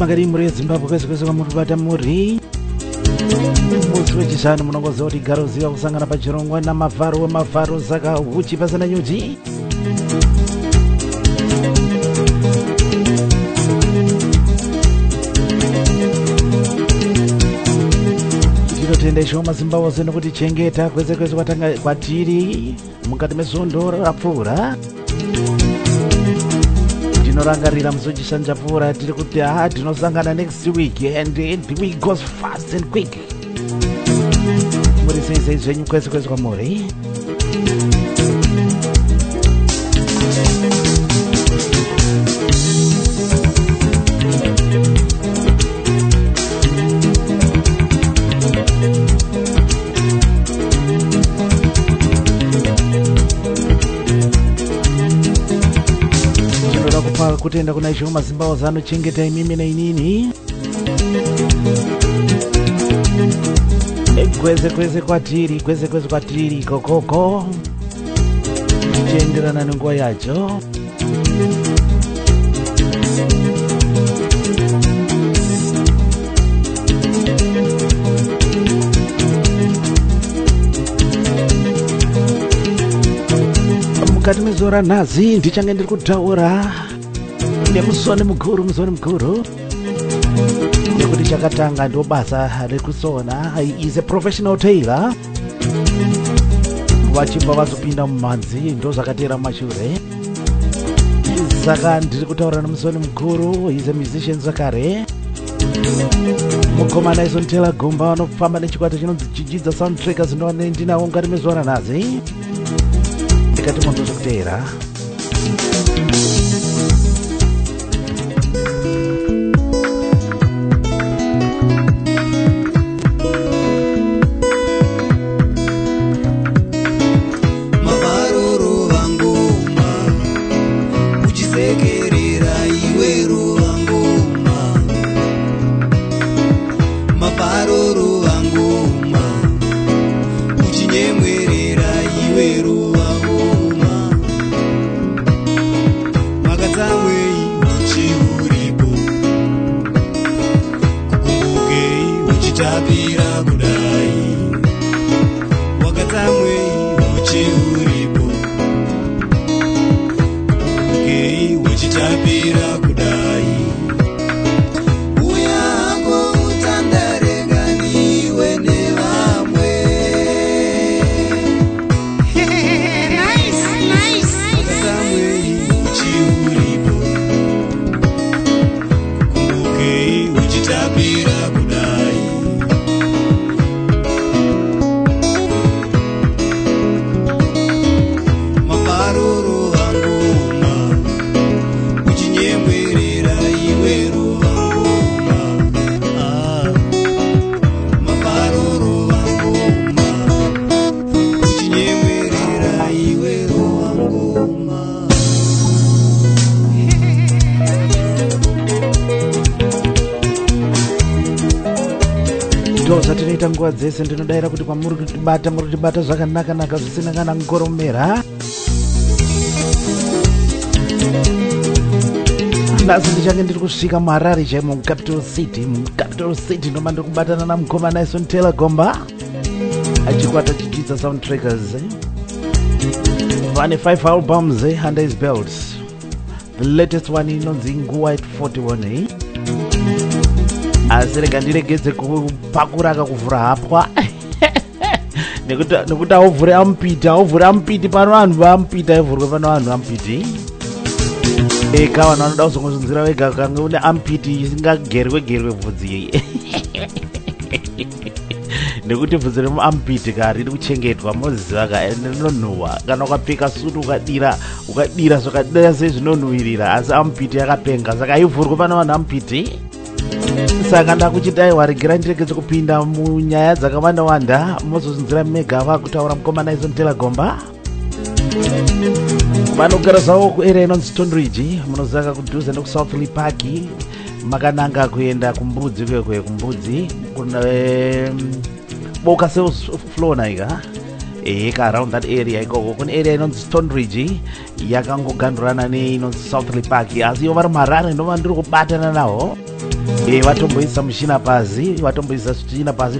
magadi muri Zimbabwe kwese kwamurubata muri musi wechisanu munongoza kuti garo ziva kusangana pachirongwa namavharo saka uchi pasana nyuchi tinotenda ishoma Zimbabwe zeno kuti chengeta kwese kwatanga kwatiri mukati mesondo rapfuura tinorangarira muzochisanja pfuura tiri kuti tinosangana next week and the week goes fast and quick. Muri sei zvenyu kwese kwamuri kutenda kuna ishoma Zimbabwe zano chengeta imimi na inini kwese kwatiri kokoko chenderana nenguva yacho mukati mezora nhazi ndichange ndiri kutaura nemusoni mukuru nekuti chakatanga ndo basa rekusona. He is a professional tailor. Vachibva vazopinda mumhanzi ndo zvakatera mumashure. Saka ndiri kutaura nemusoni mukuru. He is a musician zvakare. Mukomana izonitela gomba vanofamba nechikwata chinonzi Jijidza Soundtrackers ndo ndinawo mukati mezora nhazi. Ndikati mwanzo zvekuteera. Nguva dzese ndinodaira kuti kwamuri kutibata zvakanaka zvisina kana ngoromera. Nasi ndichange ndiri kusvika muHarare chaimo mucapital city ndoma ndiri kubatana namukomana Nelson Taylor Gomba achikwata chichiitsa soundtrackers vane 5 albums under his belt. The latest one inonzi Nguwa at 41 asi rega ndiregedze kupakura kakuvhura hapwa nekuti auvhure ampiti pano vanhu vampita aivhurwe pano vanhu vampiti eka vanhu vanoda kuzongozunzira wega kange une ampiti isingagerwe bvudzi nekuti bvudzi remuampiti kari riri kuchengetwa moziva rinonhuhwa kana ukapfeka sutu ukadira zvakadira sei zvinonhuhwirira asi ampiti yakapenga saka aivhurwe pano vanhu ampiti. Saka ndakuchitai waregera ndiregedze kupinda munyaya dzakawanda mozozunzira mega vakutaura mukomana Nelson Taylor Gomba vanogara zvavo kuarea inonzi Stone Ridge munozaka kudhuze nekusouth Park makananga kuenda kumbudzi kumbudzi kuna boka seuflona ika around that area ikoko kune area inonzi Stone Ridge yakangogandurana neinonzi South Park asi ivo vari muHarare ndova ndiri kubatana navo vatomboisa mushina pasi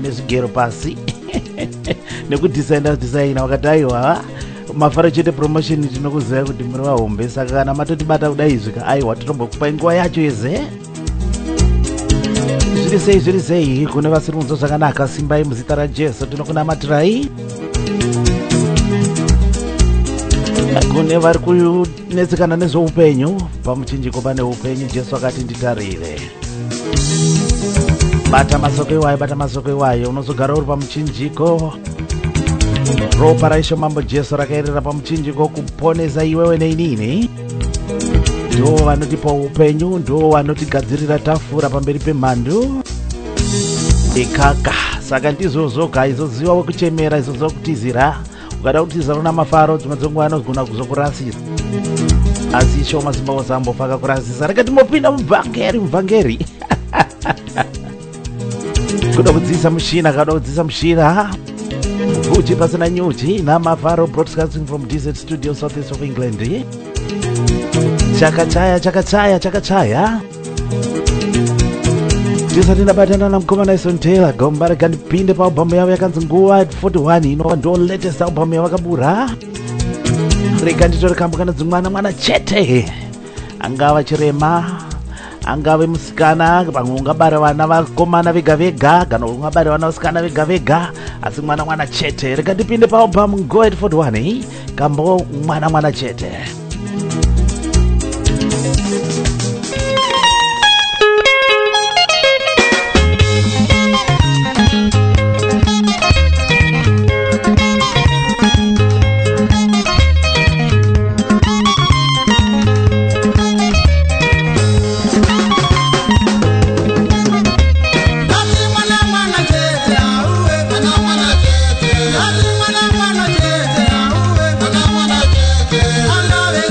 nezvigero pasi nekudesigna vakati aiwa mafara chete promotion tinokuziva kuti muri vahombe saka kana matotibata kudai zvika aiwa totombokupai nguva yacho yeze zviri sei kune vasiri kunzwa zvakanaka simbai muzita raJesu tinokunamatirai. Kune vari kunetsekana nezveupenyu pamuchinjiko pane upenyu Jesu akati nditarire bata masoko iwayo unozogara uri pamuchinjiko ropa raisho mambo Jesu rakaerera pamuchinjiko kuponesa iwewe neinini ndo vanotipa upenyu ndo vanotigadzirira tafura pamberi pemhandu ikaka saka ndizvozoga izoziva wekuchemera izoziva kutizira ukada kutizira una mafaro dzimwe dzenguva anogona kuzokurasisa asi shoma zimba zambofaka kurasisa rega timopinda mubvangeri kuda kudzisa mushina uchi pasina nyuchi namafaro broadcasting from DZ Studio southeast of England. Chakachaya tisati ndabatana namukomana Nelson Taylor Gomba rega ndipinde paalbhamu yavo yakanzi Nguwa at 41 inova ndo latest albhamu yavakabura rega nditore kambukana dzimwana chete angava chirema angave musikana pamwe ungabare vana vakomana vega kana ungabare vana vasikana vega asi mwana chete rega ndipinde paalbhamu Nguwa at 41 kambo mwana chete. Mwana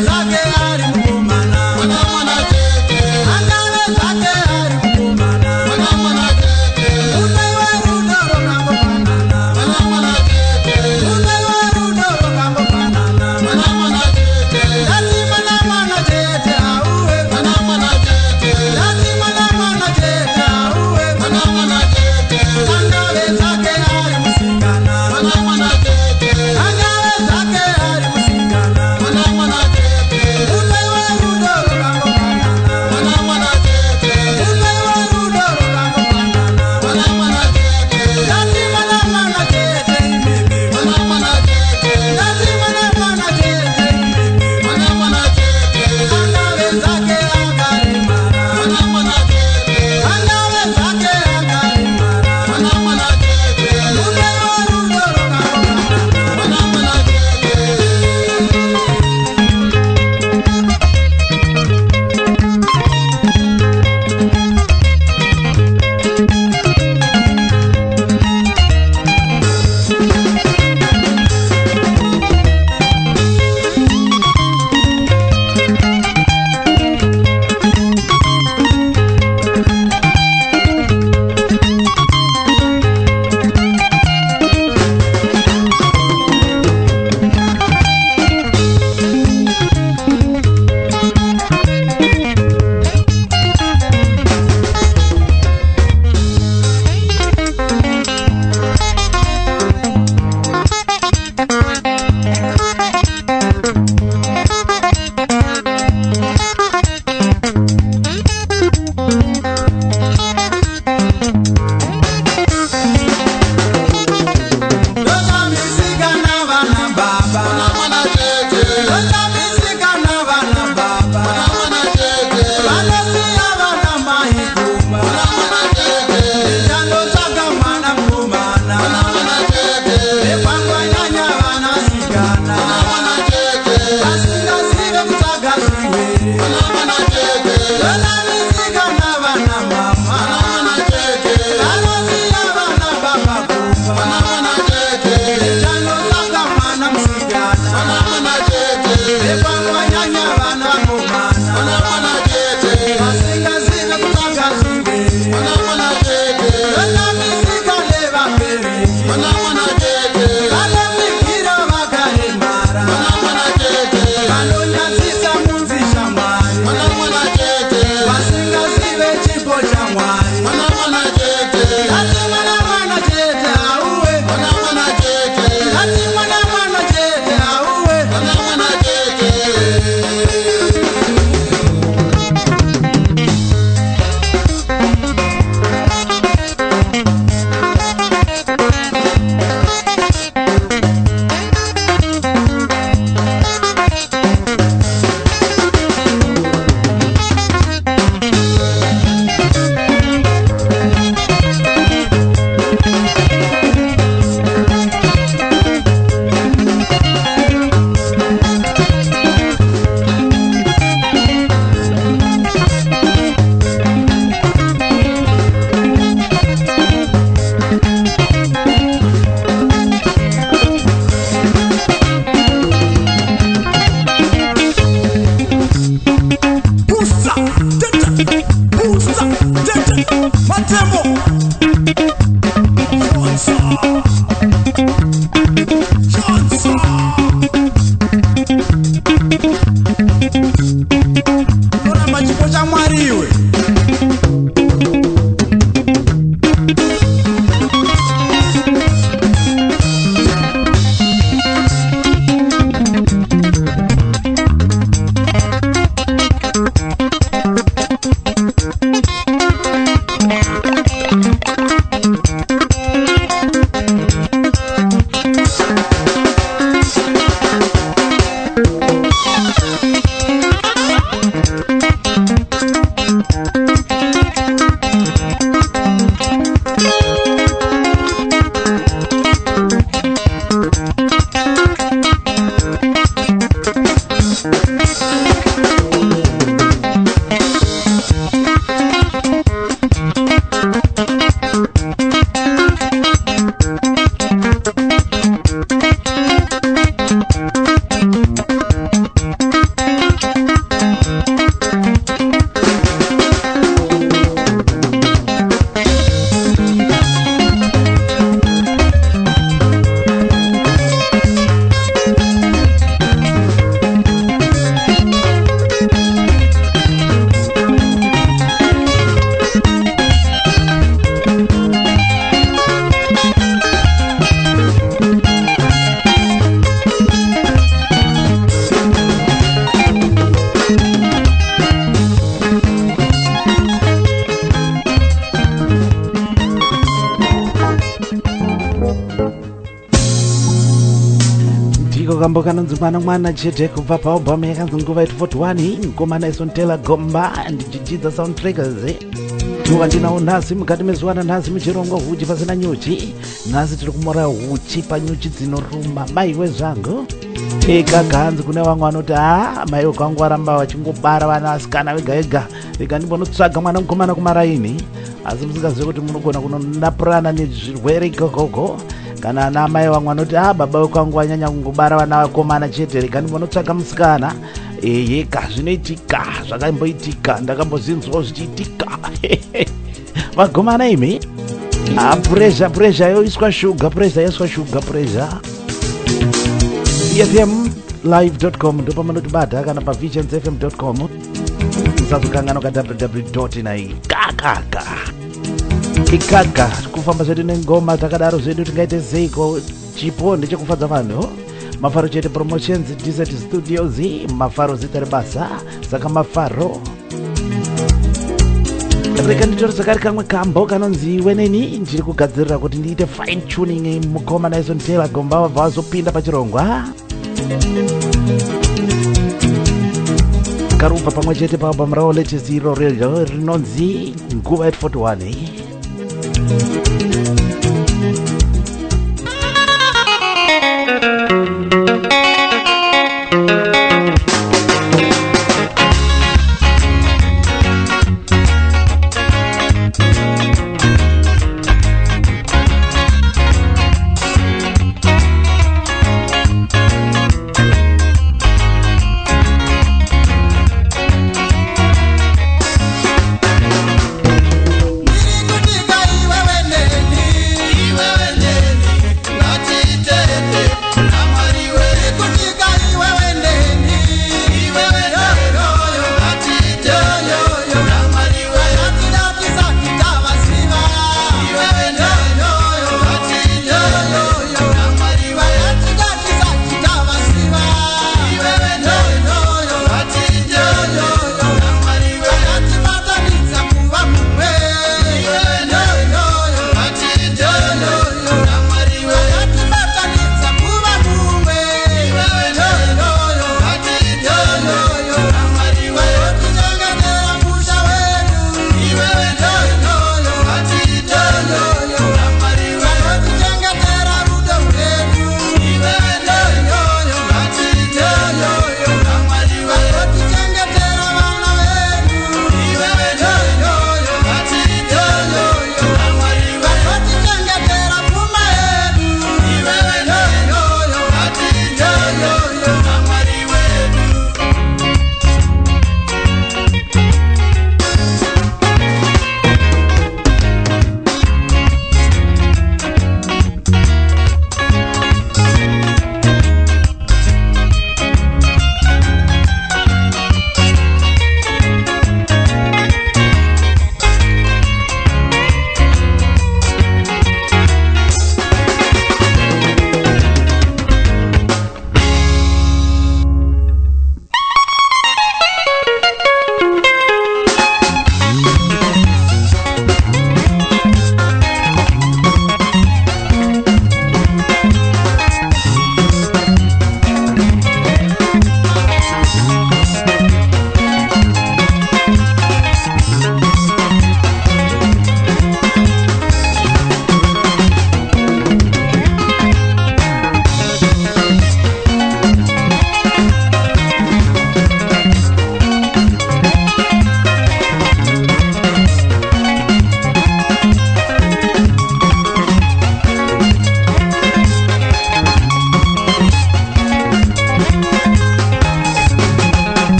iko kambo kanonzi mwana chete kubva paalbum yakanzi nguva yetu 41 mukomana Isontela Gomba ndichichidza soundtrackers tuva ndinawo nhasi mukati mezuva nanhasi muchirongo huchi pasina nyuchi. Nhasi tiri kumora huchi panyuchi dzinoruma maiwe zvangu ekaganzi kune vamwe vanoti maiwe kwangu varamba vachingobara vana vasikana vega vega rega ndimbonotsvaga mwana mukomana kumaraini asi musingazive kuti munogona kunonapurana nezvirwere ikokogo kana ana mai vamwe vanoti baba vekwangu vanyanya kungobara vana vakomana chete rega ndimbonotsvaga musikana yeka zvinoitika zvakamboitika ndakambozinzwawo zvichiitika vagomana imi pressure yoiswa shuga pressure cfmlive.com ndo pamunotibata kana pavichensfm.com musazokangana ka www.naikakaka ikaka kufamba zvedu nengoma takadaro zvedu tingaite zeiko chipo ndechekufadza vanhu Mafaro chete promotions Desert Studios Mafaro zita basa saka Mafaro reka nditori zakari kamwe kambo kanonzi weneni ndiri kugadzirira kuti ndiite fine tuning mukomana Isontela Gomba vabva vazopinda pachirongwa karubva pamwe chete paalbum ravo latest iro rinonzi nguva yetu 41 Nirikutika iwe wene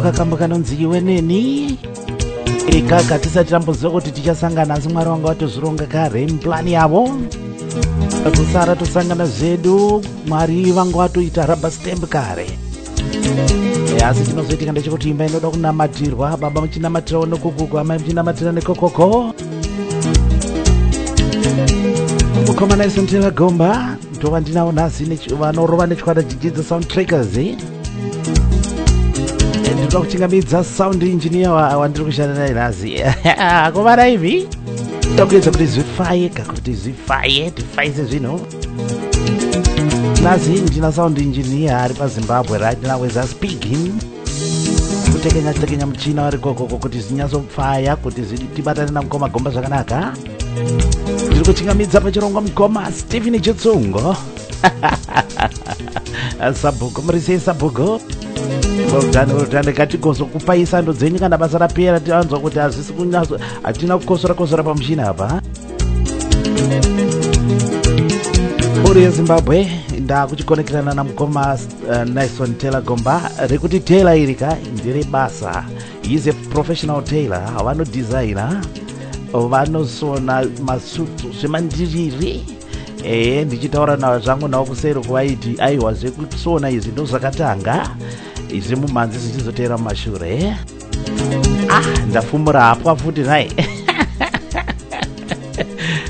kakambo kanonzi iwe neni ikaka tisati tamboziva kuti tichasangana asi Mwari wanga watozvironga kare plan yavo kusara tosangana zvedu Mwari vanga watoita rubber stamp kare asi chinozoitika ndechekuti imba inoda kunamatirwa baba muchinamatirawo nokugugu amai muchinamatira nekokoko mukomana isontera gomba ndova ndinawo nhasi vanorova nechwada chidzidza soundtrackers ndinoda kuchingamidza sound engineer wandiri kushanda naye nhasi komana ivi tokuedza kuti zvifaye kakuti zvifaye tifaye sezvino nhasi ndina sound engineer ari paZimbabwe right now as I speaking kutekenya muchina wari kokoko kuti zvinyatsopfaya kuti tibatane namukoma gomba zvakanaka ndiri kuchingamidza pachirongwa mukoma Stephen Chitsungo sabhuku murisei sabhuku well katigoso kupai sando dzenyu kana basa rapera tianzwa kuti hazvisi kunyatso hatina kukosora pamuchina apa uri yeZimbabwe ndakuchikonekirana namukoma Naison Taylor Gomba rekuti Taylor irika ndire basa. He is a professional tailor. Vanodesignera, vanosona masutu zvemandiriri. Ndichitaura navo zvangu navo kuseri kuvaiti aiwa zvekusona izvi ndo zvakatanga izvi mumanzi zvichizotera mumashure. Ndafumura hapwa futi nai.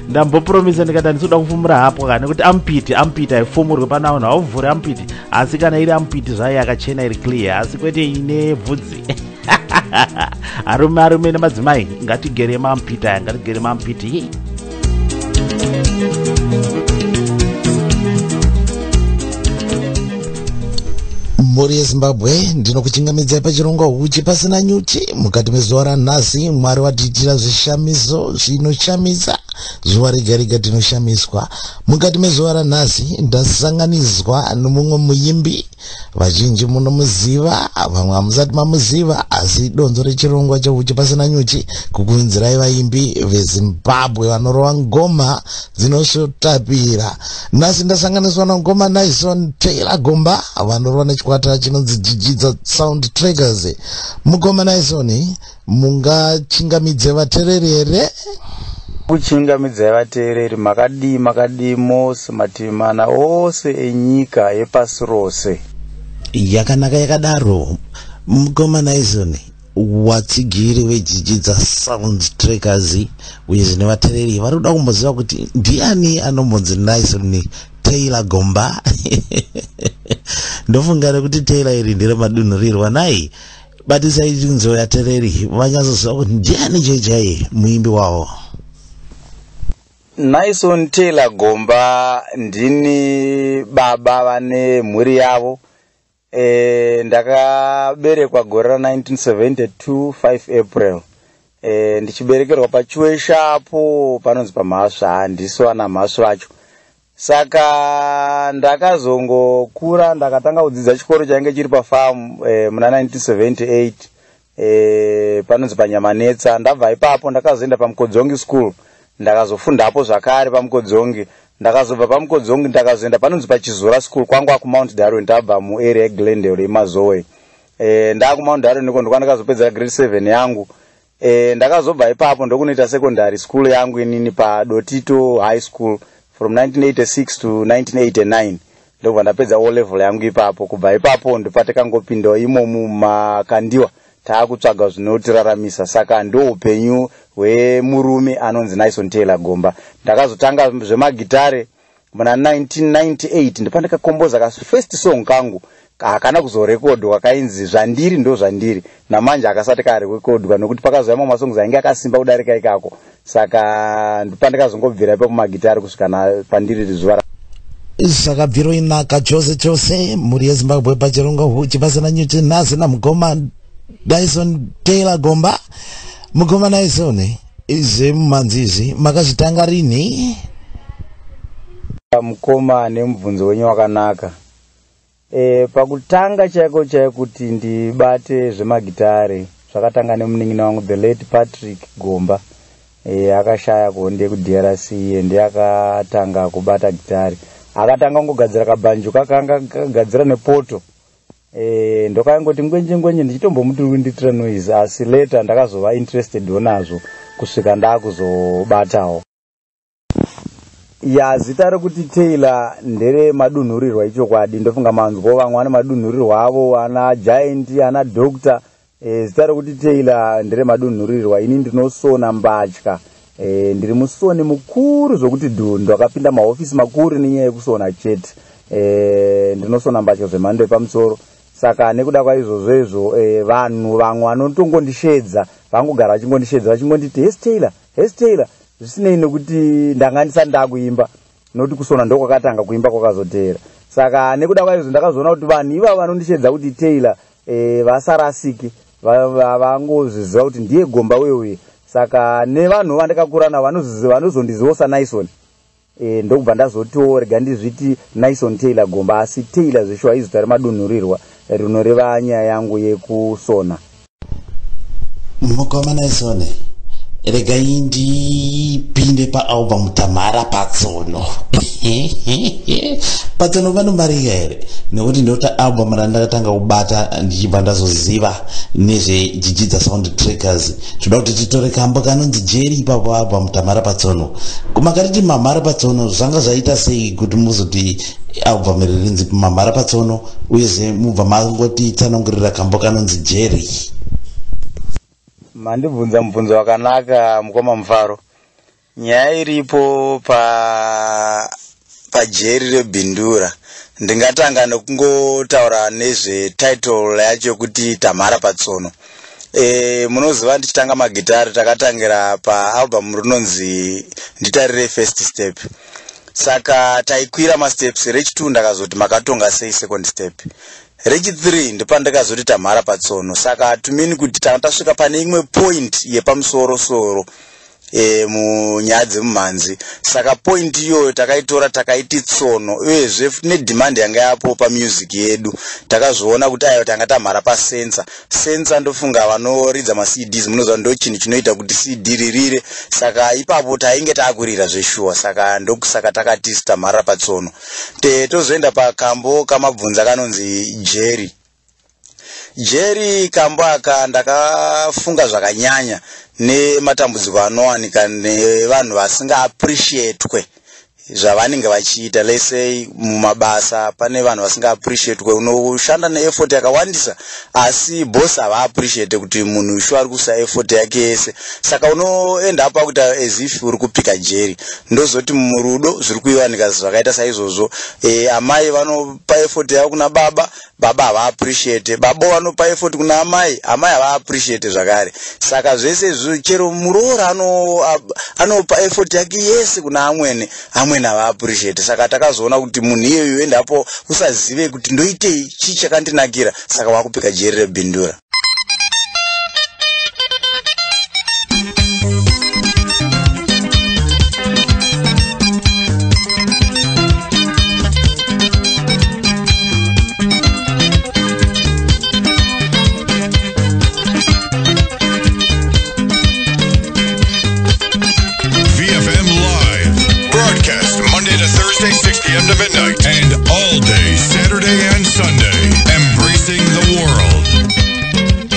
Ndambopromisa ndikati ndisoda kufumura hapo kana kuti ampiti haifumurwe panawo hauvhuri ampiti asi kana iri ampiti zvayo yakachena iri clear asi kwete ine bvudzi. Arume nemadzimai ngatigere mampiti aya ngatigere mampiti. Mhuri yeZimbabwe ndinokuchingamidzai pachirongwa uchi pasina nyuchi mukati mezuva ranhasi. Mwari watiitira zvishamiso zvinoshamisa, zuva rega rega tinoshamiswa. Mukati mezuva ranhasi ndasanganiswa nomumwe muimbi, vazhinji munomuziva, vamwe hamusati mamuziva, asi donzo rechirongwa cheuchi pasina nyuchi kukunzirai vaimbi veZimbabwe vanorova ngoma dzinosotapira. Nhasi ndasanganiswa nongoma Naison Taylor Gomba vanorova nechikwata chinonzi Jijidza Soundtrackers. Mugoma Naison, mungachingamidze vateereri here? Kuchingamidzai vateereri makadi mose mativi mana ose enyika yepasi rose. Yakanaka yakadaro. Mugoma Naison, watsigiri weJijidza Soundtrackers uye zvine vateereri varikuda kumboziva kuti ndiani anombonzi Naison Taylor Gomba. Ndofunga kuti Taylor iri ndire madunhurirwa nai batisai nzoo yateereri vanyatsoziva kuti ndiani jejaye muimbi wavo. Naison Taylor Gomba ndini baba vane mhuri yavo. Ndakaberekwa gore ra 1972 5 April. Ndichiberekerwa paChiwesha apo panonzi paMhasva, handisi wana Mhasva acho. Saka ndakazongokura ndakatanga kudzidza chikoro chainge chiri pafarm muna 1978 panonzi paNyamanetsa. Ndabva ipapo ndakazoenda paMukodzongi school ndakazofundapo zvakare paMukodzongi. Ndakazobva paMukodzongi ndakazoenda panonzi paChizura school kwanga kuMount Darwin, ndabva muarea yeGlendale yeMazoe. NdakuMount Darwin ndiko ndakazopedza grade 7 yangu. Ndakazobva ipapo ndokunoita secondary school yangu inini paDotito High School from 1986 to 1989. Ndobva ndapedza O level yangu ipapo. Kubva ipapo ndopatakangopindawo imomo mumakandiwa taakutsvaga zvinotiraramisa. Saka ndo upenyu hwemurume anonzi Naison Taylor Gomba. Ndakazotanga zvemagitare muna 1998 ndopandakakomboza first song kangu hakana kuzorekodwa kainzi zvandiri ndo zvandiri. Namanje akasati karekodwa nokuti pakazouya mamwe masongs ainge akasimba kudarika ikako. Saka ndopandakazongobvira ipapo magitare kusvika pandiri zuva. Saka bviro inaka chose mhuri yeZimbabwe pachirongwa uchi pasina nyuchi nhasi namugoma Naison Taylor Gomba. Mugoma Naison, izve mumanzi izvi makazvitanga rini? Mukoma nemubvunzo wenyu wakanaka. Pakutanga chaiko kuti ndibate zvemagitare zvakatanga nemunin'ina wangu the late Patrick Gomba. Akashaya kuende kuDRC ende akatanga kubata gitare. Akatanga kungogadzira kabhanjo kakanga kagadzira nepoto ndokangoti ngwenje ndichitombomuturunditira noise, asi later ndakazova interested nazvo kusvika ndakuzobatawo. Zita rekuti Taylor ndere madunhurirwa ichokwadi. Ndofunga manzwo vamwe vane madunhurirwa avo, ana Giant, ana Doctor. Zita rekuti Taylor ndere madunhurirwa. Ini ndinosona mbatya. Ndiri musoni mukuru zvokuti ndakapinda mahofisi makuru nenyaya yekusona chete. Ndinosona mbatya zvemhando yepamusoro. Saka nekuda kwaizvozvo vanhu vamwe vanotongondishedza, vangogara vachingondishedza vachingonditi Hes Taylor, zvisinei nekuti ndanga ndisati ndakuimba, noti kusona ndokwakatanga kuimba kwakazoteera. Saka nekuda kwaizvo ndakazoona kuti vanhu ivavo vanondishedza kuti Taylor vasarasiki, vangozviziva kuti ndiye gomba wewe. Saka nevanhu vandakakura navo vanozondiziva saNyson, ndokubva ndazotiwo rega ndizviti Nyson Taylor gomba, asi Taylor zveshuwa izita remadunhurirwa rinoreva nyaya yangu yekusona. Mukoma Nyson, regai ndipinde paalbum Tamara Patsono. Patsono vanomarika here, nekuti ndota album randakatanga kubata ndichibva ndazoziva nezvejijidza Soundtrackers. Toda kuti titore kambo kanonzi Jerry ipapo album Tamara Patsono. Kumakariti Mamara Patsono zvanga zvaita sei kuti muzoti album ririnzi Mamara Patsono uyezve mubva mangoti tsanangurira kambo kanonzi Jerry? Mandibvunza mubvunzo wakanaka mukoma Mufaro. Nyaya iripo paJerry rebhindura. Ndingatanga nekungotaura nezve title yacho kuti Tamara Patsono. Munoziva ndichitanga magitari takatangira paalbum rinonzi Nditarire First Step. Saka taikwira masteps, rechi2 ndakazoti makatonga sei second step. Rechi3 ndipandakazoti Tamara Patsono. Saka tumini kuti tasvika pane imwe point yepamusoro soro munyaya dzemumhanzi. Saka point iyo takaitora takaiti tsono, uyezve nedemand yanga yapo pamusic yedu takazviona kuti ayo tanga tamhara pasensa. Sensa ndofunga vanoridza maCDs munoziva ndo chinhu chinoita kuti CD ririre. Saka ipapo tainge takurira zveshuwa. Saka takati Tamara Patsono. Tozoenda pakambo kamabvunza kanonzi Jerry. Jerry kambo aka ndakafunga zvakanyanya nematambudziko anowanika nevanhu vasinga appreciatwe zvavanenge vachiita. Let's say mumabasa pane vanhu vasinga appreciatwe, unoshanda neeffort yakawandisa asi boss ava appreciate kuti munhu usho ari kusa effort yake yese. Saka unoenda apa kuita as if uri kupika Jerry. Ndozoti murudo zviri kuiwanika zvakaita saizvozvo. Amai vanopa effort yavo kuna baba, baba ava appreciate. Baba vanopa effort kuna amai, amai ava appreciate zvakare. Saka zvese chero muroora anopa effort yake yese kuna amwene ava appreciate. Saka takazoona kuti munhu iyeyo endapo usazive kuti ndoitei chii chakandinakira. Saka wakupika Jerry rebhindura. To midnight and all day Saturday and Sunday, embracing the world.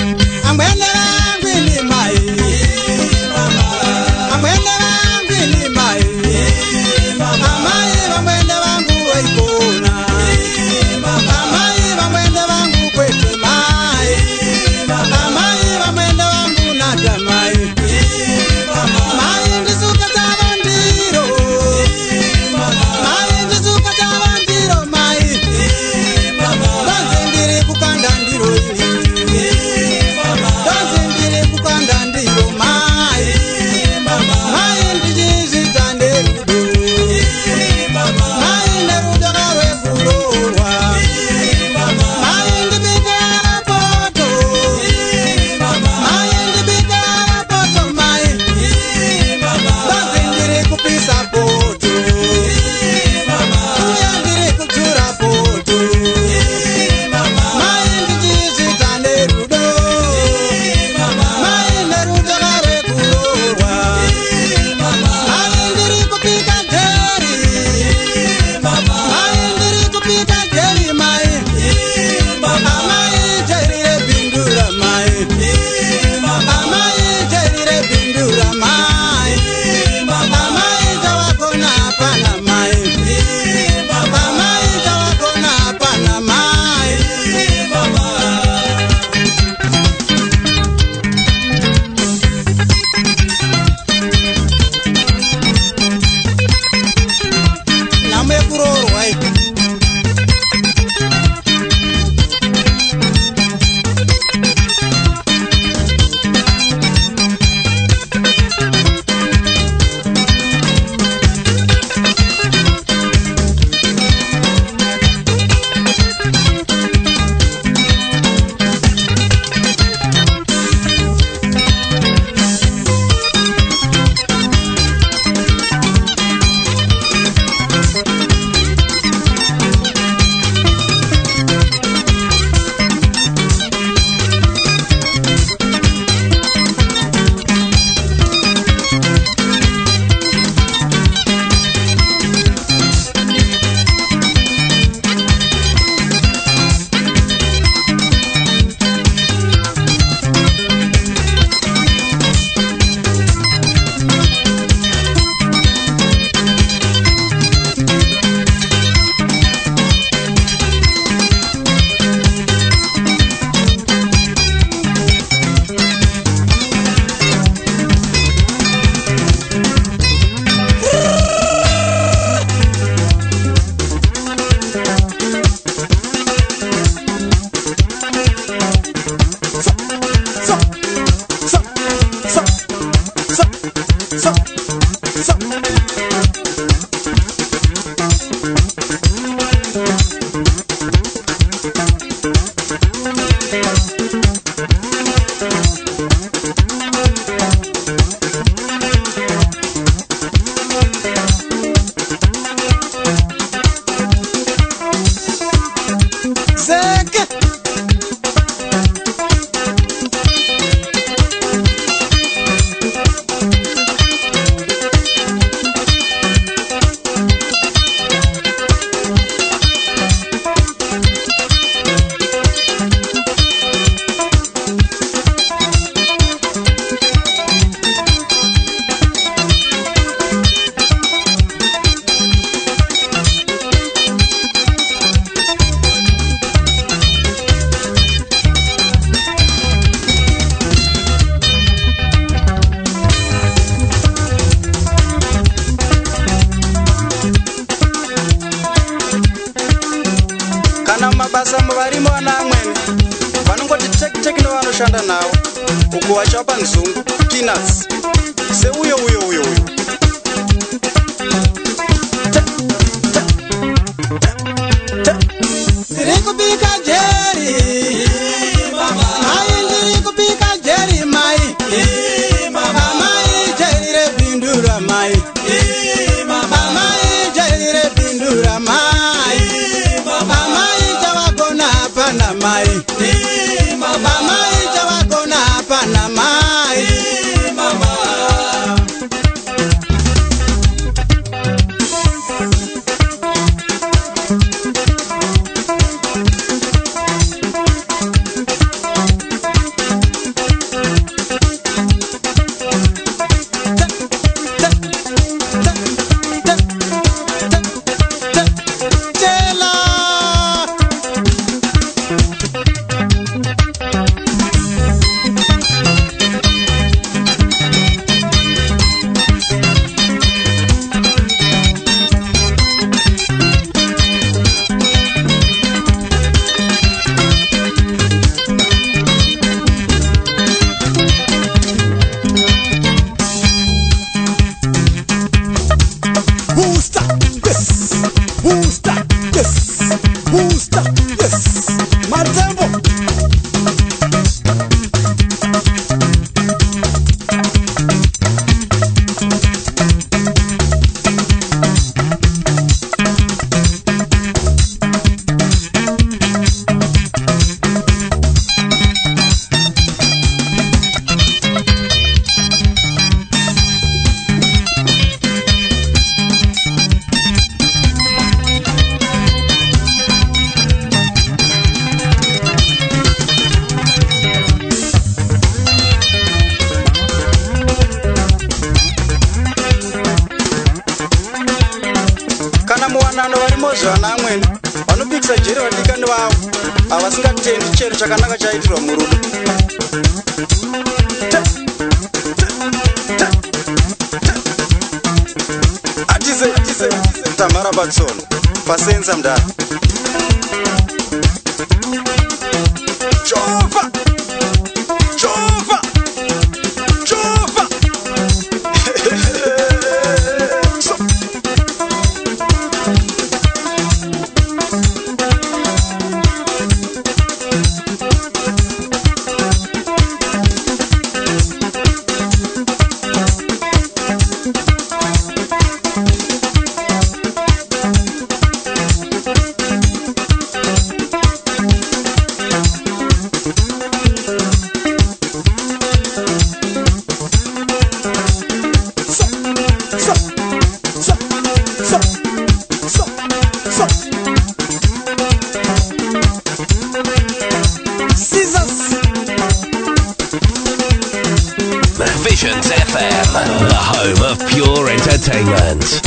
mabasa muvarimo vana amweni vanongoti tek nevanoshanda navo uko vachapa nzungu peanuts seuyo uyo ndiri kubika jeri mai ndiri kubika jeri mai mai jeri repindura mai mai jeri repindura mai mai javagona pana mai mai javagona pana mai muwanano varimozve vana amweni vanopikisa jeri vadikani vavo havasingatendi chero chakanaka chaitirwa murudo atize tamhara patsono pasenza mudara Jova Visions FM, the home of pure entertainment.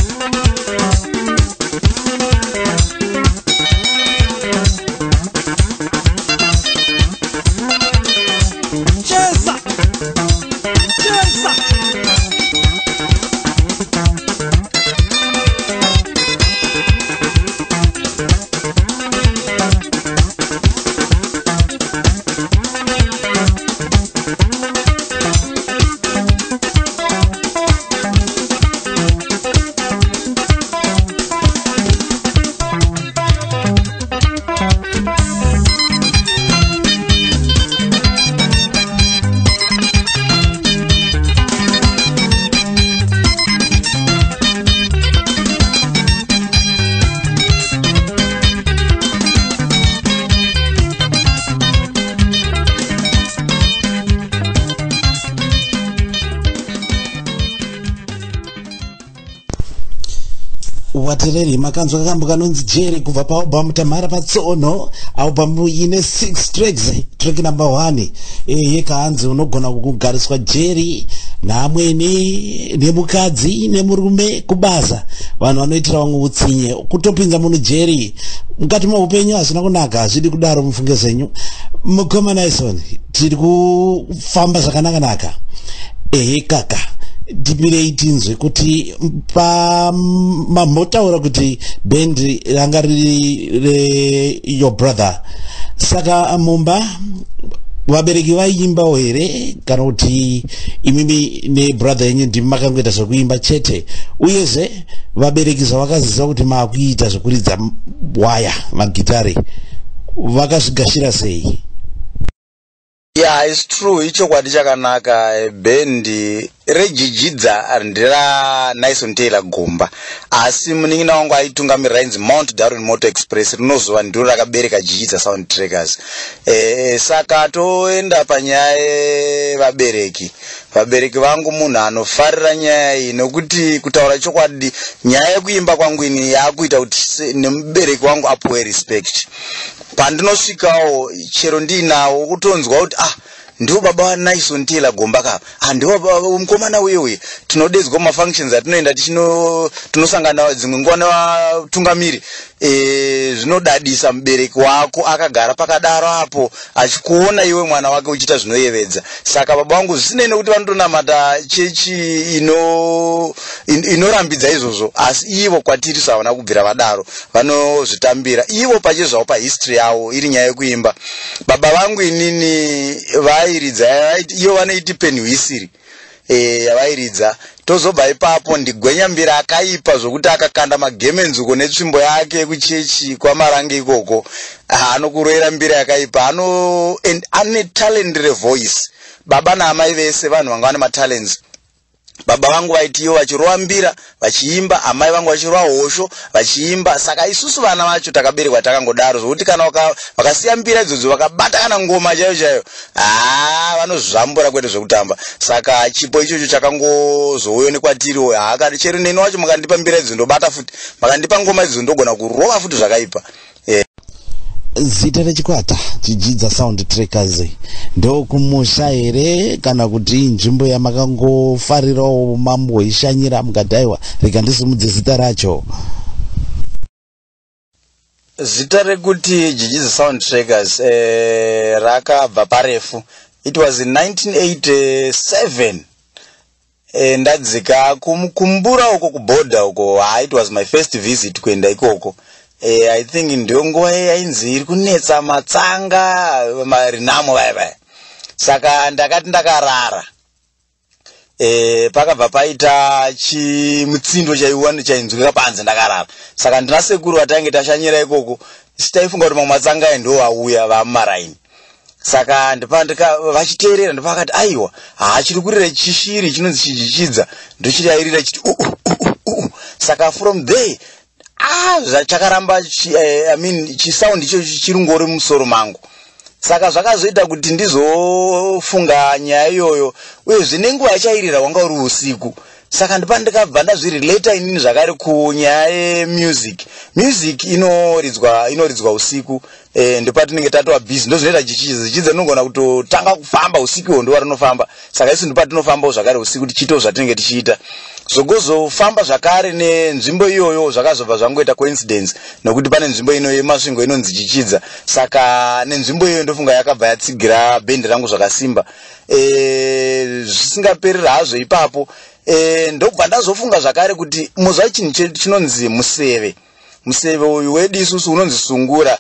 watereri makanzwa kakambo kanonzi Jerry kubva paalbum Tamara Patsono, album ine 6 tracks. Track number 1 yekahanzi unogona kugariswa Jerry namweni nemukadzi nemurume kubaza, vanhu vanoitira vamwe utsinye kutopinza munhu Jerry mukati meupenyu hazvina kunaka. Zvidi kudaro mufunge zvenyu. Mukoma Naison tiri kufamba zvakanaka kaka tipirei tinzwe kuti mambotaura kuti band ranga riri Your Brother. Saka mumba vabereki vaimbawo here kana kuti imimi nebrother yenyu ndimi makangoita zvekuimba chete, uyezve vabereki zvavakaziva kuti maakuita zvekuridza waya magitare vakazvigashira sei? Yeah, it's true. Ichokwadi chakanaka. Bendi rejijidza ndira Naison Taylor Gomba, asi munin'ina wangu aitungamirira inzi Mount Darwin Motor Express, rinozova ndiro rakabereka Jijidza Soundtrackers. Saka toenda panyaya vabereki vangu munhu anofarira nyaya iyi, nokuti kutaura chokwadi nyaya yekuimba kwangu ini yakuita kuti nemubereki wangu apuwe respect. Pandinosvikawo chero ndinawo kutonzwa kuti ndiwo baba waNaison Taylor Gomba ka, ndiwo mukomana uye tinodedzwa mafunctions atinoenda tinosangana dzimwe nguva nevatungamiri. Zvinodadisa mubereki wako akagara pakadaro apo achikuona iwe mwana wake uchiita zvinoyevedza. Saka baba vangu zvisinei nekuti vanotonamata chechi inorambidza izvozvo, asi ivo kwatiri savana kubvira vadaro vanozvitambira ivo pachezvavo pahistory yavo iri nyaya yekuimba. Baba vangu inini vairidza ivo vanoiti penhuisiri vairidza. Tozobva ipapo ndigwenyambira akaipa zvokuti akakanda magemenzuko netsvimbo yake kuchechi kwaMarange ikoko. Anokuroera mbira yakaipa, ane talent revoice. Baba naamai vese vanhu vanga vane matalents. Baba vangu vaiti ivo vachirova mbira vachiimba, amai vangu vachirova hosho vachiimba. Saka isusu vana vacho takaberekwa takangodaro zvokuti kana vakasiya mbira idzodzo vakabata kana ngoma chaiyo vanozvambura kwete zvekutamba. Saka chipo ichocho chakangozouonekwa tiriwo. Akati chero neni wacho mukandipa mbira idzo ndobata futi, makandipa ngoma idzo ndogona kurova futi zvakaipa. Zita rechikwata Jijidza Soundtrackers ndokumusha here kana kuti nzvimbo yamakangofarirawo mamboishanyira mukadhaiwa? Rega ndisimudze zita racho. Zita rekuti Jijidza Soundtrackers rakabva parefu. It was in 1987. Ndadzika kumbura uko kuboda uko. It was my first visit kuenda ikoko. I think ndiyo nguva yainzi iri kunetsa matsanga marinamo vaya. Saka ndakati ndakarara. Pakabva paita chimutsindo chainzwika panze ndakarara. Saka ndina sekuru vatainge tashanyira ikoko, taifunga kuti mamwe matsanga ndo auya vamumaraini. Saka vachiteerera ndopakati aiwa chiri kurira chishiri chinonzi Chijidza ndochiri airira chiti Saka from there zvachakaramba chisound icho chirungori musoro mangu. Saka zvakazoita kuti ndizofunga nyaya iyoyo, uyezve nenguva yachairira wanga uri usiku. Saka ndipo ndikabva ndazvirelata inini zvakare kunyaya yemusic. Music inoridzwa usiku, ndipo patinenge tatova busy. Ndozvinoita Jijidza rinogona kutotanga kufamba usiku iwo ndo rinofamba. Saka isu ndipo patinofambawo zvakare usiku tichiitawo zvatinenge tichiita. Zogozofamba zvakare nenzvimbo iyoyo zvakazobva zvangoita coincidence, nokuti pane nzvimbo ino yemasvingo inonzi Chichidza. Saka nenzvimbo iyoyo ndofunga yakabva yatsigira bhendi rangu zvakasimba. Zvisingaperera hazvo ipapo ndobva ndazofunga zvakare kuti muzva chinhu chinonzi museve. Museve uyu wedu isusu unonzi sungura.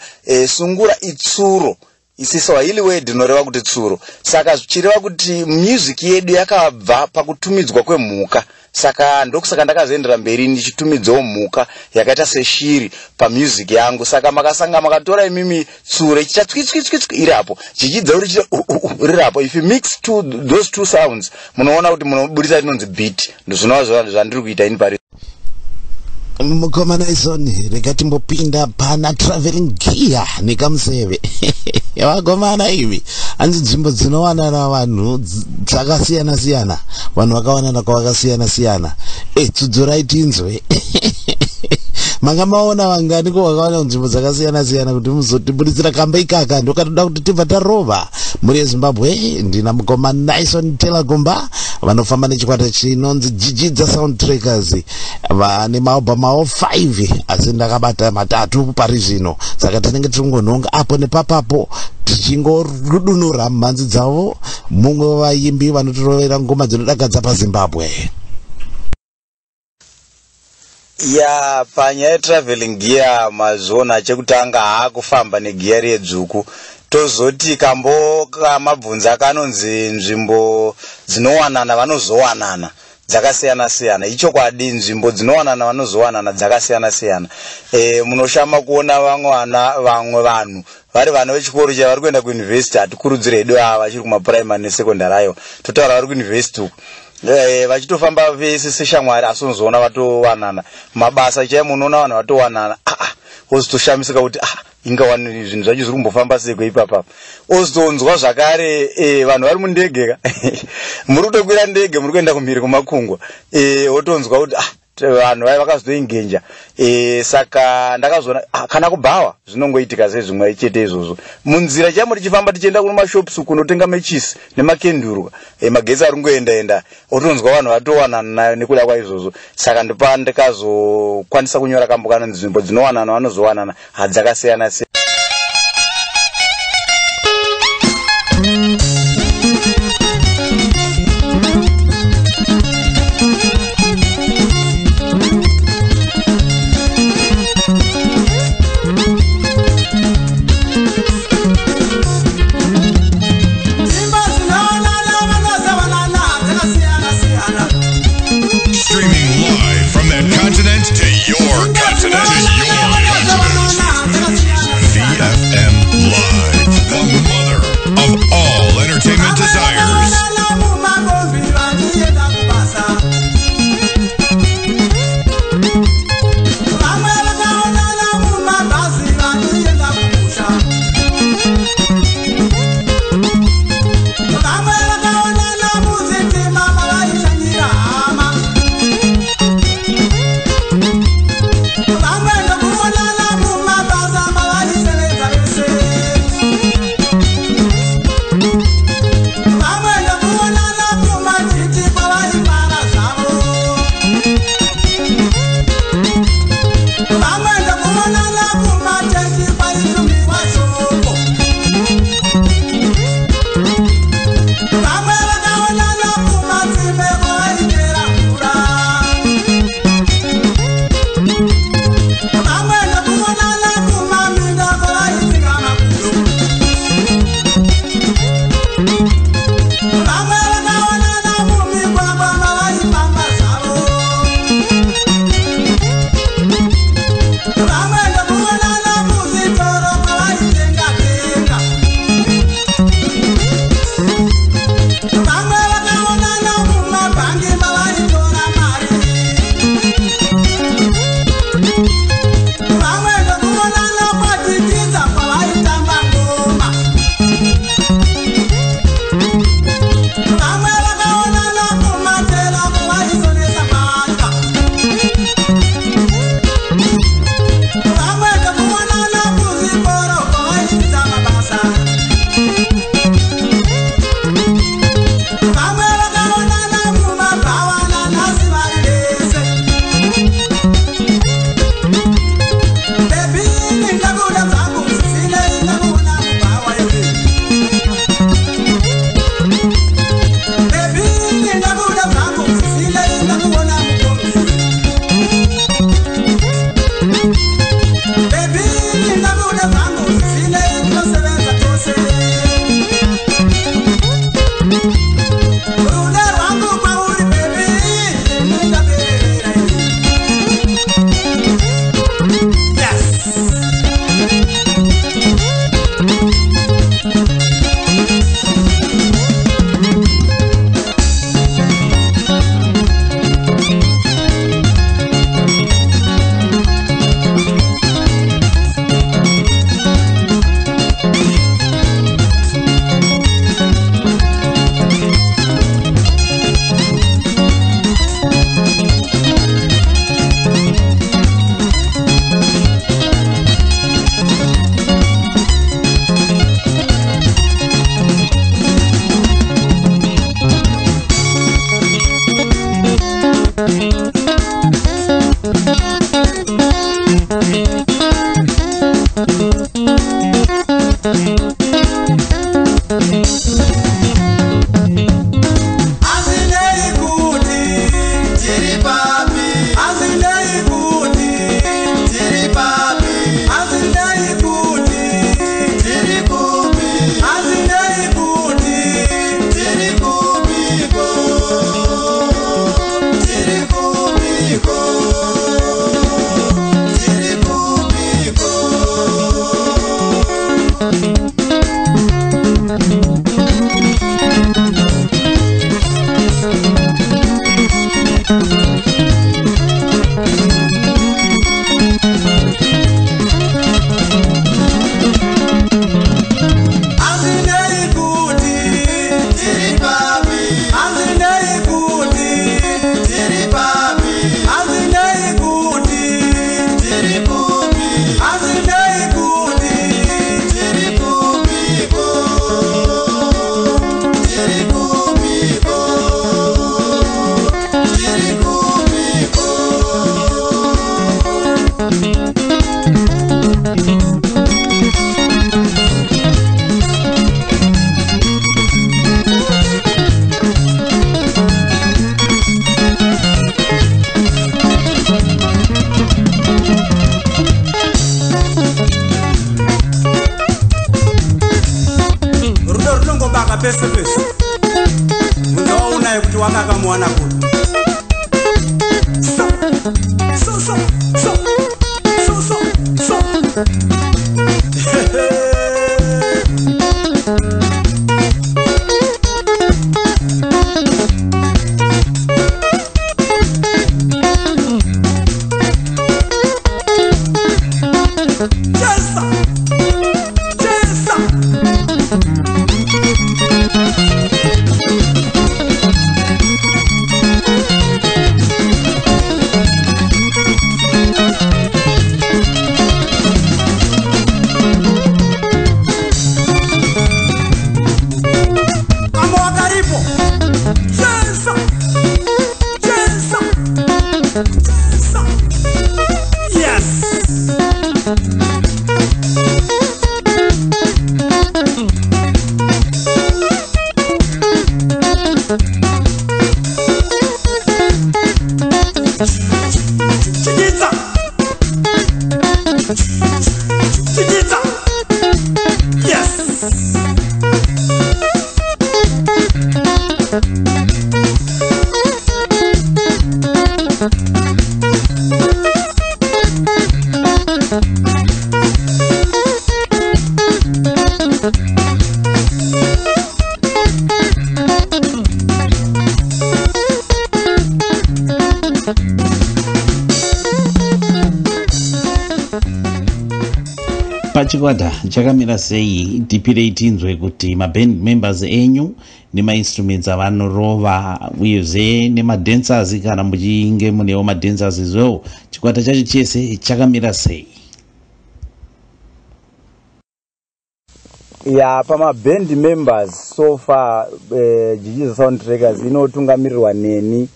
Sungura itsuro. Isiswahili word inoreva kuti tsuro. Saka zvichireva kuti music yedu yakabva pakutumidzwa kwemhuka. Saka ndokusaka ndakazoendera mberi ndichitumidzawo mhuka yakaita seshiri pamusic yangu. Saka makasanga makatora imimi tsuro ichiita tswitswitswitswi irapo, Jijidza rirapo. If you mix those two sounds munoona kuti munoburitsa rinonzi beat. Ndozvinova zvandiri kuita ini pari. Mukoma Naison, rega timbopinda pana traveling gear nekamuseve. Vakomana imi hanzi nzvimbo dzinowanana vanhu dzakasiyana siyana, vanhu vakawanana kwavakasiyana siyana. Tsudzurai tinzwe. manga maona vangani ko vakaona nzvimbo dzakasiyana siyana kuti muzotiburisira kamba ikaka ndokatoda kuti tibva tarova muri yeZimbabwe. Ndina mukoma Naison Telagomba vanofamba nechikwata chinonzi Jijidza Soundtrackers vane maalbum awo 5 asi ndakabata matatu pari zvino, saka tinenge tiringonhonga apo nepapapo tichingorudunura mhanzi dzavo, mumwe wavaimbi vanotorovera ngoma dzinodakadza paZimbabwe. Ya panyaya yetraveling gear mazona chekutanga haakufamba negear yedzvuku, tozoti kamabvunza kanonzi nzvimbo dzinowanana vanozowanana dzakasiyana siyana. Ichokwadi nzvimbo dzinowanana vanozowanana dzakasiyana siyana. Munoshama kuona vamwe vanhu vari vana vechikoro chavari kuenda kuuniversity, hatikurudzire hedu ava vachiri kumapuraimari nesekondari ayo, totaura vari kuuniversity uku vachitofamba vese seshamwari asi unozoona vatowanana mabasa chaiwo, munoona vanhu vatowanana ozitoshamisika kuti ingawani zvinhu zvacho zviri kumbofamba seko ipapa. Ozitonzwa zvakare vanhu vari mundege muri kutokwira ndege muri kuenda kumhiri kumakungwa, otonzwa kuti vanhu vai vakazotoingenja. Saka ndakazoona kana kubhawa zvinongoitika sezvimwe chete izvozvo. Munzira chaimu tichifamba tichienda kuna mashops kunotenga mechisi nemakenduru, magetsi ari kungoenda otonzwa vanhu vatowanana nekuda kwaizvozvo. Saka ndipa ndikazokwanisa kunyora kambo kana nzvimbo dzinowanana vanozowanana hadzakasiyana siyana. To your continent. wakaka mwana kuti pachikwata chakamira sei tipirei tinzwe kuti maband members enyu nemainstruments avanorova uyezve nemadancers kana muchinge munewo madancers izvo chikwata chacho chese chakamira sei? ya pamaband members so far Jijiza Soundtrackers inotungamirirwa neni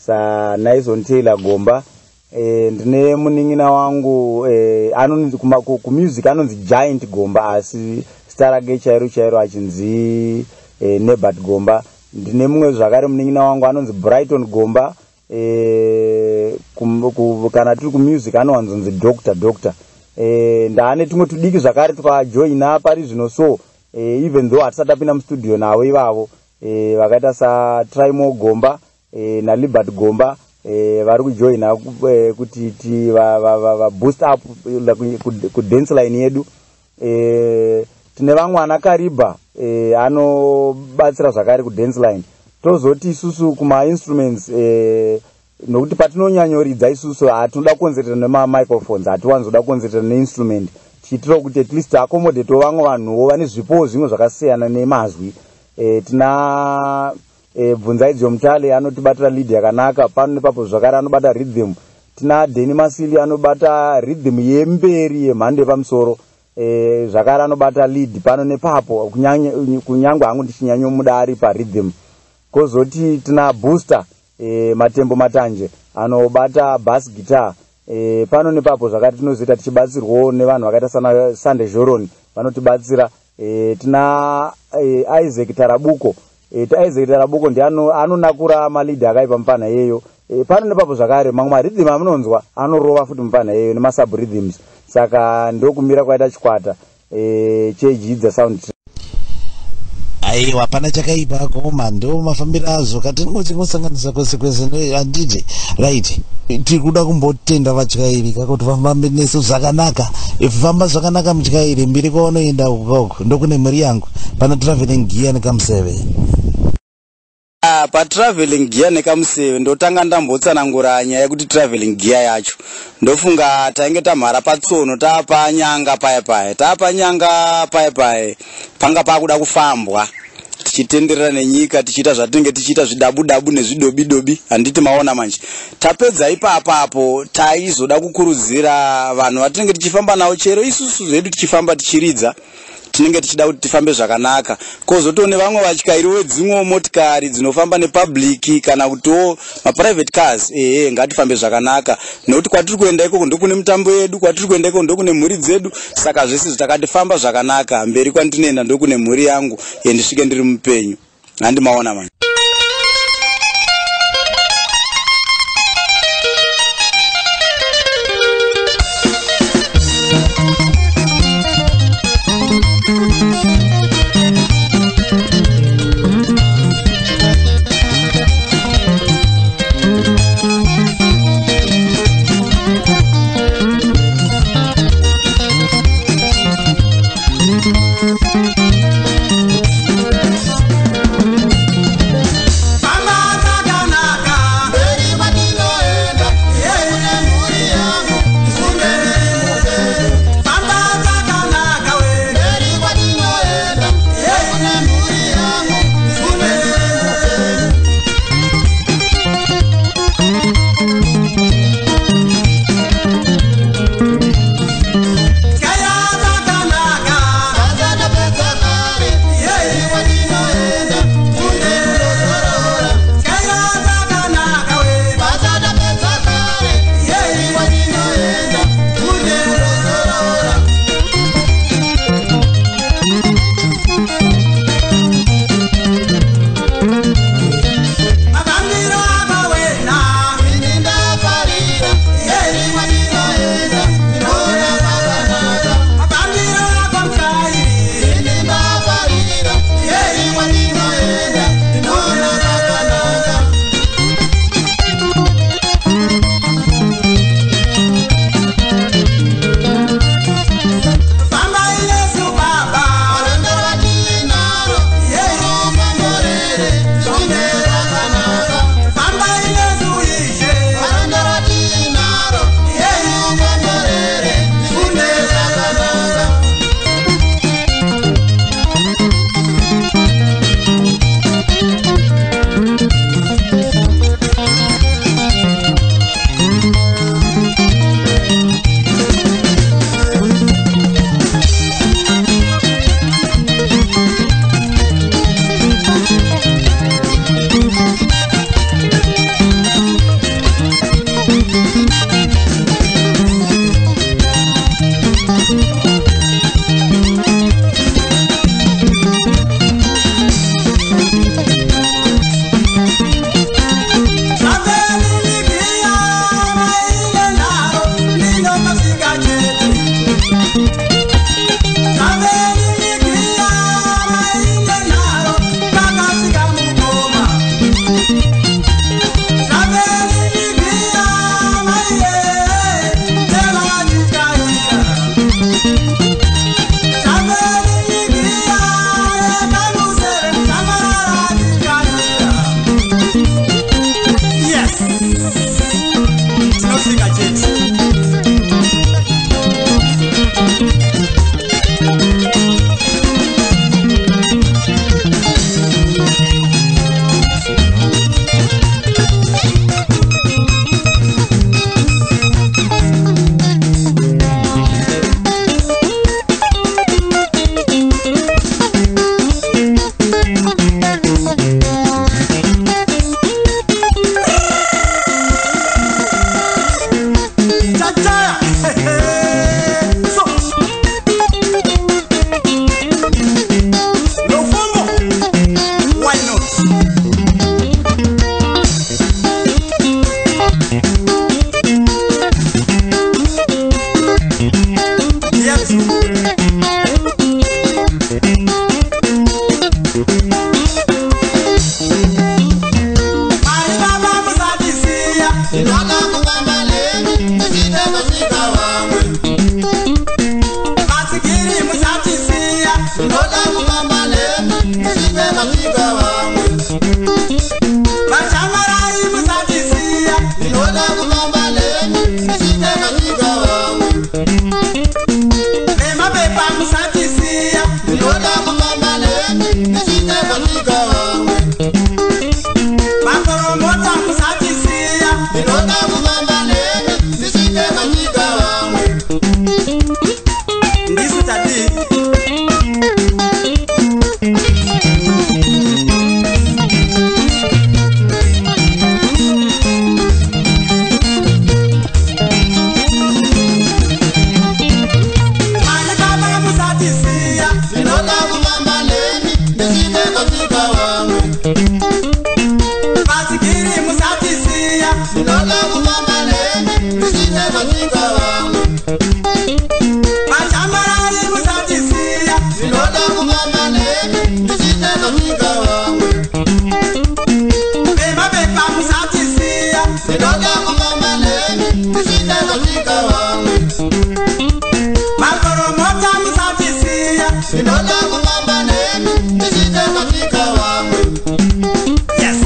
saNaison Taylor Gomba. Ndine muning'ina wangu anonzi kumusic anonzi Giant Gomba asi starage chairo achinzi Nebat Gomba. Ndine mumwe zvakare muning'ina wangu anonzi Brighton Gomba. Kana tiri kumusic anowanzonzi Dr. Ndane tumwe tudiki zvakare tukajoina pari zvino so even though hatisati tapinda mustudio navo ivavo vakaita saTrimo Gomba naLibert Gomba vari kujoina kuti va boost up ku dance line yedu. Tine vamwe ana Kariba anobatsira zvakare ku dance line. Tozoti isusu kuma instruments nokuti patinonyanyoridza isusu hatoda kukonzerera nema microphones, hatiwanzoda kukonzerera neinstrument, tichitira kuti at least accommodate vamwe vanhuwo vane zvipowo zvimwe zvakasiyana nemazwi. Tina Bvunzaidzo Mutale anotibatira lead yakanaka, pano nepapo zvakare anobata rhythm. Tina Deni Masili anobata rhythm yemberi yemhando yepamusoro, zvakare anobata lead pano nepapo kunyangwe hangu ndichinyanyomuda ari parhythm. Kozoti tina Booster Matembo Matanje anobata bass guitar. Pano nepapo zvakare tinozoita tichibatsirwawo nevanhu vakaita sana Sunday Joron vanotibatsira. Tina Isaac Tarabuko. Isaac Tarabuko ndiye anonakura malead akaipa mupana yeyo. Pano nepapo zvakare mamwe marhythm amunonzwa anorova futi mupana yeyo nemasub rhythms. Saka ndokumira kwaita chikwata cheJijiza Soundtrack. Aiwa pana chakaipa koma ndo mafambiro azvo katingosanganisa kwese kwese handiti right. Tiri kuda kumbotenda vatyairi kuti vafambe nesu zvakanaka. Ifamba zvakanaka mutyairi mbiri kwaunoenda ukoko ndokune mhuri yangu pana traveling gear nekamuseve. Patraveling gear nekamuseve ndotanga ndambotsanangura nyaya yekuti traveling gear yacho ndofunga tainge tamhara patsono tapanyanga paye panga pakuda kufambwa tichitenderera nenyika tichiita zvatinenge tichiita zvidabu-dabu nezvidobi-dobi handiti maona manje. Tapedza ipapapo taizoda kukurudzira vanhu vatinenge tichifamba navo chero isusu zvedu tichifamba tichiridza tinenge tichida kuti tifambe zvakanaka. Kozotone vamwe vatyairi wedzimwe motikari dzinofamba nepublic kana kutiwo maprivate cars ngatifambe zvakanaka nokuti kwatiri kuenda ikoko ndokune mitambo yedu, kwatiri kuenda ikoko ndokune mhuri dzedu. Saka zvese takatifamba zvakanaka mberi kwandinoenda ndokune mhuri yangu yendisvike ndiri mupenyu. Handimaona manje. ndinoda kufamba nemi ndichite katika vamwe. Yes.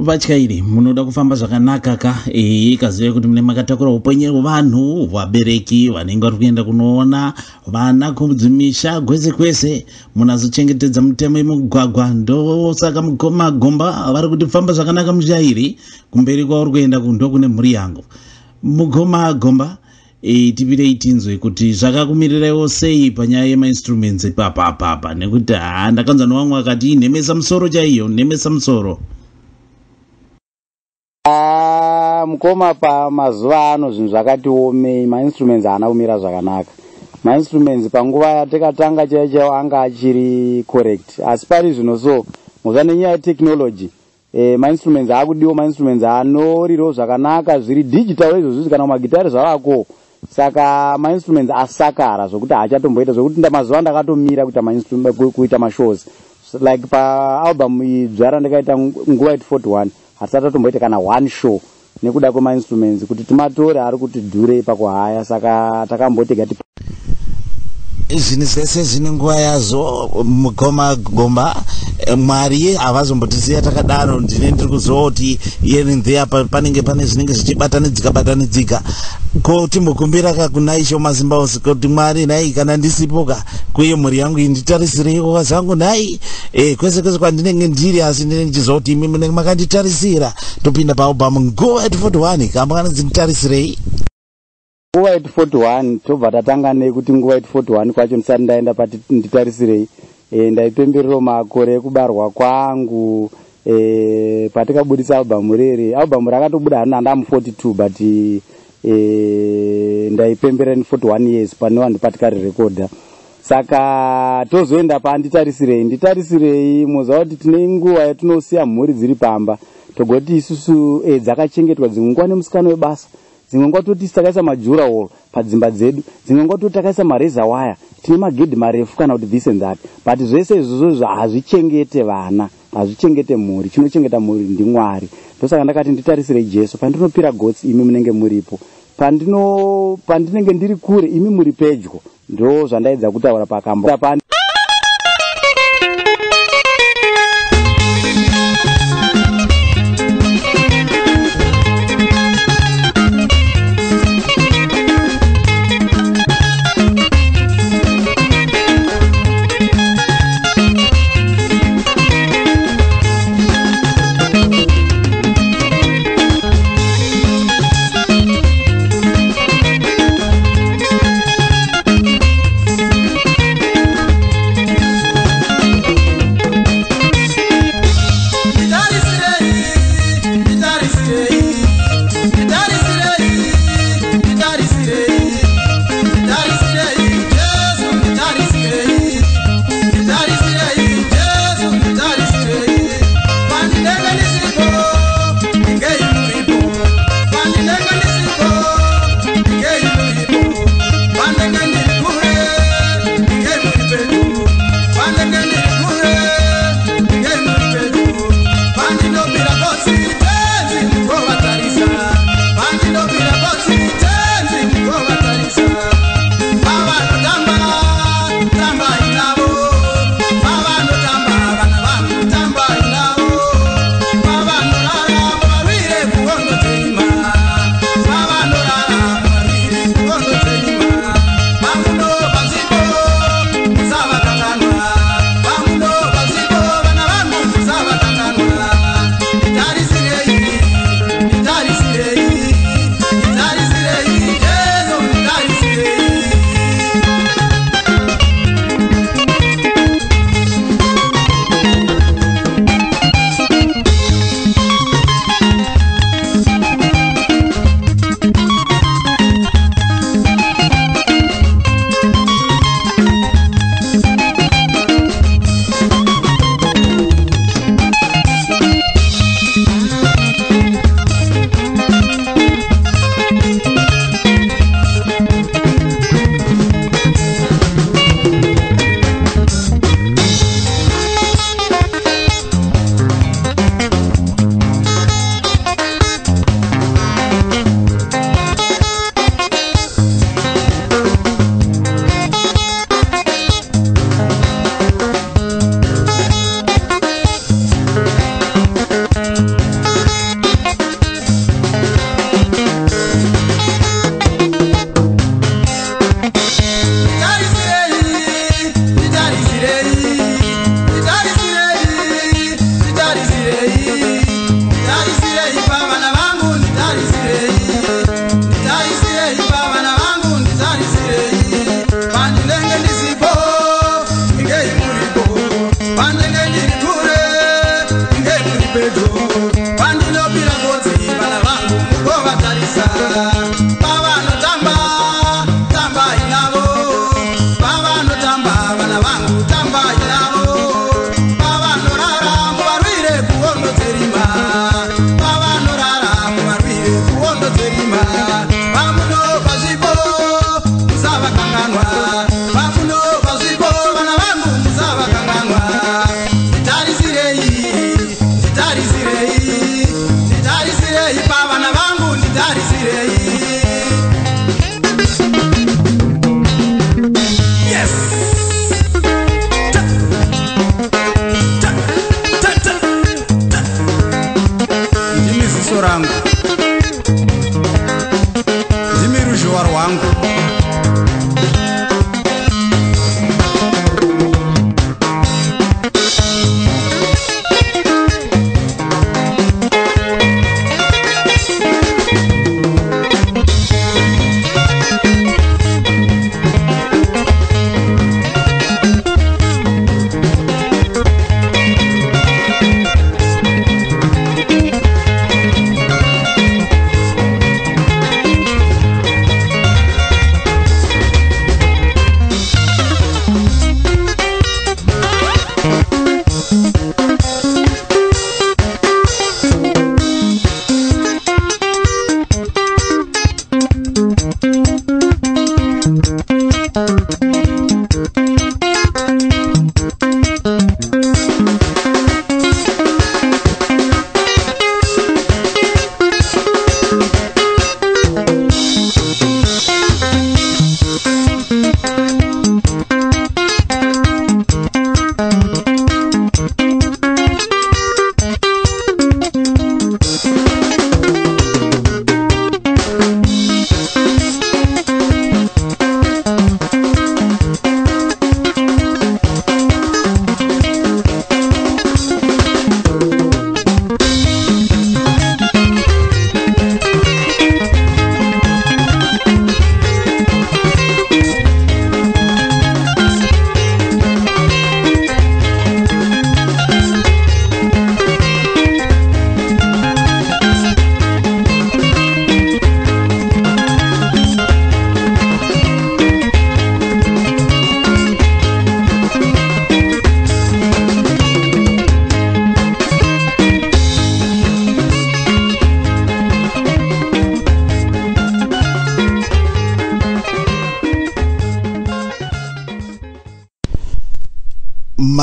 vatyairi munoda kufamba zvakanaka ka ikaziva kuti mune makatakura upenyu hwevanhu vabereki vanenge vari kuenda kunoona vana kudzimisha kwese kwese munazochengetedza mitemo yemugwagwa ndosaka magomba vari kuti famba zvakanaka muchairi kumberi kwauri kuenda ndo kune mhuri yangu magomba tipirei tinzwe kuti zvakakumirirai sei panyaya yemainstruments ipapa nekuti ndakanzwa nevamwe vakati nemesa musoro chaiyo nemesa musoro. Mukoma pamazuva ano zvinhu zvakati omei, mainstruments haana kumira zvakanaka. Mainstruments panguva yatakatanga chaiwo anga achiri correct, asi pari zvino so muza nenyaya yetechnology mainstruments akudiwa mainstruments anoriro zvakanaka zviri digital izvozvo kana magitari zvavako, saka mainstruments asakara zvokuti haachatomboita zvokuti mazuva ndakatomira kuita mashows like paalbum idzvara ndakaita nguva 41 hatisati tatomboita kana one show nekuda kwemainstruments kuti timatore ari kuti dhure pakuhaya, saka takambotega zvinhu zvese zvine nguva yazvo. Magomba mwari havazombotisiya takadaro. Ndine ndiri kuzoti here and there panenge pane zvinenge zvichibatanidzika ko timbokumbira kakuna isho mazimba ose kuti mwari nhai kana ndisipoka kuye mhuri yangu inditarisireiko kazangu nhai kwese kwese kwandinenge ndiri, asi ndine ndichizoti imi munenge makanditarisira topinda paalbum nguva 41 kamba kana dzinditarisirei nguva 41 tobva tatanga nekuti nguva 41 kwacho ndisati ndaenda pati nditarisirei ndaipemberero makore ekubarwa kwangu patikabudisa albamu rere. Albamu rakatobuda hana ndamu 42 but ndaipembera ni 41 years pane vanhu patikarirekodha, saka tozoenda nditarisirei muza kuti tine nguva yatinosiya mhuri dziri pamba togoti isusu dzakachengetwa dzimwe nguva nemusikano webasa, dzimwe nguva toti takaisa majurahall padzimba dzedu, dzimwe nguva toti takaisa mareza waya, tine magedhi marefu kana kuti this and that, but zvese izvozvo hazvichengete vana, hazvichengete mhuri. Chinochengeta mhuri ndiMwari. Ndosaka ndakati nditarisirei Jesu pandinopira gotsi imi munenge muripo, pandinenge ndiri kure imi muri pedyo, ndo zvandaidza kutaura pakambo.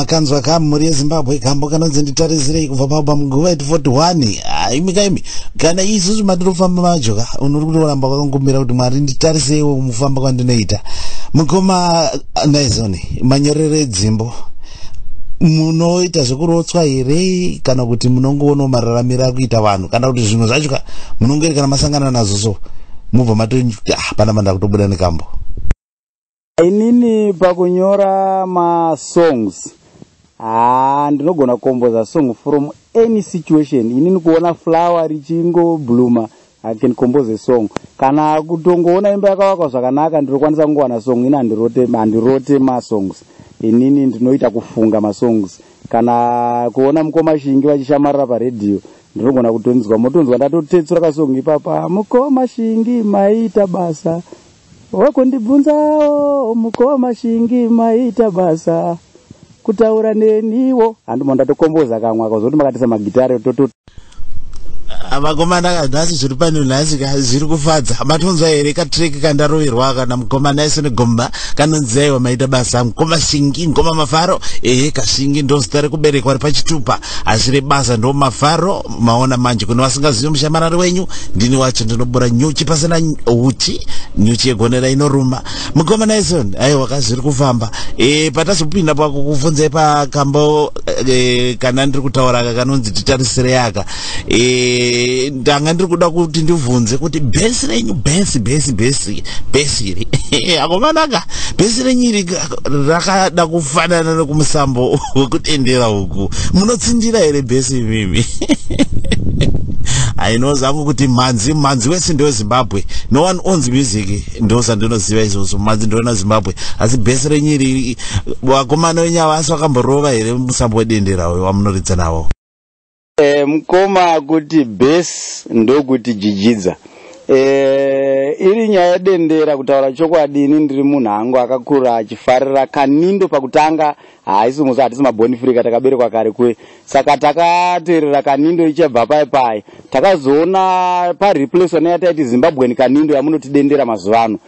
makanzwa kam mhuri yezimbabwe kambo kanonzi nditarisirei kubva papa munguva 41 imi kana isusu matirofamba majoka unori kutoramba kwakangumbira kuti mwari nditariseiwo mufamba kwandinoita mukoma naizoni manyorero edzimbo munoita zvekurotswa here kana kuti munongoona mararamiro akuita vanhu kana kuti zvimwe zvacho munongeri kana masangana nazvo so mubva matoti pana manda kutobuda nekambo? Inini pakunyora songs ndinogona composer song from any situation. Inini kuona flower richingo bluma I can compose a song. Kana kutongoona imba yakawakwa zvakanaka ndinokwanisa kungowana song ina ndirote songs. Inini ndinoita kufunga songs. Kana kuona mukoma shingi vachishamarira paredhiyo ndinogona kutonzwa motonzwa ndatotetsura kasongi ipapa mukoma shingi maita basa wakundibvunzawo mukoma shingi maita basa kutaura neniwo handimo ndatokomboza kamwe akazoti makatisa magitare toto vakomana kanhasi zviri pano nhasi zviri kufadza matonzwa here katreki kandaroverwa kana mukomana iso negomba kanonziaiwa maita basa mukoma shingi ngoma mafaro kashingi ndo zita rekuberekwa ri pachitupa asi rebasa ndo mafaro maona manje kuno vasingazivi mushamarari wenyu ndini wacho ndinobura nyuchi pasina uchi nyuchi yegonera inoruma mukomana iso aiwa kazviri kufamba patazopinda pakukuvunzai pakambo kana ndiri kutaura kanonzi titarisire aka ndanga ndiri kuda kuti ndibvunze kuti bhesi renyu bhesi iri akomanaka bhesi renyu iri rakada kufanana nekumusambo wekutendera uku munotsindira here bhesi mimi? ainozangu kuti manzi wese ndewe Zimbabwe, no one owns music, ndo sandinoziva izvozvo, manzi ndoona Zimbabwe, asi bhesi renyu iri vakomana venyu havasi vakamborova here musambo wedendera uyo wamunoridza nawo? Mukoma kuti base ndokuti jijidza. Iri nyaya yedendera kutaura chokwadi ini ndiri munhu angu akakura achifarira kanindo pakutanga haisi musi hatisi mabonifrika takaberekwa kare kwe saka takateerera kanindo ichibva pai takazoona pareplaceona yataiti Zimbabwe kanindo yamunotidendera mazuva ano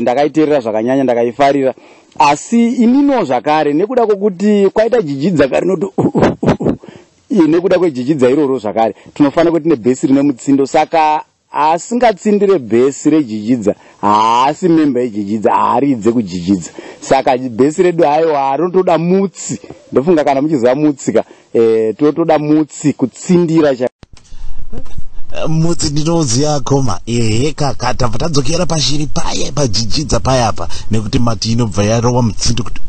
ndakaiteerera zvakanyanya ndakaifarira asi inino zvakare nekuda kwokuti kwaita jijidza kare noti nekuda kwejijidza iroro zvakare tinofanira kuti nebhesi rine mutsindo saka asingatsindire bhesi rejijidza haasi memba yejijidza haaridze kujijidza saka bhesi redu aiwa rinotoda mutsi ndofunga kana muchiziva mutsika totoda mutsi kutsindira mutsi ndinoziya koma tabva tadzokera pashiri paye pajijidza payapa nekuti mati inobva yarova mutsindo kuti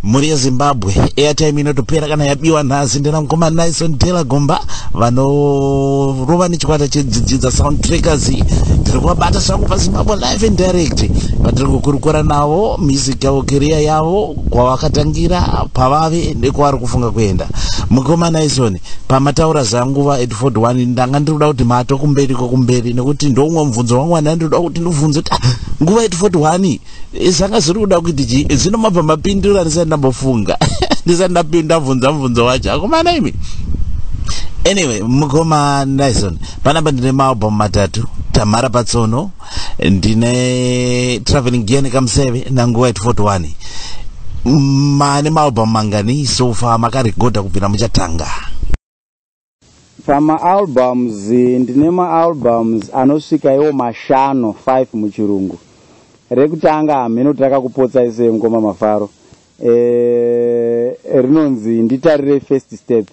mhuri yezimbabwe airtime inotopera kana yabiwa nhasi ndina mukoma Naison Taylor Gomba vanorova nechikwata chedzidza soundtrackers ndiri kuvabata zvangu paZimbabwe live and direct vatiri kukurukura navo music yavo career yavo kwavakatangira pavave nekwavari kufunga kuenda. Mukoma Naison pamataura zvangu va841 ndanga ndiri kuda kuti mato kumberi kokumberi nekuti ndomwe mubvunzo wangu wandandiri kuda kuti ndibvunze kuti nguva 841 zvanga zviri kuda kuti zvinomabva mapindura ndisati ndambofunga ndisati ndapinda bvunza mubvunzo wacho akomana imi. Anyway, Mukoma Naison panapa ndine maalbum matatu, Tamara Patsono, ndine Traveling Gear nekamuseve nanguva 841. Mane maalbum mangani so far makarekodha kubvira muchatanga? Pama-albums ndine ma-albums anosvika iwo 5 muchirungu. Rekutanga hameno takakupotsa ise Mukoma Mafaro. Rinonzi nditarire first step.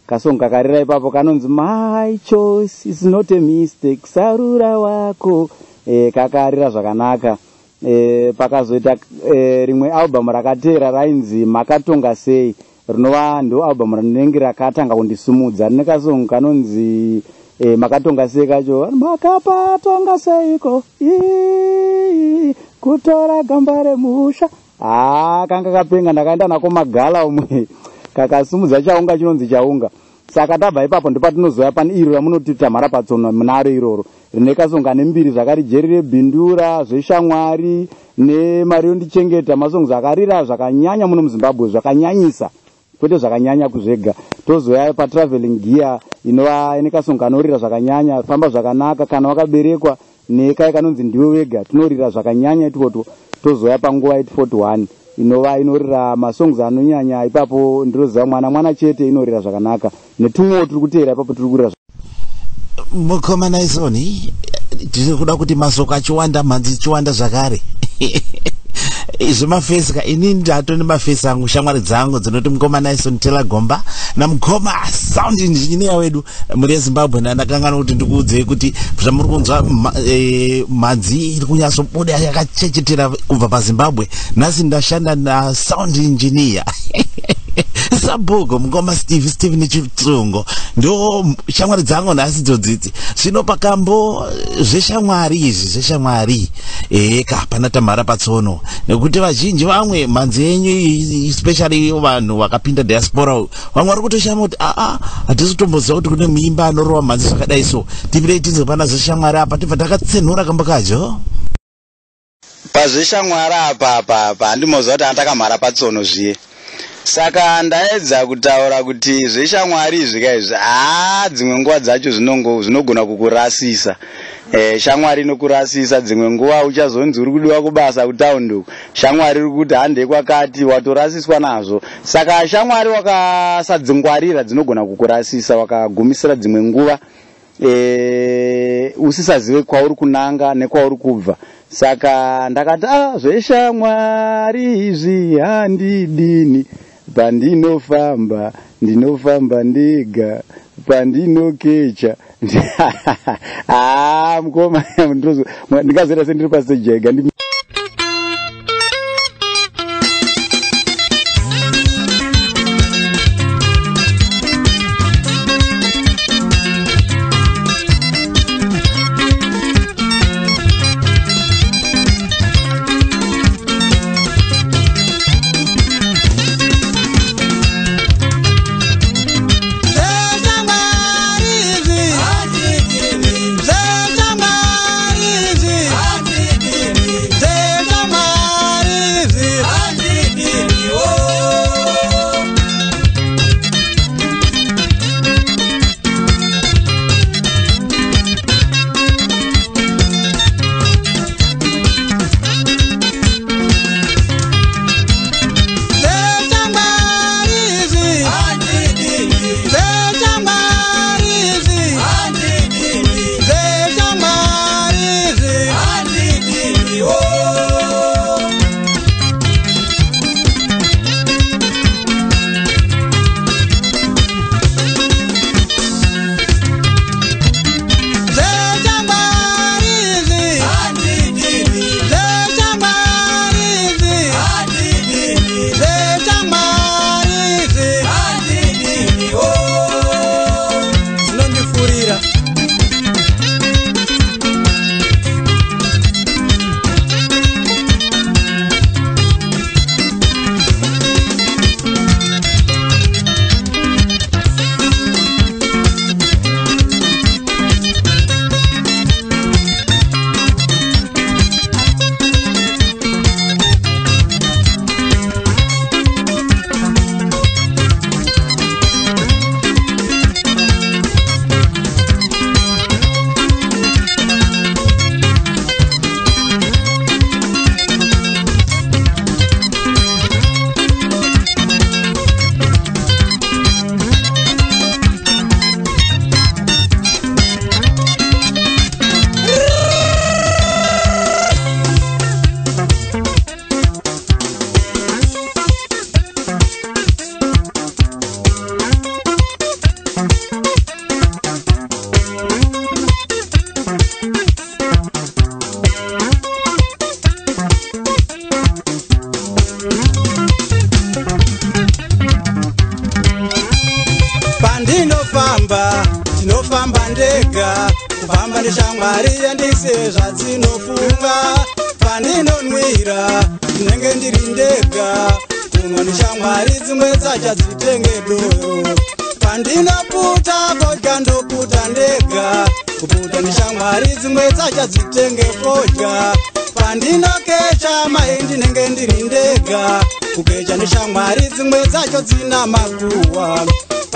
Kasonga karira ipapo kanonzi my choice is not a mistake sarura wako kakarira zvakanaka. Pakazoita rimwe album rakateera rainzi makatonga sei rinova ndo album rinenge rakatanga kundisumudza rine kasonga kanonzi makatonga sei kacho makapatonga seiko kutora gamba remusha kanga kapenga ndakaenda nako magala umwe kakasumudza chaunga chinonzi chaunga saka tabva ipapo ndopatinozoya pane iro ramunoti Tamara Patsono munaro iroro rine kasonga nembiri zvakari jeri rebhindura zveshamwari nemari yondichengeta masongs akarira zvakanyanya muno muZimbabwe zvakanyanyisa kwete zvakanyanya kuzvega. Tozoya paTraveling Gear inova ine kasonga anorira zvakanyanya famba zvakanaka kana wakaberekwa nekai kanonzi ndiwe wega tinorira zvakanyanya itikoto. Tozoya panguva 841 inova inorira masongs anonyanya ipapo ndiroziva mwana chete inorira zvakanaka netumwewo turi kuteera ipapo turi kurira mukoma Naisoni tiri kuda kuti masoko achiwanda mhanzi chiwanda zvakare izvi mafesi ka inini ndatoni mafesi angu shamwari dzangu dzinoti mukoma Naisoni Tela Gomba namukoma sound engineer wedu muri Zimbabwe ndakangana kuti ndikuudzei kuti zvamuri kunzwa mhanzi iri kunyatsobuda yakachechetera kubva paZimbabwe nhasi ndashanda na sound engineer Sabhuku mukoma Steve Nechitsungo ndo shamwari dzangu nhasi dzodzidzi zvino pakambo zveshamwari izvi zveshamwari kapana tamhara patsono nekuti vazhinji vamwe mhanzi yenyu especially vanhu vakapinda diaspora vamwe vari kutoshama kuti hatisi kutomboziva kuti kune muimba anorova mhanzi zvakadai so tipirei tinzwe pana zveshamwari apa tibva takatsenhura kamba kacho pazveshamwari apa handimoziva kuti andakamhara patsono zviye saka ndaedza kutaura kuti zveshamwari izvi kaizvi dzimwe nguva dzacho zvinogona kukurasisa shamwari inokurasisa dzimwe nguva uchazonzi uri kudiwa kubasa kutaundi uku shamwari iri kuti handei kwakati watorasiswa nazvo saka shamwari wakasadzingwarira dzinogona kukurasisa wakagumisira dzimwe nguva usisazive kwauri kunanga nekwauri kubva saka ndakati zveshamwari izvi handidini pandinofamba ndinofamba ndega pandinokecha mukoma ndingazoita sendiri pastage yega tinofamba ndega kufamba neshamwari yandise zvadzinofunga pandinonwira ndinenge ndiri ndega kunwa neshamwari dzimwe dzachadzitenge doro pandinoputa fodya ndoputa ndega kuputa neshamwari dzimwe dzachadzitenge fodya pandinokecha mai ndinenge ndiri ndega kukecha neshamwari dzimwe dzacho dzina makuhwa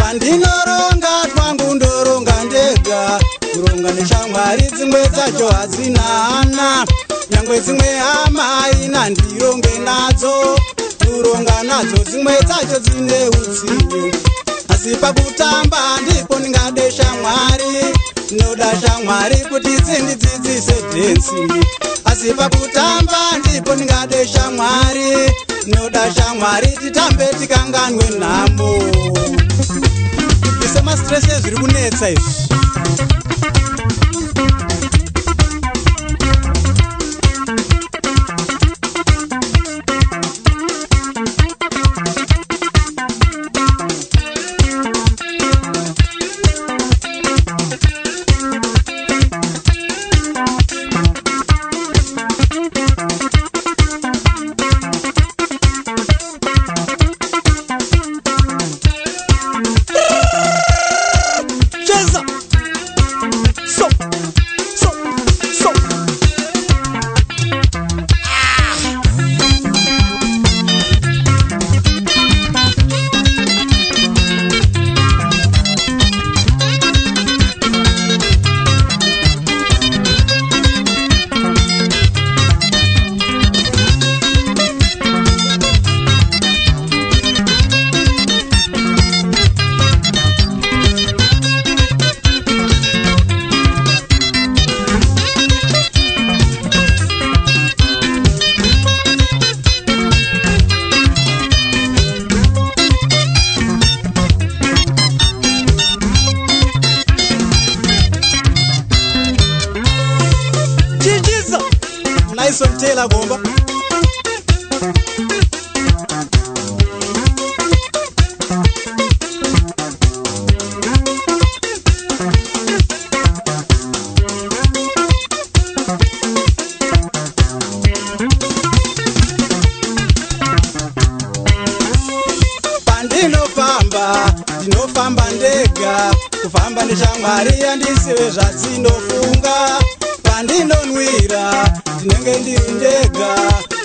pandinoronga twangu ndoronga ndega kuronga neshamwari dzimwe dzacho hadzina hana nyangwe dzimwe hama ina ndironge nadzo kuronga nadzo dzimwe dzacho dzine utsinye. Asi pakutamba ndipo ndingade shamwari, ndinoda shamwari kuti dzindidzidzise dhensi. Asi pakutamba ndipo ndingade shamwari, ndinoda shamwari titambe tikanganwe nhamo. Ise mastress zviri kunetsa izvi. Taylor Bomba. Ndinofamba ndega, kufamba neshamwari yandisiwe zvadzinofunga. Pandinonwira ndinenge ndiri ndega,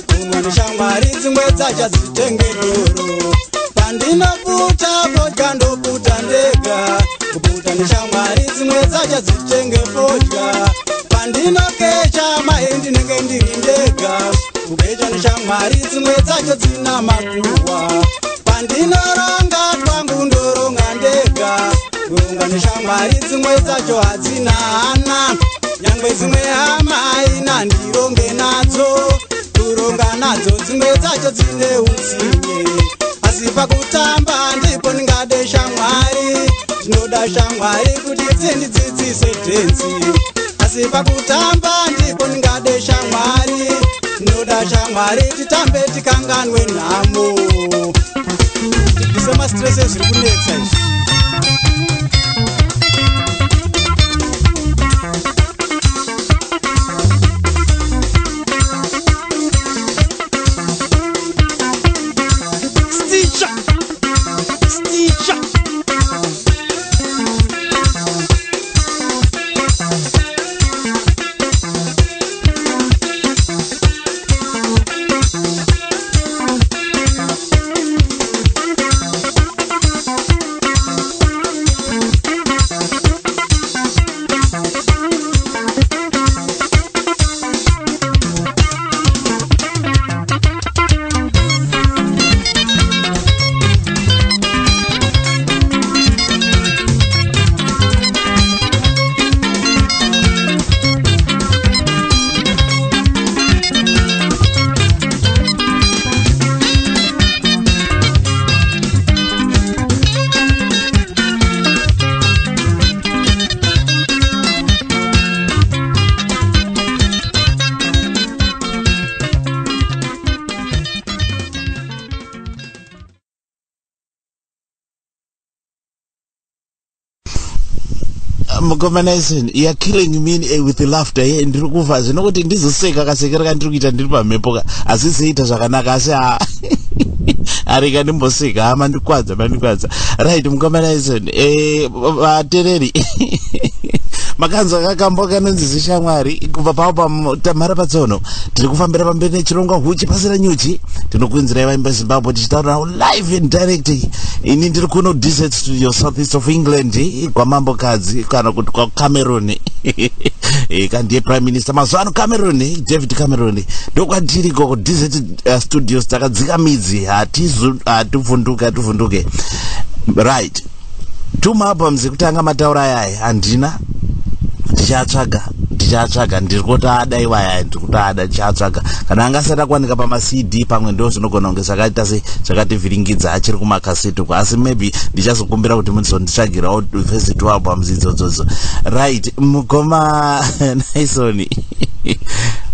kumwa neshamwari dzimwe dzacho dzitenge doro. Pandinoputa fodya ndoputa ndega, kuputa neshamwari dzimwe dzacho dzitenge fodya. Pandinokecha mai ndinenge ndiri ndega, kukecha neshamwari dzimwe dzacho dzina makuhwa. Pandinoronga twangu ndoronga ndega, kuronga neshamwari dzimwe dzacho hadzina hana. Nyangwe dzimwe hama haina ndironge nadzo, kuronga nadzo dzimwe dzacho dzine utsinye. Asi pakutamba ndipo ndingade shamwari, ndinoda shamwari kuti dzindidzidzise dhensi. Asi pakutamba ndipo ndingade shamwari, ndinoda shamwari titambe tikanganwe nhamo. Ise mastress zviri kunetsa izvi. Mukomanizing, you're killing me with the laughter here in Rukuva. You know what in this seka kasekera ndrukita ndiripa mepoka azisiita zvakanaka asi arika ndimboseka amandikwadza right. Mukomanizing, vatereri makanzwa kakambo kanonzi zishamwari kubva pavo tamhara patsono tiri kufambira pamberi nechirongwa huchi pasira nyuchi tinokuinzirai vaimba Zimbabwe tichitaura nawo live and direct. Ini ndiri kuno desert studio southeast of England kwamambokadzi kana kuti kwaCameroon kandiye prime minister mazuva ano Cameron, David Cameron ndokwatiri koko Desert Studios takadzika midzi hatuvhunduke right. Tuma albums ekutanga mataura yaya handina, ndichatsvaga ndiri kutoada iwaya ndikutoada ndichatsvaga kana angasati akwanika pama-CD pamwe ndo zvinogona kunge zvakaita zvakativhiringidza achiri kumakaseti uko, asi maybe ndichazokumbira kuti munizonditsvagirawo vhesi 2 albums idzodzo right. Mukoma Naisoni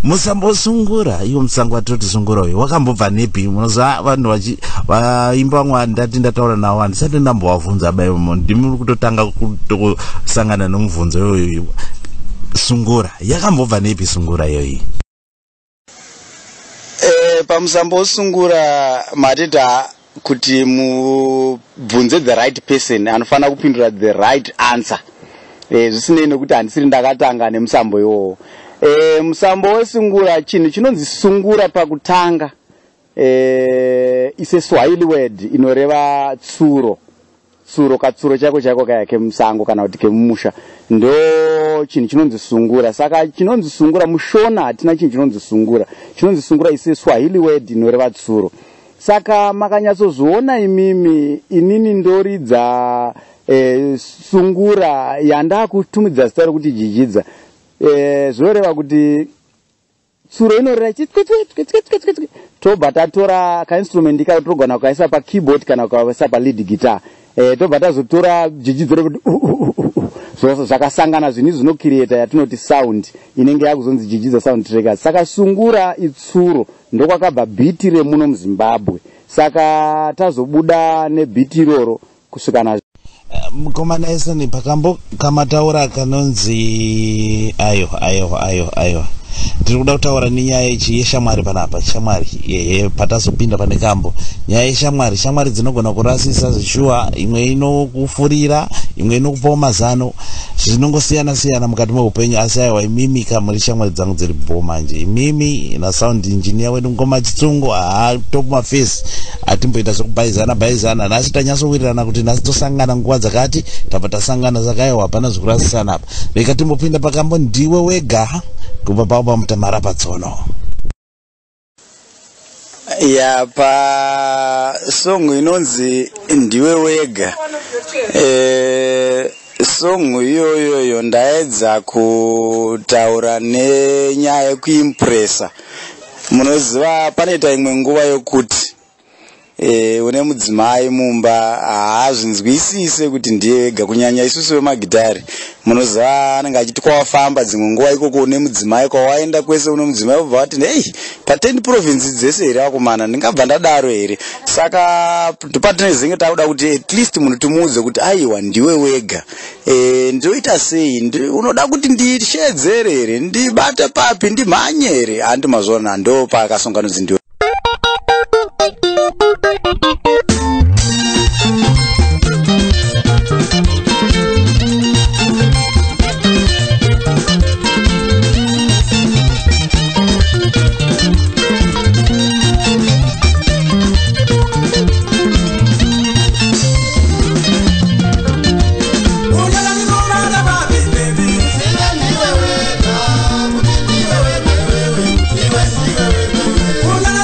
musambosungura iwo musango watoti sungura uyu wakambobva nepi? Munoziva vanhu vaimba vamwe ndati ndataura navo handisati ndambovabvunza baivo ndimi kutotanga kusangana nomubvunzo iyoyo. Sungura yakambobva nepi sungura iyoyi? Pamusambosungura matita kuti mubvunze the right person anofanira kupindura the right answer. Zvisinei nekuti handisiri ndakatanga nemusambo iwowo. Musambo wesungura, chinhu chinonzi sungura pakutanga is a Swahili word inoreva tsuro. Tsuro, katsuro chako kaya kemusango kana kuti kemumusha ndo chinhu chinonzi sungura. Saka chinonzi sungura mushona hatina chinhu chinonzi sungura. Chinonzi sungura is a Swahili word inoreva tsuro. Saka makanyatsozoona inini ndoridza sungura yandakutumidza zita rokuti jijidza. Zvoreva kuti tsuro inoreva tobva tatora kainstrument ika togona kukaisa pakeyboard kana kukaisa palead guitar. Tobva tazotora jijidzo rokuti zvakasangana zvinhu zvinocreata yatinoti sound inenge yakuzonzi jijidza soundtrack. Saka sungura itsuro ndokwakabva bhiti remuno muZimbabwe. Saka tazobuda nebhiti iroro kusvikana Mukoma Naisoni pakambo kamataura kanonzi ayo ndiri kuda kutaura nenyaya yeshamwari panapa. Shamwari patazopinda pane kambo nyaya yeshamwari dzinogona kurasisa zvishuwa, imwe inokufurira, imwe inokupawo mazano, zvinongosiyana mukati meupenyu. Asi aiwa imimika muri shamwari dzangu dziri bho manje. Imimi na sound engineer wedu Ngoma Chitsungu top mafesi atimboita zvekubhaizana nhasi tanyatsowirirana kuti nhasi tosangana nguva dzakati tabva tasangana. Saka aiwa hapana zvekurasisana apa. Reka timbopinda pakambo ndiwe wega kubva pavo pamutamara patsono. Pa song inonzi ndiwe wega. Song iyoyo ndaedza kutaura nenyaya yekuimpresa. Munoziva panoita imwe nguva yokuti une mudzimai mumba haazvinzwisise kuti ndiye wega, kunyanya isusu vemagitari. Munoziva anenge achiti kwawafamba dzimwe nguva ikoko une mudzimai, kwawaenda kwese une mudzimai ubva wati hey pa10 province dzese here akomana ndingabva ndadaro here. Saka patinezenge takuda kuti at least munhu timuudze kuti aiwa ndiwe wega. Ndoita sei? Unoda kuti ndishedzere here? Ndibate papi? Ndimhanye here? Handi mazona ndo pakasonganodzi ndiwe. Una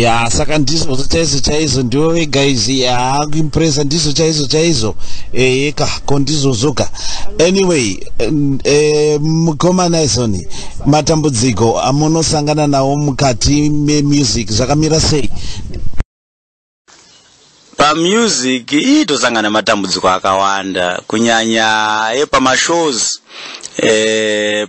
ya saka ndizo chaizo ndiwo vega izi impresa ndizo chaizo eka kondizozoka anyway mukomana izoni matambudziko amunosangana nawo mukati memusic zvakamira sei? Pamusic itosangana matambudziko akawanda kunyanya epamashows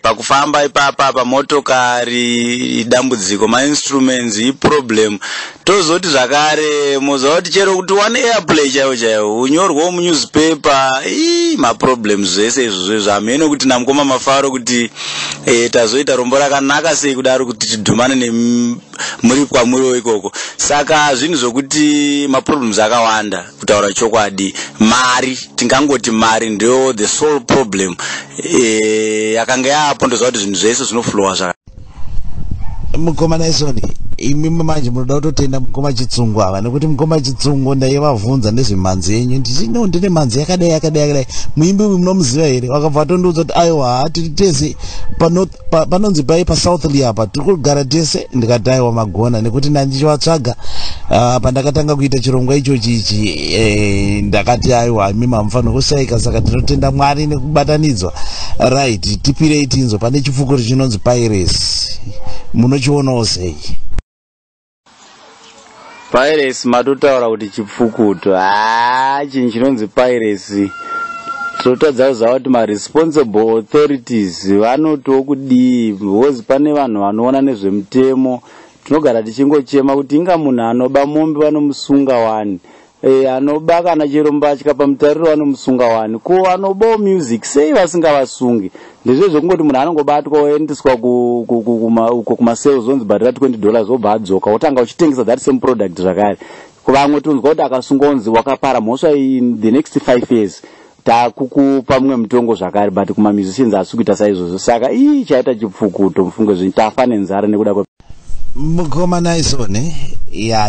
pakufamba ipapa pamotokari dambudziko mainstruments iproblem tozoti zvakare muzoti chero kuti one airplay chaiwo unyorwa munewspaper maproblems zvese izvozvo zvameno kuti namukoma mafaro kuti tazoita rombo rakanaka sei kudaro kuti tidhumane nemuri kwamuri ikoko saka zvinhu zvokuti maproblems akawanda kutaura chokwadi mari tingangoti mari ndio the sole problem yakanga yapo ndoziva kuti zvinhu zvese zvinoflowa zvaka mukomana izoni imi manje munoda kutotenda mukoma chitsungu ava nekuti mukoma chitsungu ndaivabvunza nezvemanzi yenyu ndichino ndine manzi yakadai muimbi uyu munomuziva here wakabva tondiudza kuti aiwa tiri tese panonzi pai paSouthly apa tiri kugara tese ndikati aiwa magona nekuti ndandichivatsvaga pandakatanga kuita chirongwa ichochi ichi ndakati aiwa imi mamufano kusaika, saka tinotenda Mwari nekubatanidzwa. Right, tipirei tinzo pane chipfukuro chinonzi piracy, munochionawo sei? Piracy matotaura kuti chipfukuto, chinhu chinonzi piracy totadza kuti responsible authorities vanotiwo kudii, because pane vanhu vanoona nezvemutemo. Tinogara tichingochema kuti inga munhu anoba mombe vanomusunga wani, anoba kana chero mbatya pamutariro vanomusunga wani, ko anobawo music sei vasingavasungi? Ndizvo zvekungoti munhu anongobatwa oendeswa uko kumasales onzi bharira $20 obva adzoka otanga uchitengesa that same product zvakare. Kuvamwe tunzwa kuti akasunga onzi wakapara mhosva in the next 5 years takukupa mumwe mutongo zvakare, but kumamusicians asi kuita saizvozvo. Saka chaita chipfukuto mufunge zvinhu tafa nenzara nekuda kwe mukoma Naisoni.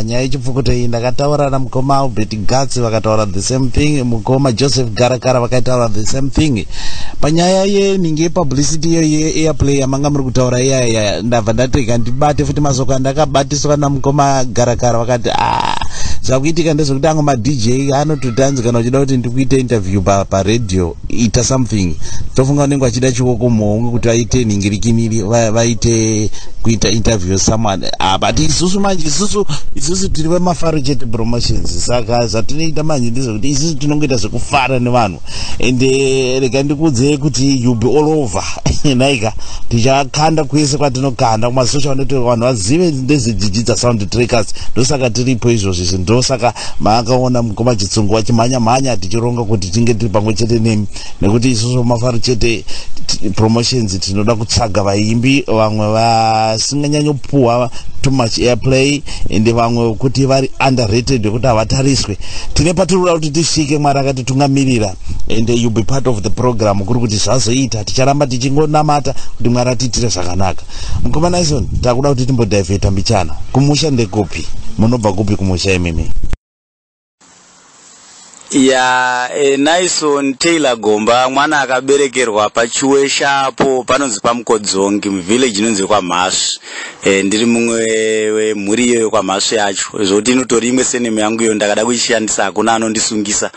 Nyaya yechipfukuto iyi ndakataura namukoma Albert Gatsi vakataura the same thing, mukoma Joseph Garakara vakataura the same thing. Panyaya yeningi yepublicity yeairplay yamanga muri kutaura iyaya ndabva ndatega ndibate futi mazoko andakabatiswa namukoma Garakara vakati zvakuitika ndezvekuti amwe madj anototanzi kana uchida kuti ndikuite interview paradio ita something, tofunga unenge achida chioko muhomwe kuti vaite nhingirikiniri vaite kuita interview someone. But isusu manje isusu tiri vemafaro chete promotions, saka zvatinoita manje ndezvekuti isusu tinongoita zvekufara nevanhu, ende rega ndikuudzei kuti you be all over naika tichakanda kwese kwatinokanda kumasocial network vanhu vazive ndezvedzidzi dzasound trackers. Ndosaka tiripo izvozvo, ndosaka maakaona mukoma Chitsungu vachimhanya tichironga kuti tinge tiri pamwe chete nemi, nekuti isusu mafaro chete promotions tinoda kutsvaga vaimbi vamwe vasinganyanyopuhwa too much airplay, ende vamwe kuti vari underrated kuti havatariswe. Tine patinoda kuti tisvike Mwari akatitungamirira, and you be part of the program, kuri kuti zvazoita ticharamba tichingonamata kuti Mwari atiitire zvakanaka. Mukoma Naisoni, takuda kuti timbodhaivheta mbichana. Kumusha ndekupi? Munobva kupi kumusha imimi? Naison Taylor Gomba mwana akaberekerwa pachiweshapo panonzi pamukodzongi muvillage inonzi kwaMhasvi. Ndiri mumwe wemhuri iyoyo kwaMhasvi yacho, zvoti inotori imwe senemu yangu iyo ndakada kuishandisa, hakuna anondisungisa.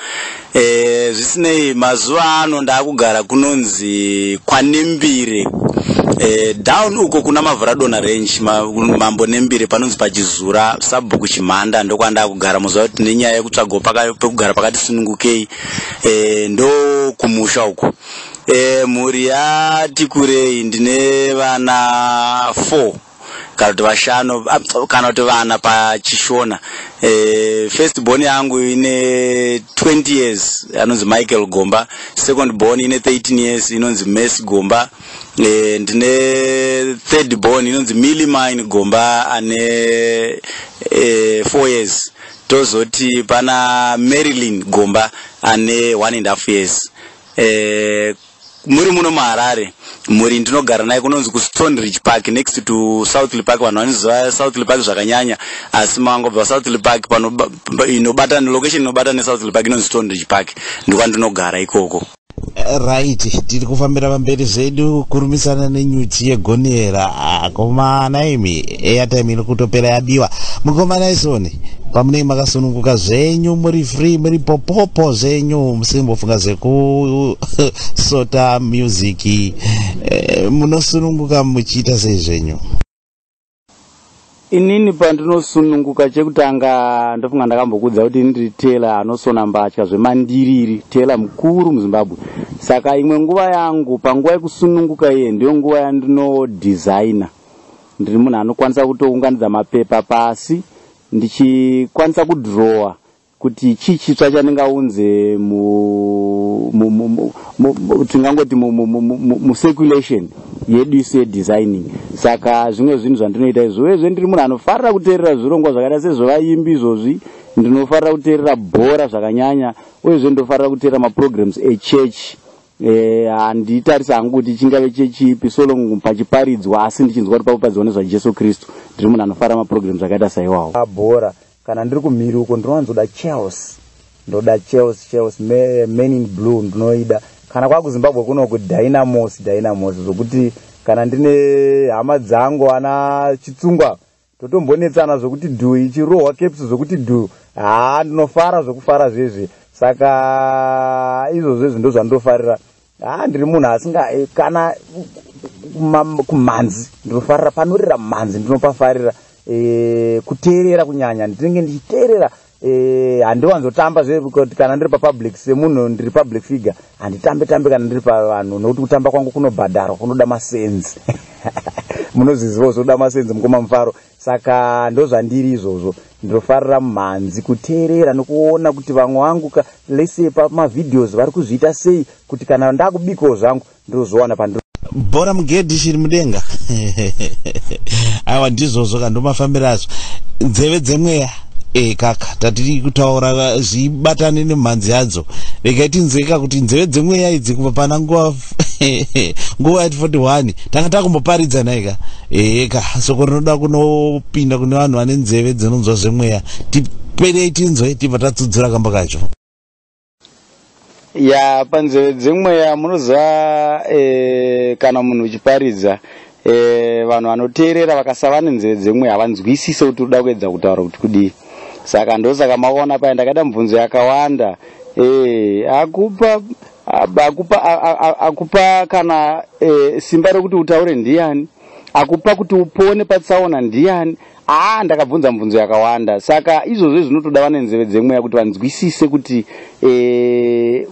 Zvisinei, mazuva ano ndaakugara kunonzi kwaNembire, down uko kuna Mavhradona range, mambo Nembire panonzi pachizura sabhuku Chimhanda, ndokwanda kugara. Muziva kuti nenyaya yekutsvagawo pekugara pakati sunungukei, ndo kumusha uko. Mhuri yati kurei, ndine vana 4 kana kuti vashanu kana kuti vana pachishona. First born yangu ine 20 years anonzi Michael Gomba, second born ine 13 years inonzi Messi Gomba, ndine third born inonzi Millimine Gomba ane 4 years. Tozoti pana Marilyn Gomba ane 1.5 years. Muri muno muHarare, muri ndinogara naye kunonzi kuStonebridge Park next to Southly Park. Vanhu vanoziva Southly Park zvakanyanya, asi mangobva Southly Park inobatana location inobatana neSouthly Park inonzi Stonebridge Park, ndikwandinogara ikoko. Right, tiri kufambira pamberi zvedu kurumisana nenyuchi yegonera. Koma Naimi airtime iri kutopera yabiwa. Mukoma Naisoni, pamunenge makasununguka zvenyu muri free muri popopo zvenyu musimbofunga zvekusota music, munosununguka muchiita sei zvenyu? Inini pandinosununguka chekutanga ndofunga ndakambokudza kuti ndiri Taylor anosona mbatya zvemandiriri, Taylor mukuru muZimbabwe. Saka imwe nguva yangu panguva yekusununguka iye ndiyo nguva yandinodesigner. Ndiri munhu anokwanisa kutounganidza mapepa pasi ndichikwanisa kudrowa kuti chii chitsva chandingaunze tingangoti mucirculation yedu isu yedesigning. Saka zvimwe zvinhu zvandinoita izvozvo, ndiri munhu anofarira kuteerera zvirongwa zvakaita sezvevaimbi izvozvi, ndinofarira kuteerera bhora zvakanyanya, uyezve ndinofarira kuteerera maprograms echurch. Handitarisa hangu kuti chingave chechipi so long pachiparidzwa, asi ndichinzwa kuti paparidzwa nezvaJesu Kristu. Ndiri munhu anofarira maprograms akaita saiwawo. Bhora kana ndiri kumhiri uko ndinowanzoda Chelsea, ndoda Chelsea Men in Blue ndinoida. Kana kwa kuZimbabwe kunoku Dynamos zvokuti kana ndine hama dzangu ana Chitsungwa totombonetsana zvokuti dhu ichirohwa caps zvokuti dhu ndinofara zvokufara zvezve. Saka izvozvo ndo zvandinofarira. Ndiri munhu asinga kana kumhanzi ndinofarira panorira mhanzi ndinopafarira. Kuteerera kunyanya ndinenge ndichiteerera. Handiwanzotamba kuti kana ndiri papublic semunhu ndiri public figure handitambe kana ndiri pavanhu nokuti kutamba kwangu kunobhadharwa kunoda masenzi. Munozviziva zvoda masenzi mukoma mufaro. Saka ndozvandiri izvozvo ndinofarira mhanzi kuteerera nokuona kuti vamwe vangu lese pamavidheos vari kuzviita sei kuti kana ndakubikawo zvangu ndozvowana pandiro. Bhora mugedhi shiri mudenga. Aiwa ndizvozvo kandomafambira azvo. Nzeve dzemweya kaka tatiri kutaura zvibatane nemhanzi yadzo. Regai tinzweka kuti nzeve dzemweya idzi kubva pana nguva 41 tanga takumboparidza naika soko rinoda kunopinda kune vanhu vane nzeve dzinonzwa zvemweya. Tiperei tinzwe tibva tatsudzura kamba kacho. Panzeve dzemweya munoziva kana munhu uchiparidza vanhu vanoteerera vakasava nenzeve dzemweya havanzwisise kuti uda kuedza kutaura kuti kudii. Saka ndosaka maona paya ndakaita mibvunzo yakawanda. Akupa kana simba rekuti utaure ndiani, akupa kuti upone patsaona ndiani. Ndakabvunza mibvunzo yakawanda. Saka izvozvo zvinotoda vane nzeve dzemweya kuti vanzwisise kuti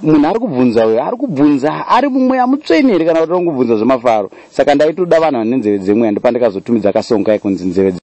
munhu ari kubvunza uyo ari kubvunza ari mumweya mutsvene here kana kuti ari kubvunza zvemafaro. Saka ndaitoda vanhu vane nzeve dzemweya ndopandikazotumidza kasongo kunzi nzeve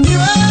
You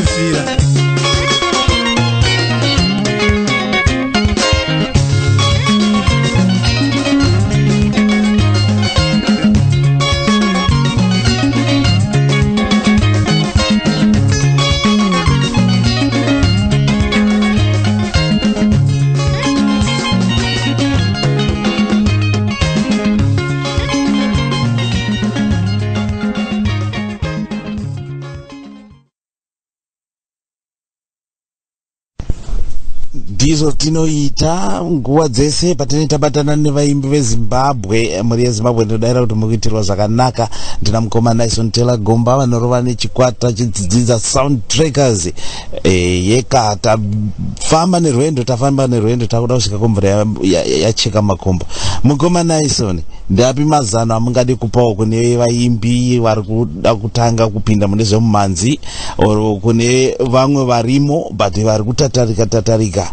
ndakazvifira. ndizvo tinoita nguva dzese patinoita batana nevaimbi vezimbabwe. Mhuri yezimbabwe ndinodaira kuti mukuitirwa zvakanaka. Ndina mukoma Naison Taylor Gomba vanorova nechikwata chidzidzidza Soundtrackers. Yeka tafamba nerwendo takuda kusvika kumvura yacheka makombo. Mukoma Naison, ndapi mazano amungade kupawo kune vaimbi vari kuda kutanga kupinda mune zvemumhanzi or kune vamwe varimo but vari kutatarika?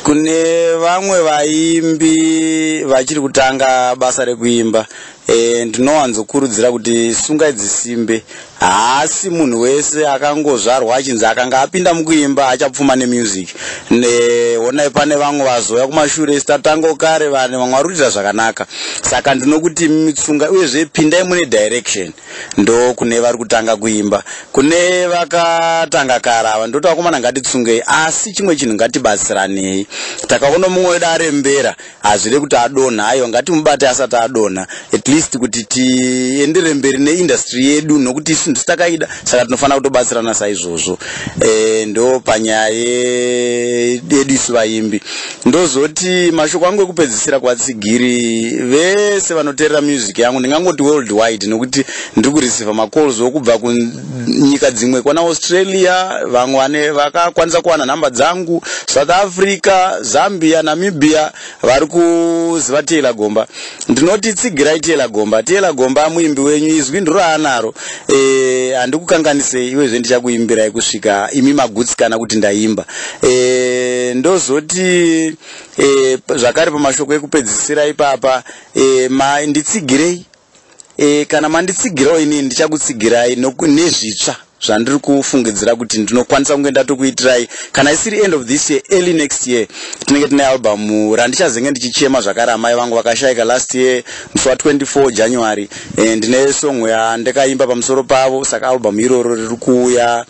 Kune vamwe vaimbi vachiri kutanga basa rekuimba, ndinowanzokurudzira kuti sungaidzi simbe. Haasi munhu wese akangozvarwa achinzi akanga apinda mukuimba achapfuma nemusic. Onai pane vamwe vazoya kumashure tatango kare vane vamwe vari kuita zvakanaka. Saka ndinokuti mitsunga uyezve pindai mune direction. Ndo kune vari kutanga kuimba. Kune vakatanga kare ava ndoti vakomana ngatitsungei, asi chimwe chinhu ngatibatsiranei. Takaona mumwe wedu arembera hazvide kuti adonha, aiwa ngatimubate asati adonha, at least kuti tiendere mberi neindustry yedu nokuti isu ndisitakaida, saka tinofanira kutobatsirana saizvozvo. Ndo panyaya yedu isu vaimbi. Ndozoti mashoko angu ekupedzisira kuvatsigiri vese vanoteerera music yangu, ndingangoti worldwide nokuti ndiri kureceiva macalls okubva kunyika dzimwe kwana Australia, vamwe vakakwanisa kuwana nhamba dzangu, South Africa, Zambia, Namibia, vari kuziva Taylor Gomba. Ndinoti tsigirai Taylor Gomba. Taylor Gomba muimbi wenyu, izwi ndiro aanaro. Handikukanganisei, iwezve ndichakuimbirai kusvika imi magutsi kana kuti ndaimba. Ndozoti zvakare pamashoko ekupedzisira ipapa, nditsigirei. Kana manditsigirawo ini ndichakutsigirai nezvitsva zvandiri kufungidzira kuti ndinokwanisa kunge ndatokuitirai kana isiri end of this year early next year. Tinenge tine album randichazenge ndichichema zvakare amai vangu vakashayika last year musi wa24 January. Ndine song yandakaimba pamusoro pavo, saka album iroro riri kuuya.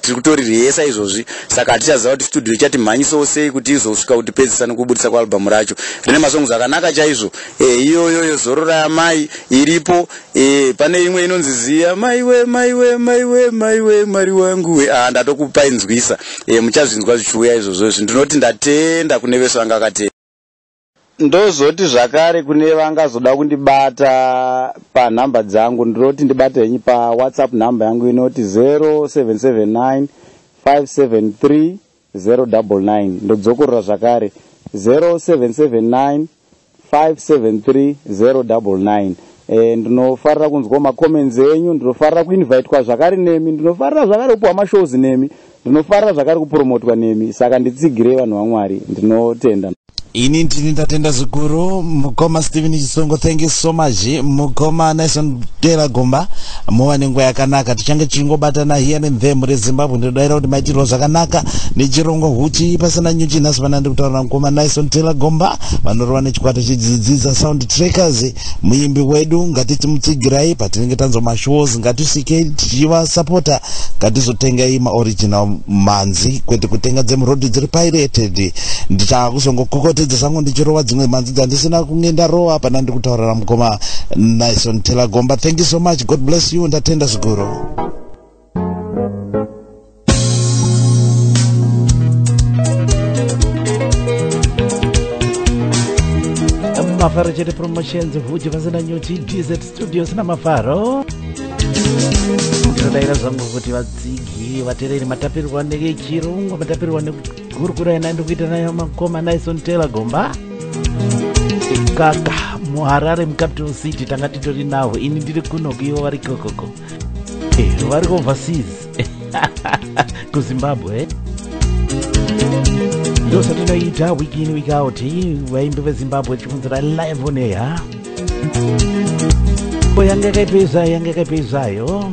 Tiri kutoririhesa izvozvi, saka hatichaziva kuti studio ichati mhanyisawo sei kuti izosvika kuti pedzisa nekubudisa kwaalbum racho. Rine masongs akanaka chaizvo. Iyoyo zoro ramai iripo. Pane imwe inonzi ziya maiwe maiwe maiwe maiwe mari wangu we. Ndatokupai nzwisa. Muchazvinzwa zvichiuya izvozvo. Ndinoti ndatenda kune vese vanga vakatenda. Ndozoti zvakare kune vangazoda kundibata panhamba dzangu, ndinoti ndibate henyu pa WhatsApp nhamba yangu inoti 0779 573 099. Ndodzokorera zvakare 0779 573 099. Ndinofarira kunzwa macomments enyu, ndinofarira kuinvitwa zvakare nemi, ndinofarira zvakare kupuwa mashows nemi, ndinofarira zvakare kupromotwa nemi, saka nditsigirei vanhu vaMwari. Ndinotenda. Ini ndatenda zvikuru. Mukoma Stephen Chisongo, thank you so much. Mukoma Naison Taylor Gomba, muva nenguva yakanaka. Tichange tichingobata here and there muri Zimbabwe. Ndinodaira kuti maitirwa zvakanaka nechirongo huchi pasina nyuchi. Nhasi pano ndiri kutaura mukoma Naison Taylor Gomba vanorova nechikwata chidzidzidza Soundtrackers. Muimbi wedu ngatimutsigirai patinenge tanzwa mashows, ngatisikei tichivasapota, ngatizotengai maoriginal manzi kwete kutenga dzemurodhi dziri pirated. Ndichakuzongokokotedza dzangu ndichirova dzimwe manzi dzandisina kunge ndarowa pana ndiri kutaurira mukoma Naison Taylor Gomba. Thank you so much. God bless you. Ndatenda zvikuru. Mafaro chete promotions huji pasina nyuchi DZ Studios na mafaro. Ndinodaira zvangu kuti vadzigi vateereri matapirwa nechirungu, matapirwa nekugurukura ina kuita nayo makoma Naison Taylor Gomba. Kaka muHarare mucapital city tanga titori navo, ini ndiri kuno ivo vari kokoko. Vari overseas kuZimbabwe. Ndosatinoita week in week out vaimbi veZimbabwe tichikunzira live on air. nyimbo yangekaipezayo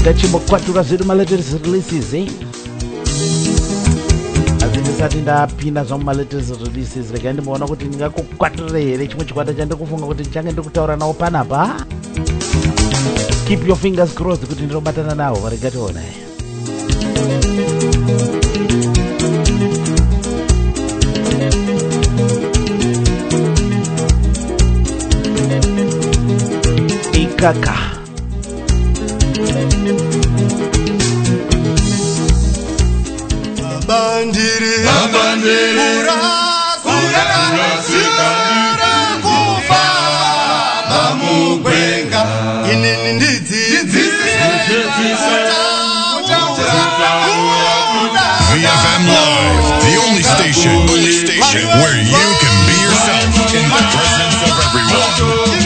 ngachimbokwatula zvedu malatest releases asi ndisati ndapinda zvamumalatest releases rega ndimboona kuti ndingakukwatirire here chimwe chikwata chandikufunga kuti ndichange ndikutaura nawo panapa. Keep your fingers crossed kuti ndinobatana nawo varigationa ikaka bandiri mugwenga inini VFM Live, the only station where you can be yourself in the presence of everyone.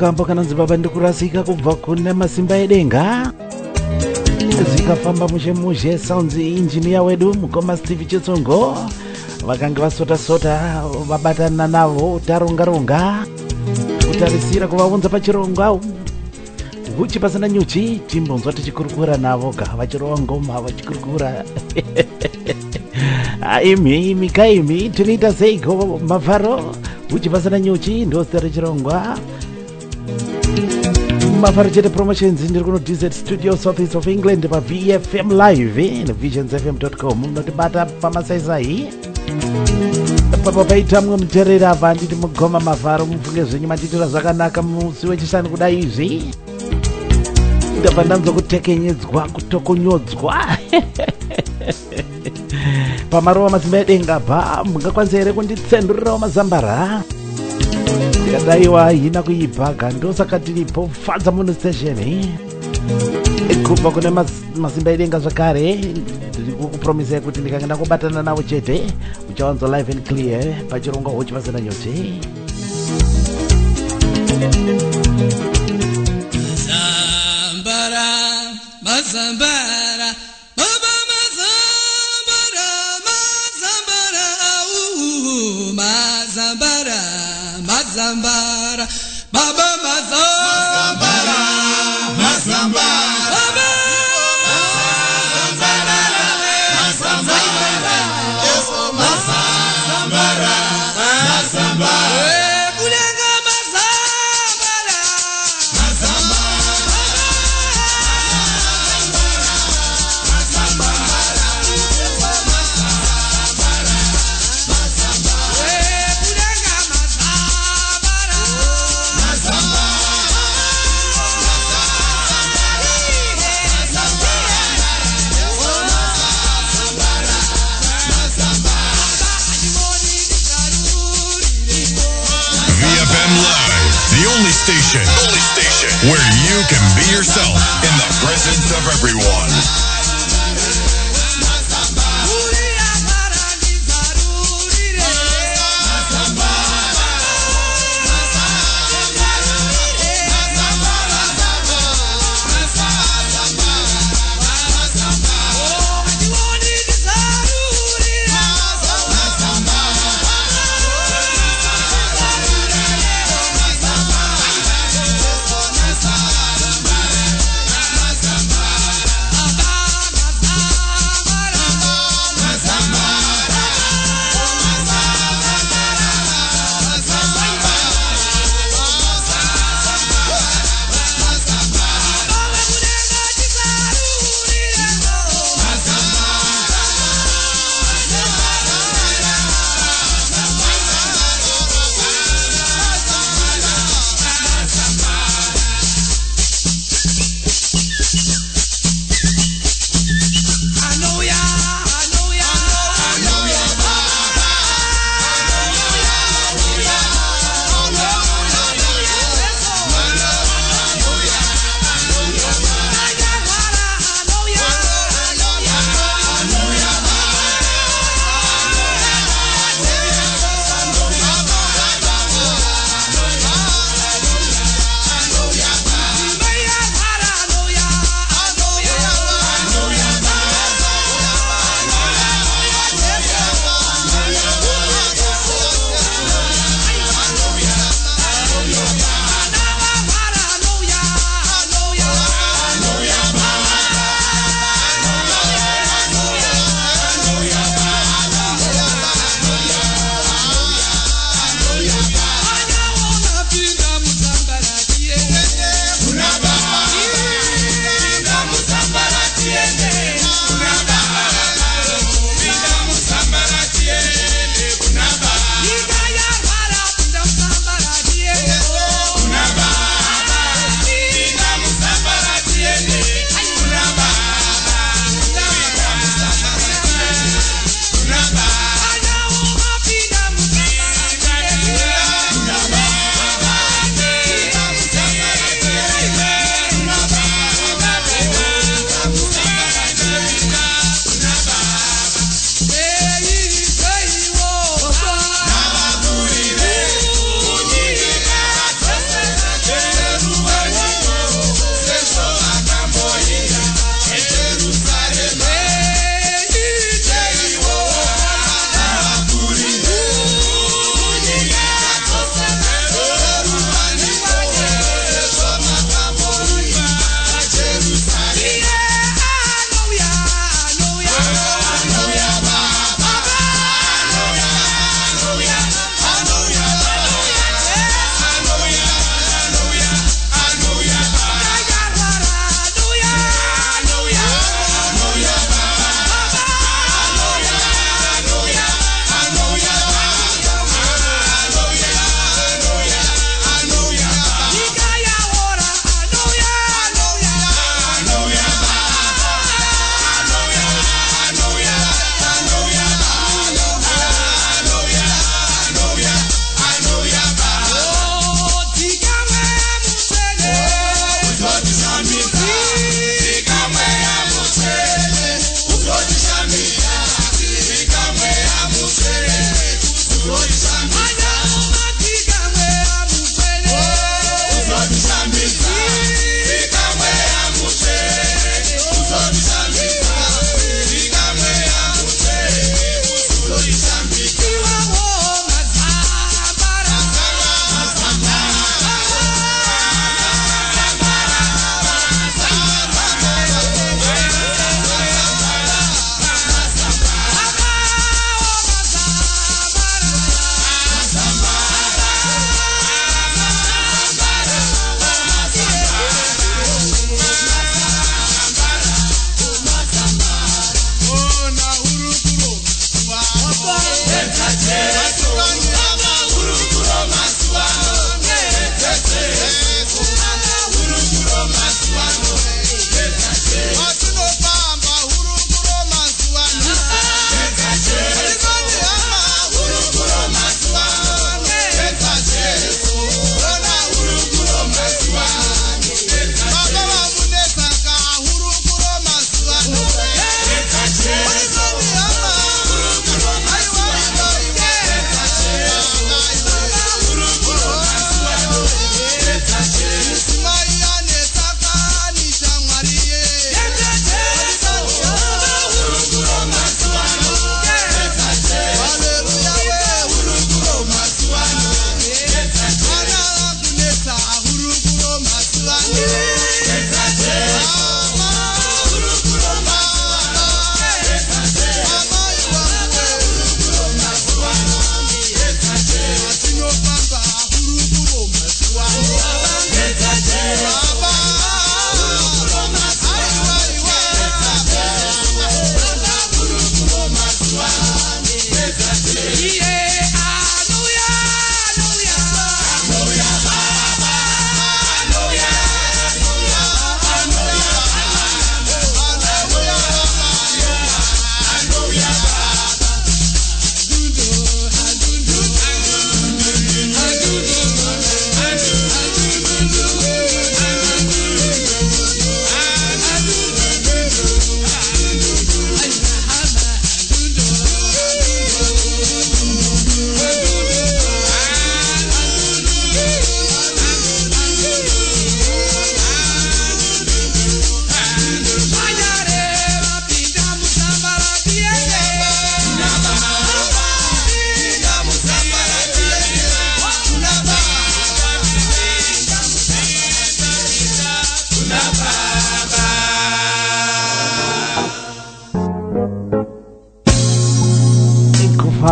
kakambo kanonzi baba ndikurasika kubva kune masimba edenga zvikafamba mushe sounds engineer wedu mukoma Steve Chitsongo vakange vasota vabatana navo taronga kutarisira kuvaunza pachironga uchi pasina nyuchi timbonzwa tichikurukura navo ka vachirova ngoma vachikurukura imi kaimi tinoita seiko mafaro uchi pasina nyuchi ndo zita rechirongwa mafaro chete promotions ndiri kuno DZ Studios Office of England pa VFM Live visionsfm.com munotibata pamasaisai papa paitamwe muterera apa handiti mugoma mafaro mufunge zvenyu matitira zvakanaka musi wechisanu kudai izvi ndabva ndanzokutekenyedzwa kutokonyodzwa pamarova masimba edenga pa mungakwanisa here kunditsendurirawo mazambara ndikadaiwa hina kuibhaga ndosaka tiripo fadza muno station kubva kune masimba edenga zvakare ndiri kukupromisai kuti ndikange ndakubatana navo chete uchawanzo live and clear pachirongwa hochi pasina nyuchi. Mazambara, baba mazambara, mazambara, mazambara, mazambara, baba mazambara, mazambara, baba mazambara, mazambara, yeso mazambara, mazambara. Only station where you can be yourself in the presence of everyone. Baba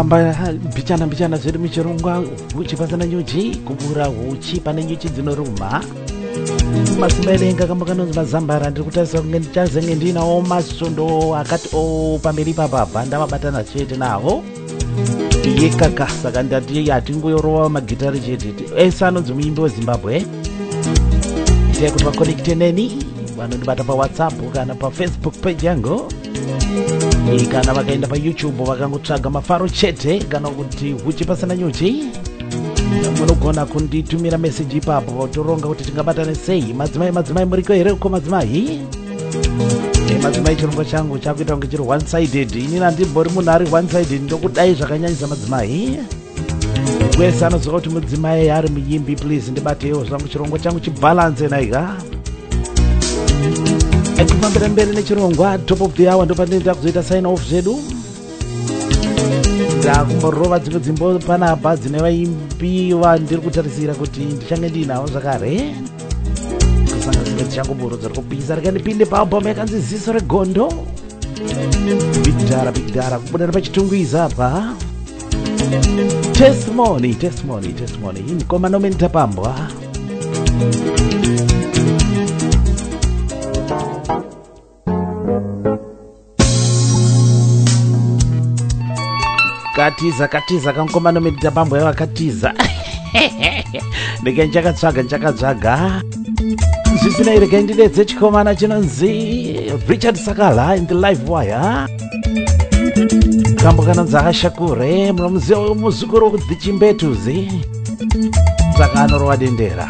kufamba mbichana zvedu muchirongwa huchi pasina nyuchi kubura huchi pane nyuchi dzinoruma masimaidenga kamba kanonzi mazambara ndiri kutarisa kunge ndichazenge ndinawo masondo akati pamberi papapa ndavabatana chete nawo yekaka saka ndati hatingoyorova magitari chete ese anonzi muimbi wezimbabwe itai kuti vakonekte neni vanondibata pawhatsapp kana pafacebook page yangu kana vakaenda payoutube vakangotsvaga mafaro chete kana kuti huchi pasina nyuchi munogona kunditumira meseji ipapo toronga kuti tingabatane sei. Madzimai muriko here uko madzimai? Madzimai chirongwa changu chakuita kunge chiri one sided. Inini handimbori munhu ari one sided ndokudai zvakanyanyisa madzimai. Wese anoziva kuti mudzimai ari muimbi please ndibatewo zvangu chirongwa changu chibalance naika. Kufambira mberi nechirongwa top of the hour ndopandinoita kuzoita sign off zvedu. Ndakumborova dzimwe dzimbo panapa dzine vaimbi vandiri kutarisira kuti ndichange ndinawo zvakare. Kusanganisira dzichangoborodza rikupisa rikandipinde paalbum yakanzi ziso regondo. Big Dara kubudana pachitungwiza apa. Testimony. Koma nomeni tapambwa. Katiza kankoma nomeni tapambwa yavakatiza. Ndike nchakatsvaga. Zvisina ire kaindidedze chikomana chinonzi Richard Sakala in the live wire. Kambo kanonzi Ashakure munomuziva muzukuru wekudzichimbetuzi. Saka anorova dendera.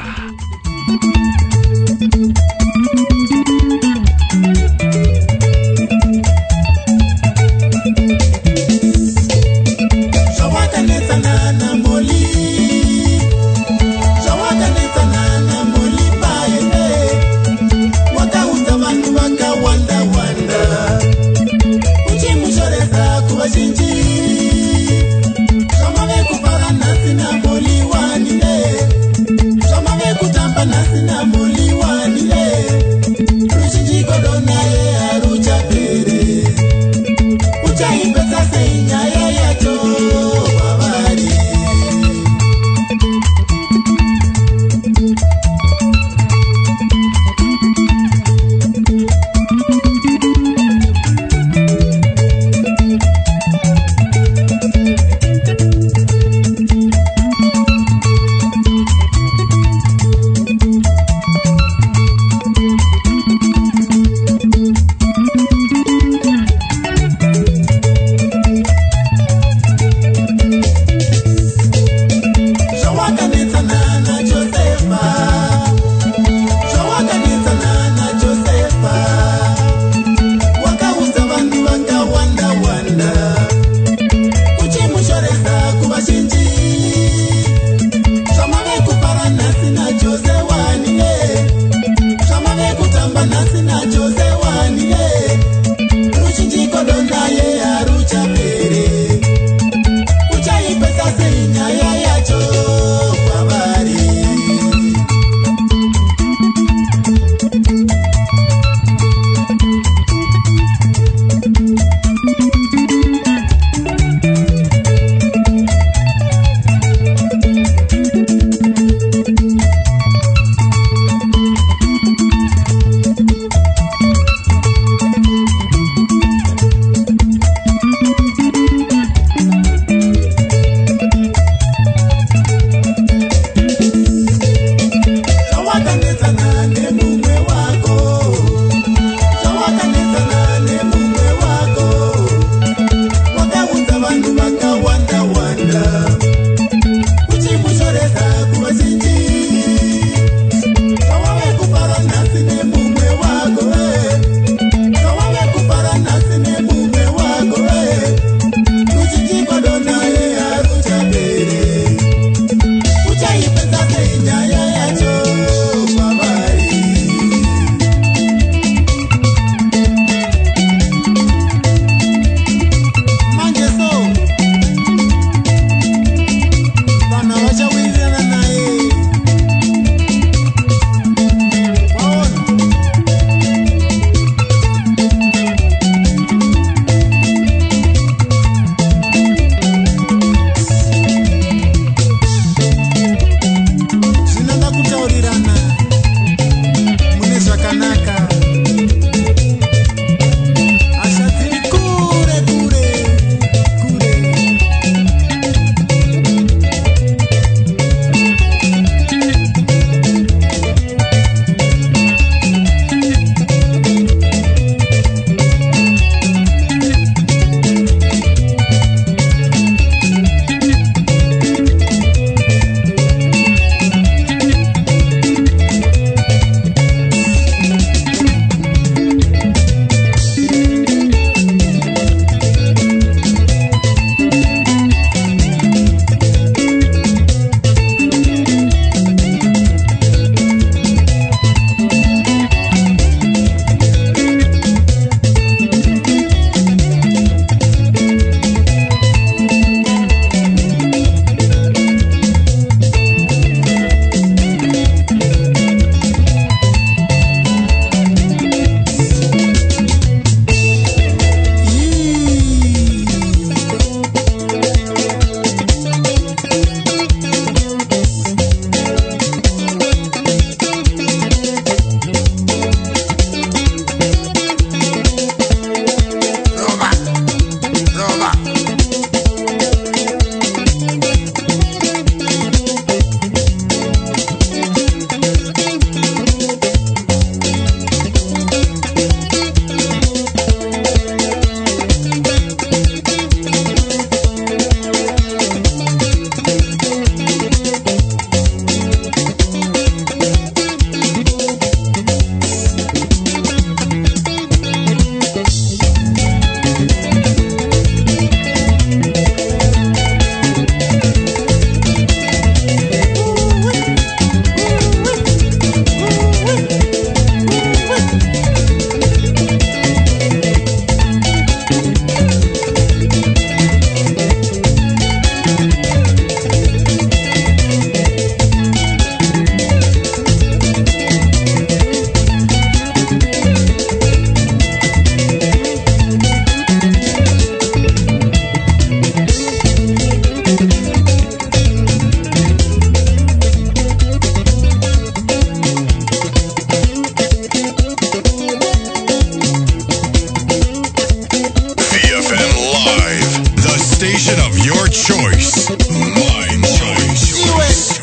choice. My choice.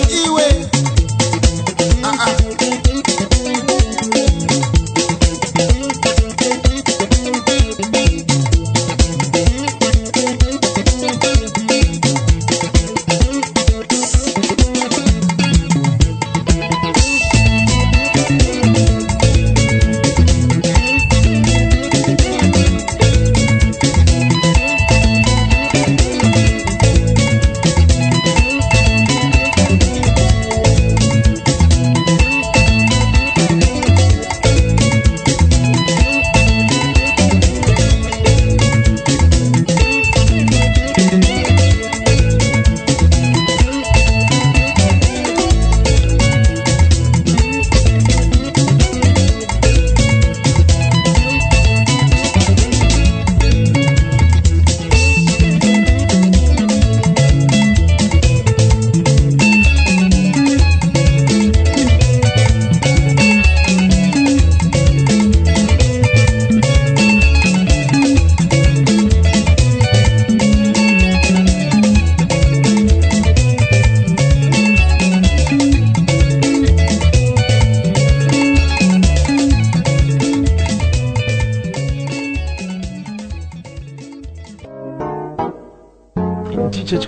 Iwe.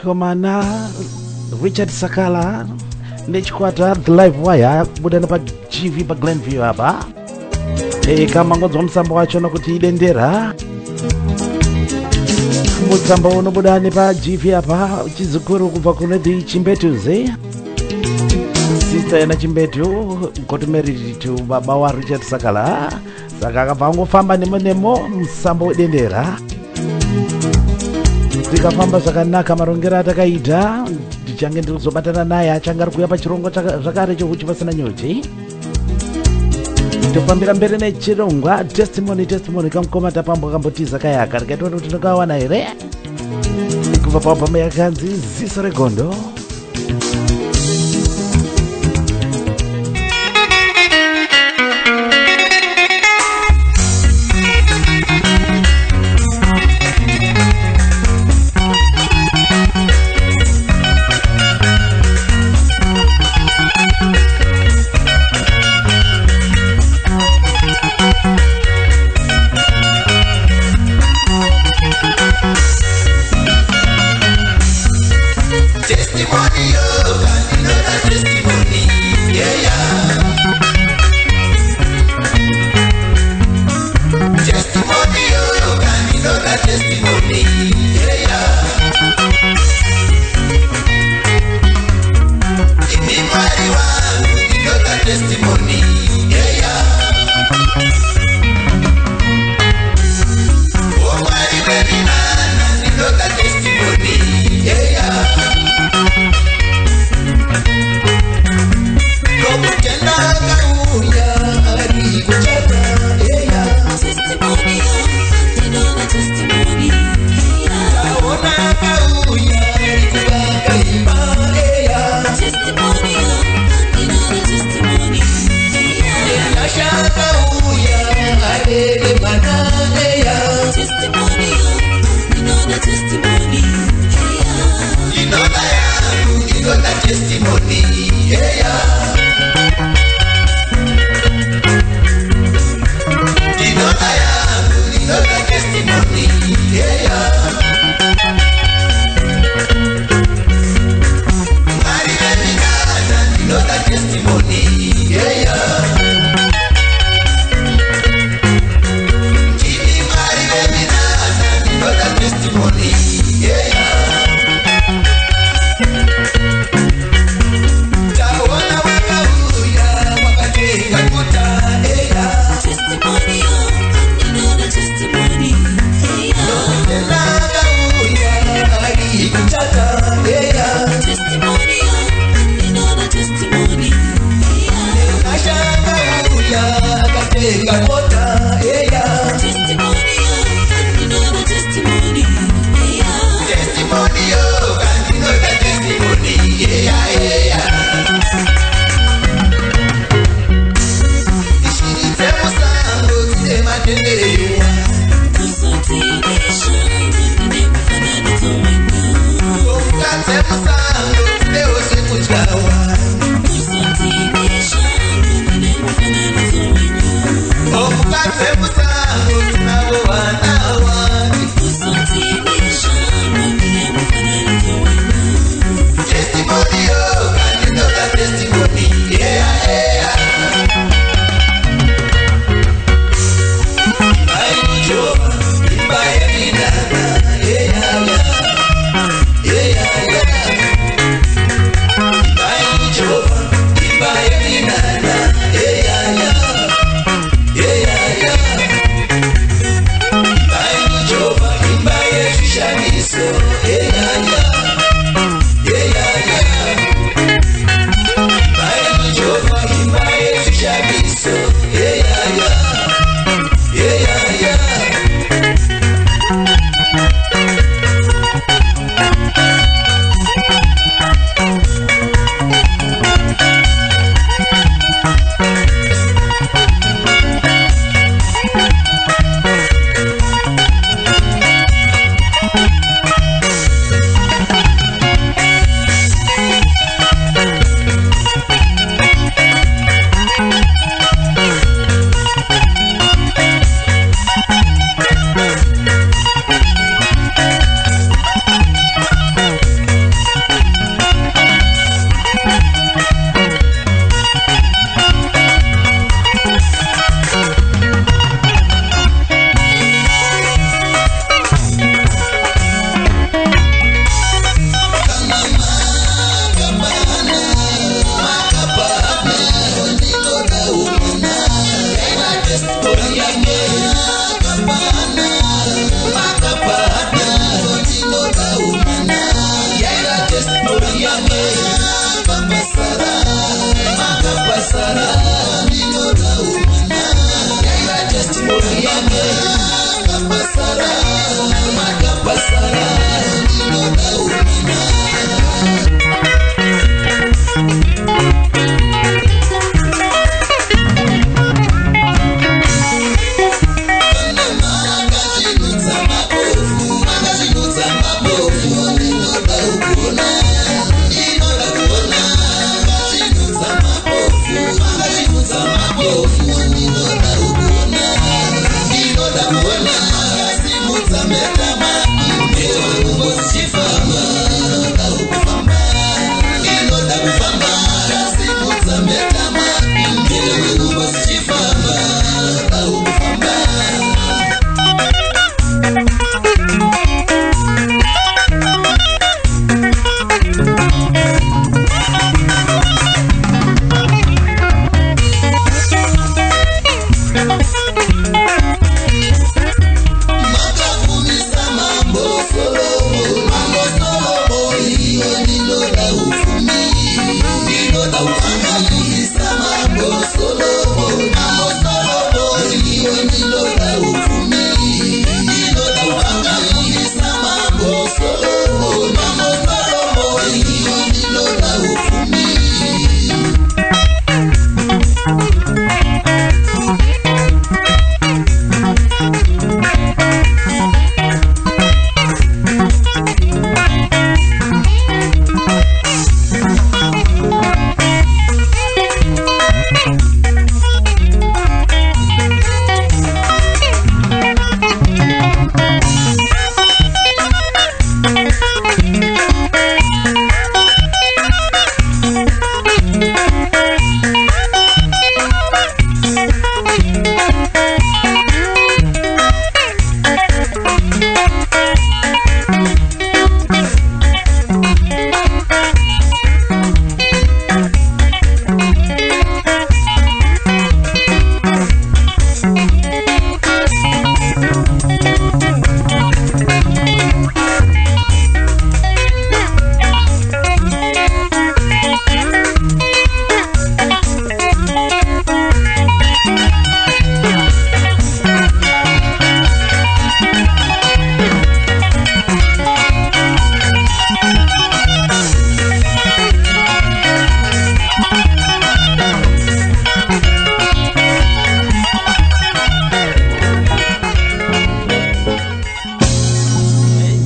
Chikomana Richard Sakala nechikwata the live wire budana pa GV pa Glenview hapa kama ngodzo msambo wacho nokuti idendera mutsambo uno budani pa GV hapa chizukuru kubva kune the Chimbetuze sister yana Chimbetu got married to baba wa Richard Sakala saka akafamba nemo msambo wedendera tikafamba zvakanaka marongero atakaita ndichange ndikuzobatana naye achange ari kuuya pachirongo zvakare chokuchi pasina nyuchi tofambira mberi nechirongwa testimony kamukoma tapambwa kambotiza kayaka rikaitona kuti ndakawana here kubva pabhama yakanzi ziso regondo. Testimony,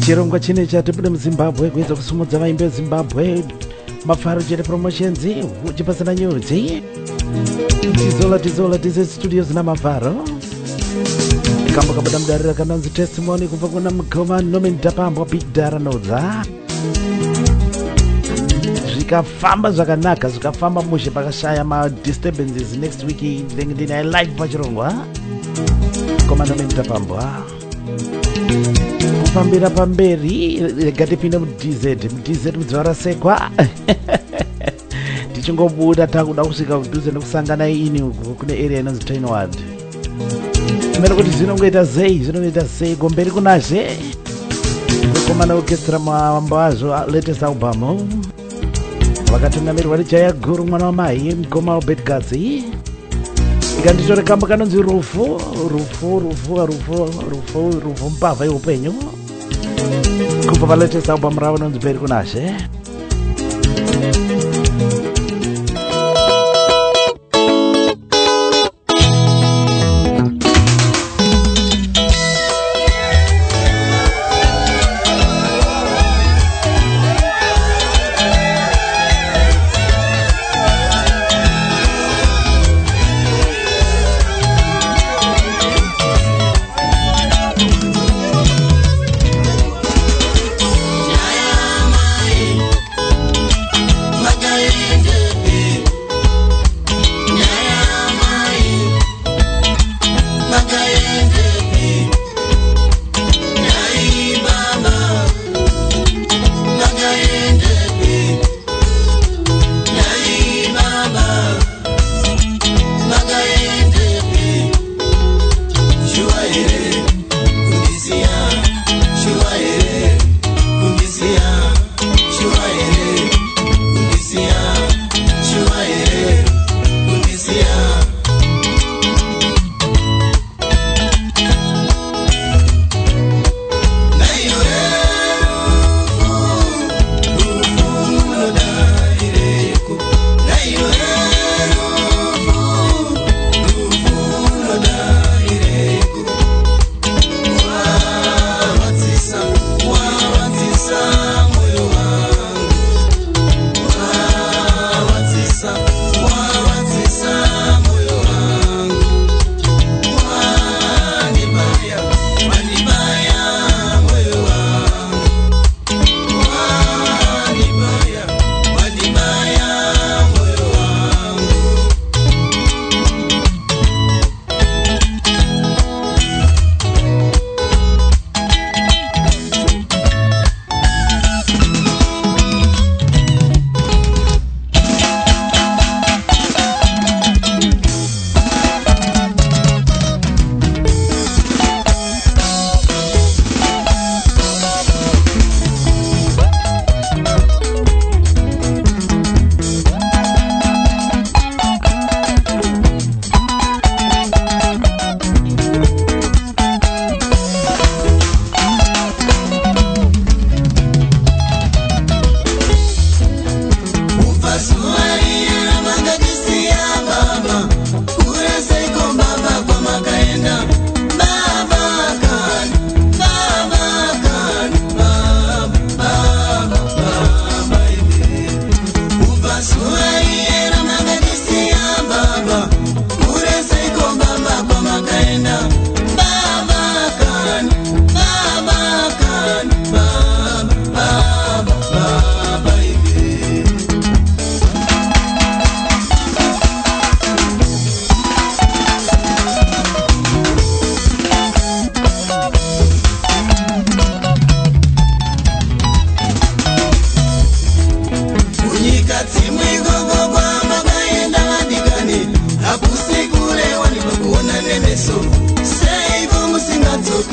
chirongwa chine chatibude muzimbabwe kuedza kusumudza vaimbi vezimbabwe mafaro chete promotions uchipasana nyudzi tizola tise studios namafaro kambo kabuda mudarira kananzi testimony kubva kuna mugoma nomen tapambwa big dara nodza zvikafamba zvakanaka zvikafamba mushe pakashaya madisturbances next week ndinenge ndine live pachirongwa koma nomen tapambwa kufambira pamberi rega tipinde mudz mudziva rasekwa tichingobuda takuda kusvika kudhuze nekusangana ini kune area inonzi Tainward mene kuti zvinongoita sei gomberi kunazve kukomana orchestra mambo azvo latest album vakatungamirwa nejaya guru mwana wamai mgoma wabedgazi ikanditore kambo kanonzi rufu mbavha yeupenyu kubva palatest album ravo nonzi mberi kunazve Nyaya mai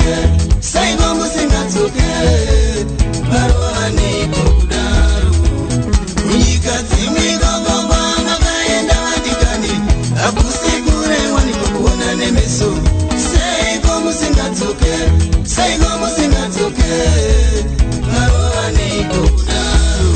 musingatsoke saigo musingatsoke marwani kokudaro munyika dzimwe gogogwa makaenda vadikani akusikure wani kokuona nemeso saigo musingatsoke marwani kokudaro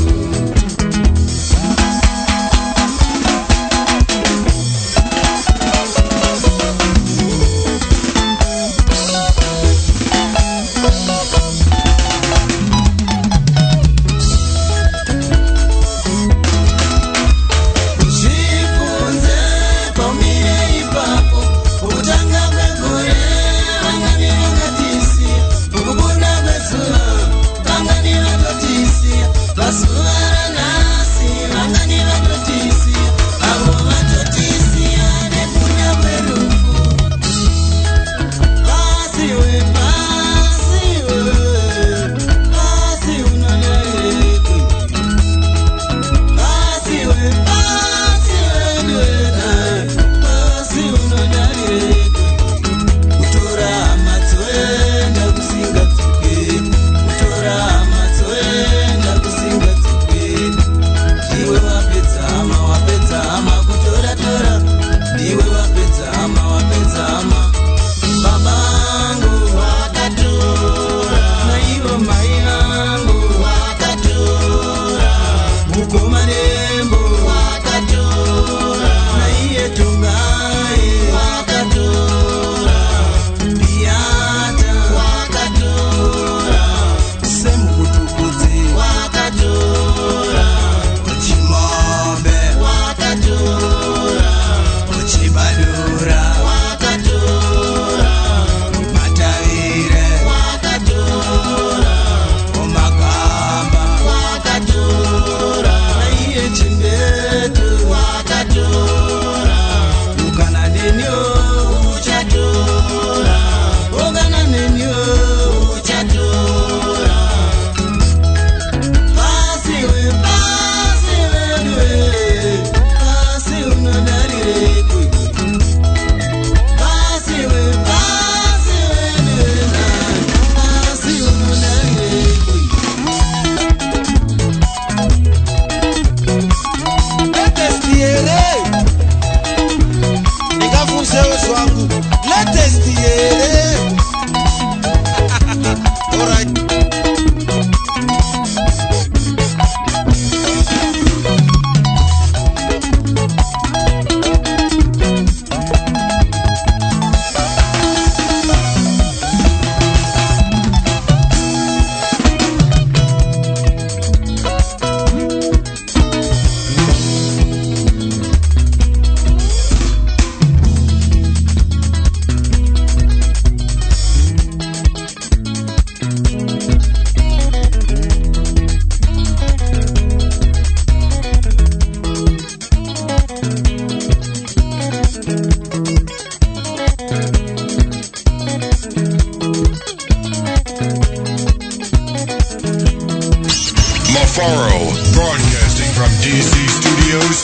Mafaro, broadcasting from DC Studios.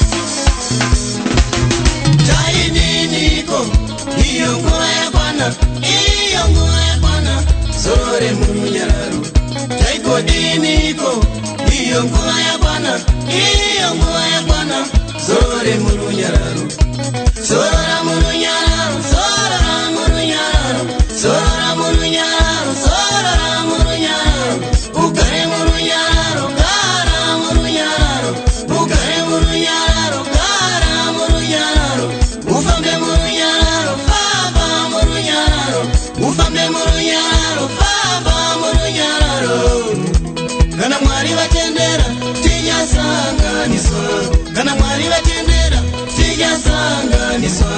Taininiko, iyo nguva yakwana, zore munyararu. Taikodiniko, iyo nguva yakwana, zore munyararu. Zora munyararu, zora munyararu, zora munyararu, zora munyararu. Ukare munyararu, kara munyararu, ukare munyararu, kara munyararu. Ufambe munyararu, fava munyararu, ufambe munyararu, fava munyararu. Kana mwari vatendera, tijasanganiswa. Kana mwari vatendera, tijasanganiswa.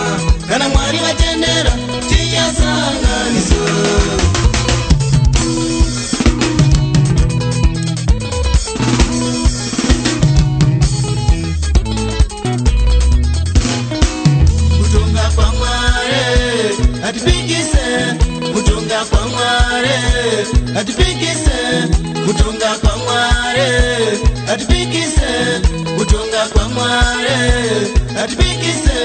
Kana mwari vatendera, tijasanganiswa. Kutunga kwa mware, atipikise. Kutunga kwa mware, atipikise. Kutunga kwa mware, atipikise. Kutunga kwa mware, atipikise.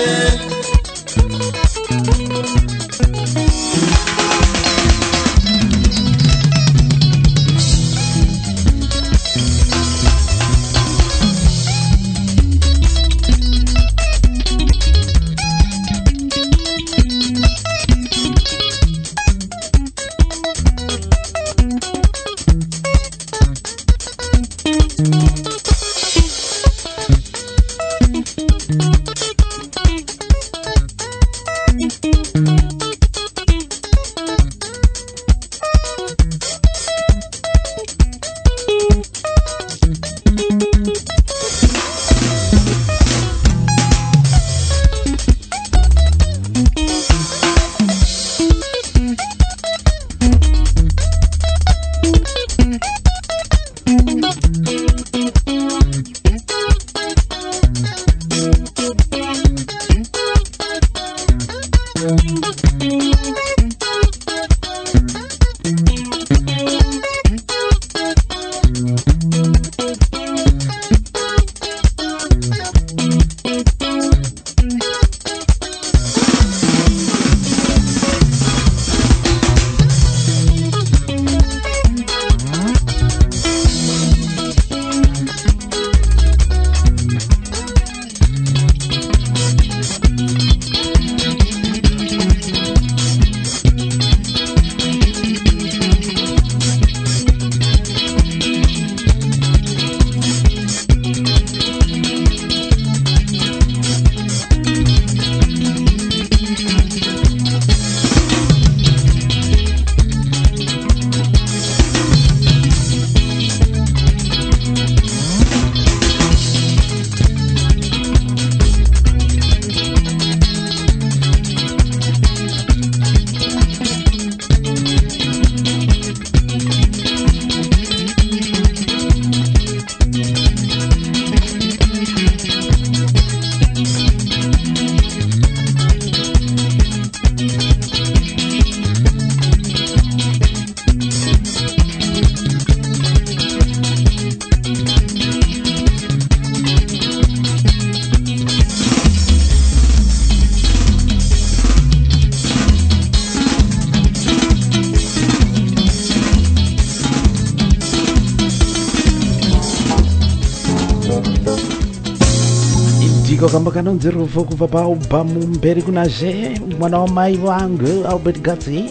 iko kamba kanonzi rufu kubva paubhamu mberi kunazve mwana wamai vangu Albert Gatsi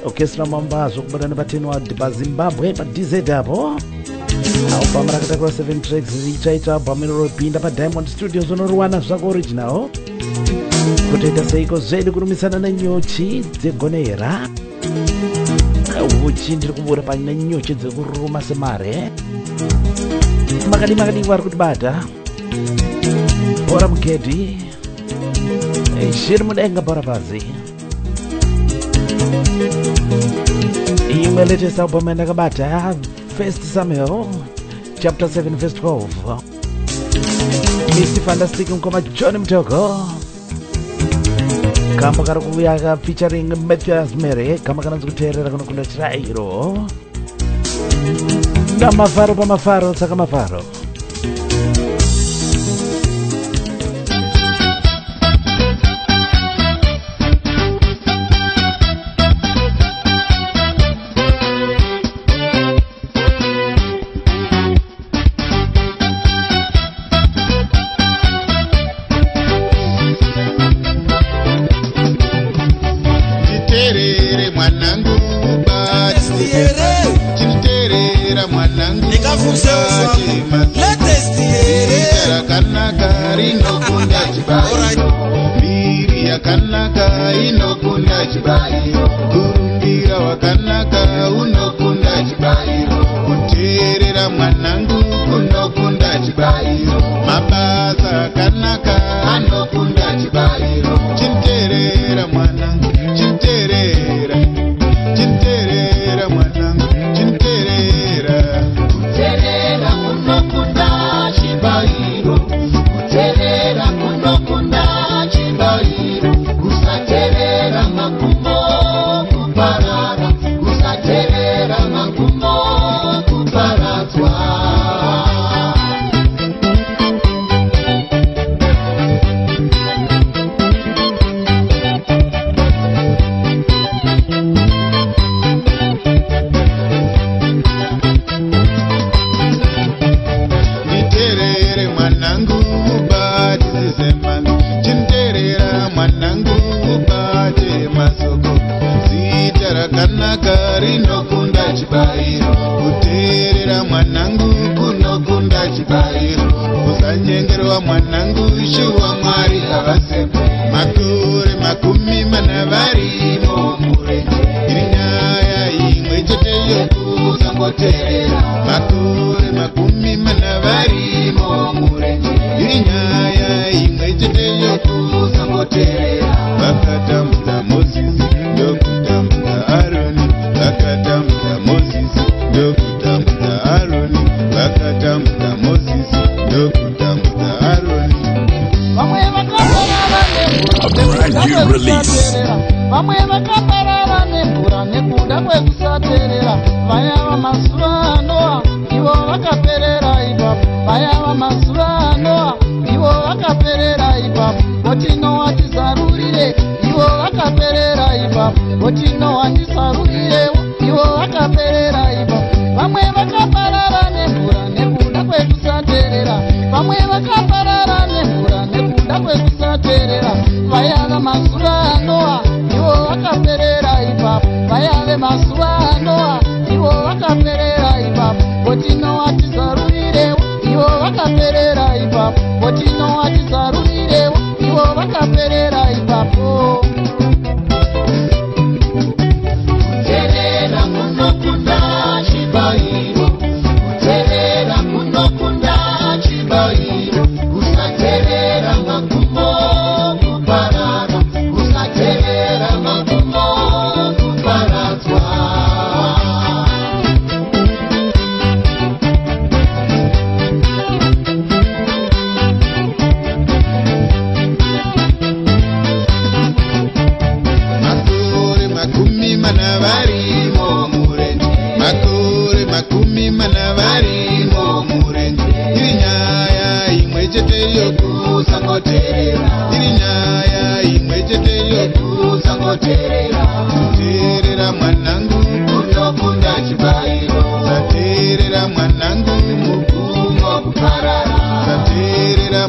orchestra Mambazo kubata nepatenwa paZimbabwe paDZ apo albhamu rakatakura 7 tracks ichaita albhamu inoropinda paDiamond Studios unoruwana zvako original kutoita seiko zvedu kurumisana nenyuchi dzegonera uchi ndiri kubura pane nyuchi dzekuruma semare makadi vari kutibata bora mugedhi zviri mudenga bora pasi imwe latest album yandakabata First Samuel chapter 7 verse 12 Mr. Fantastic mukoma John Mtoko kamba kari kuuya featuring Mathias Mere kamba kanonzi kuteerera kunokunda chirairo namafaro pamafaro saka mafaro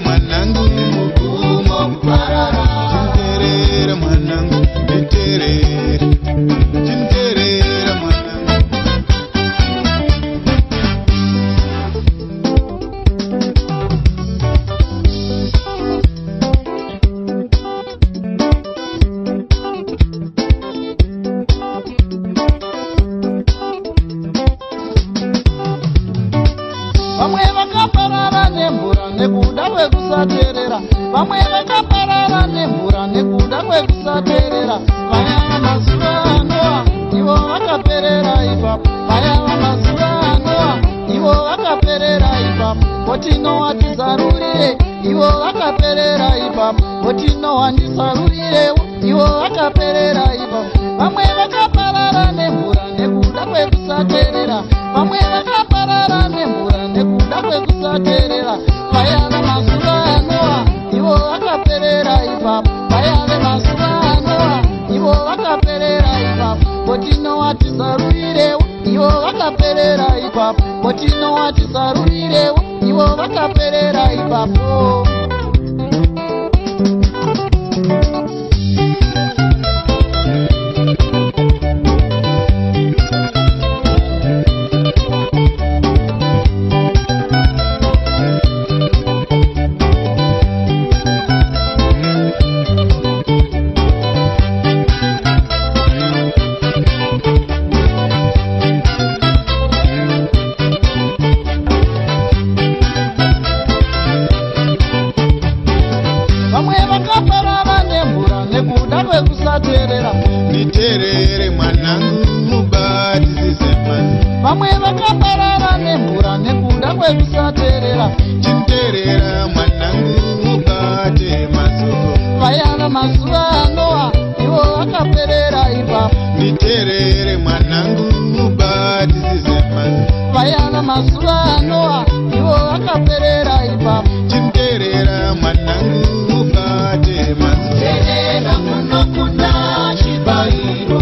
Mwanangu kwekusateerera. Vamwe vakaparara nemvura nekuda kwekusateerera. Vaya vamazuva anowa ivo vakaperera ipapo. Vaya vamazuva anowa ivo vakaperera ipapo. Otinowa tizarurire ivo vakaperera ipapo. Otinowa ndisarurirewo ivo vakaperera ipapo. Vamwe vakaparara nemvura nekuda kwekusateerera. Vamwe vakaparara nemvura nekuda kwekusateerera. Vaya vemazuva anowa ivo vakaperera ipapo. Vaya vemazuva anowa ivo vakaperera ipapo. Otinowa tizarurirewo ivo vakaperera ipapo. Otinowa tizarurirewo ivo vakaperera ipapo. Nditerere mwanangu mubatisize mwana. Vamwe vakaparara nemvura nekuda kwekusateerera. Chiterera mwanangu mubate masuko. Vaya vamazuva anowa ivo vakaperera ipapo. Nditerere mwanangu mubatisize mwana. Vaya vamazuva anowa ivo vakaperera ipapo. Chiterera mwanangu mubate masuko. Terera kunokunda chibairo.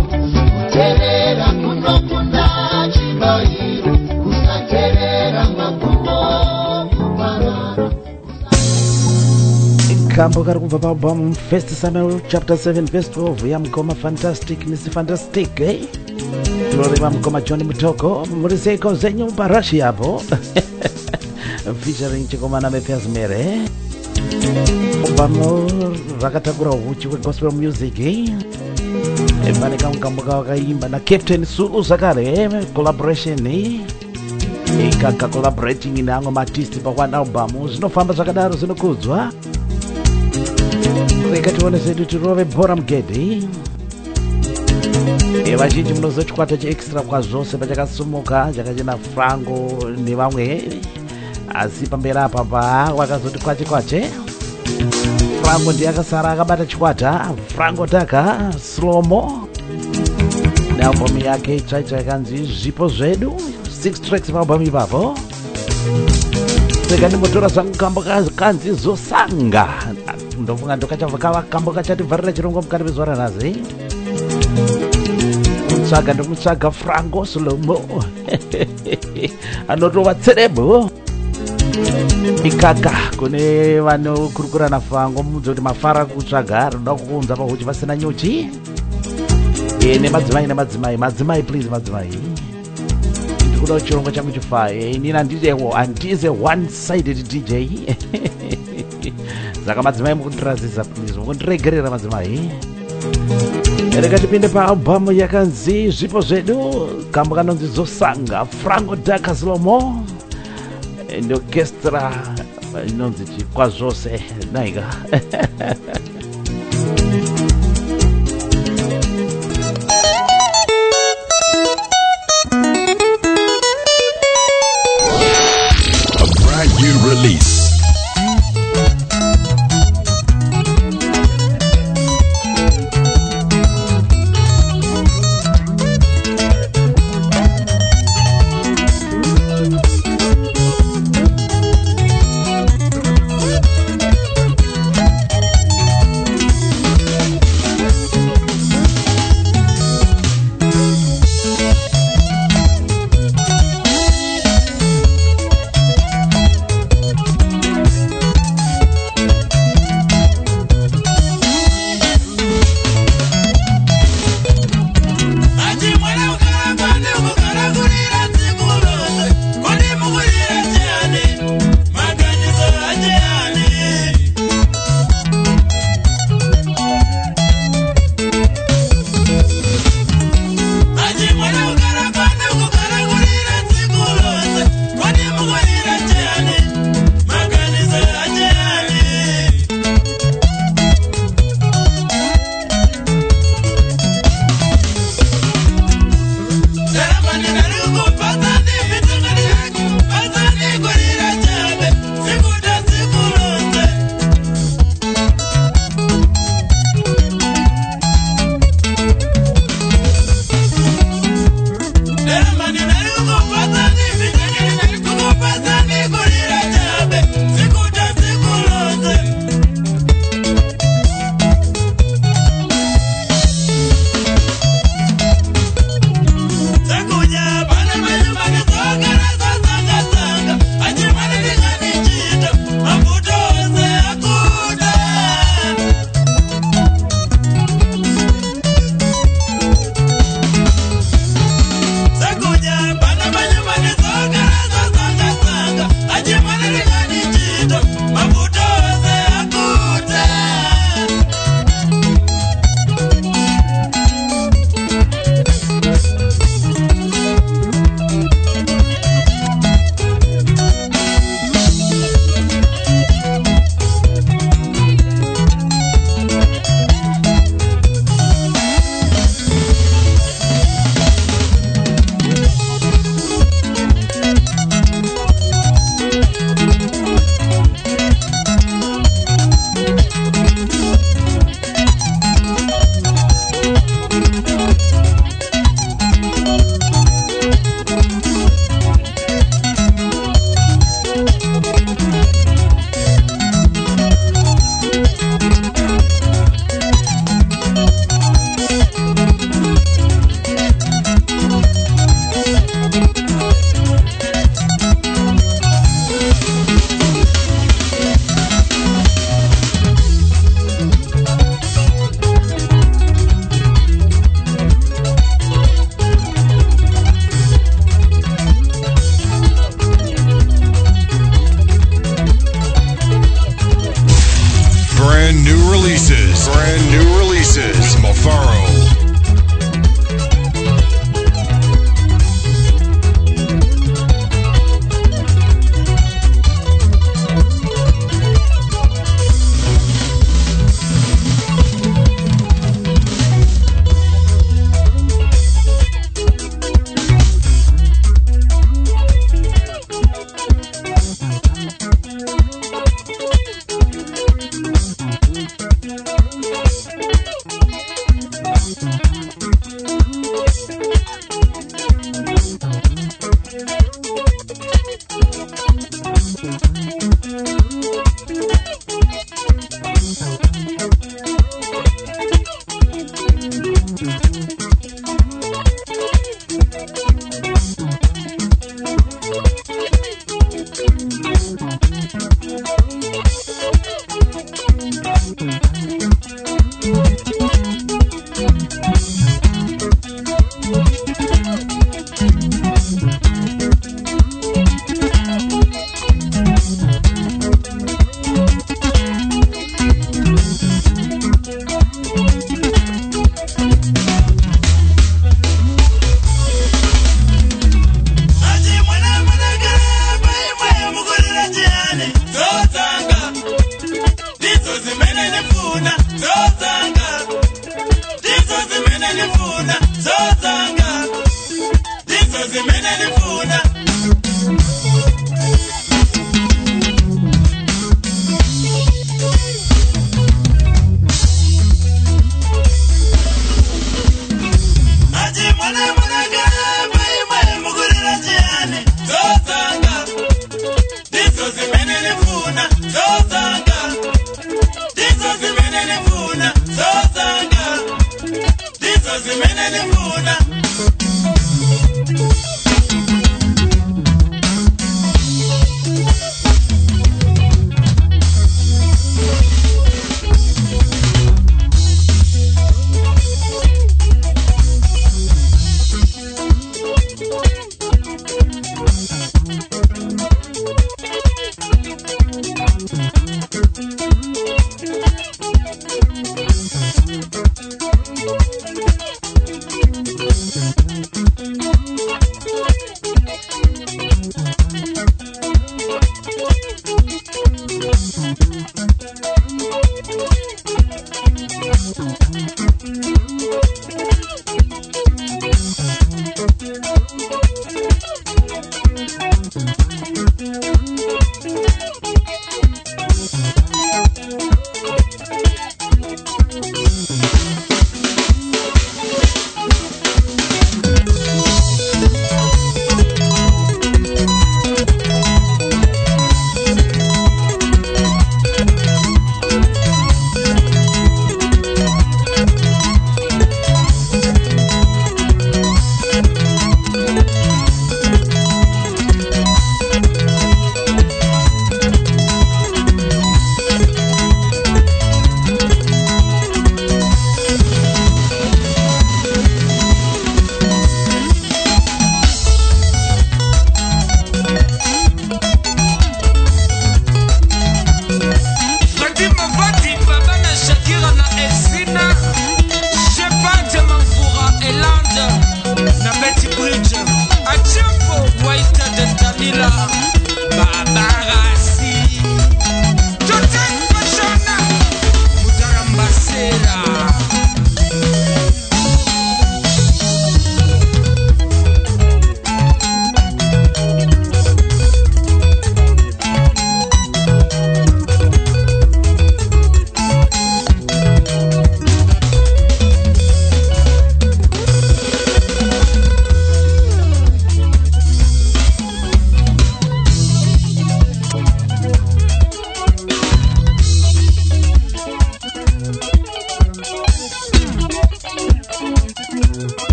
Terera kunokunda chibairo. Usaterera makubo kuparara. Kambo kari kubva paalbum First Samuel chapter 7 verse 12 yamukoma Fantastic Mr. Fantastic, eh? Tinoreva mukoma John Mutoko muri seiko zenyu parashi yapo featuring chikomana Mephias Mere. Album rakatakura uchi gospel music, eh? Pane kamwe wakaimba na Captain Sulu zakare, collaboration, eh? Ikaka collaborating neamwe maartist pa one album zvinofamba zvakadaro zvinokudzwa. Reka tione zedu tirove bhora mugedhi. Vazhinji munozochikwata chiextra kwazvose pachakasumuka chakachena Frango nevamwe, asi pamberi apa wakazoti kwache Frango ndiye akasara akabata chikwata. Frango Taka Slomo nealbum yake chaicha yakanzi Zvipo Zvedu, 6 tracks paalbum ipapo. Seka ndimbotora zvangu kambo kanzi Zosanga. Ndofunga ndokachabva kambo kachativharira chirongwa mukati mezuva ranhasi. Ndomutsvaga Frango Slomo anotova tserebo ikaka kune vanokurukura naFrango mudze kuti mafara kutsvaga rinoda kuunza pahuchi pasina nyuchi. Nemadzimai please, madzimai ndikuda chirongwa changu chifaye. Inini handize one sided DJ saka madzimai mukundirazisa please, mukundiregerera madzimai. Reka tipinde paalbum yakanzi Zvipo Zvedu, kambo kanonzi Zosanga, Frango Taka Slomo orchestra inonzi Kwazvose naika. A brand new release.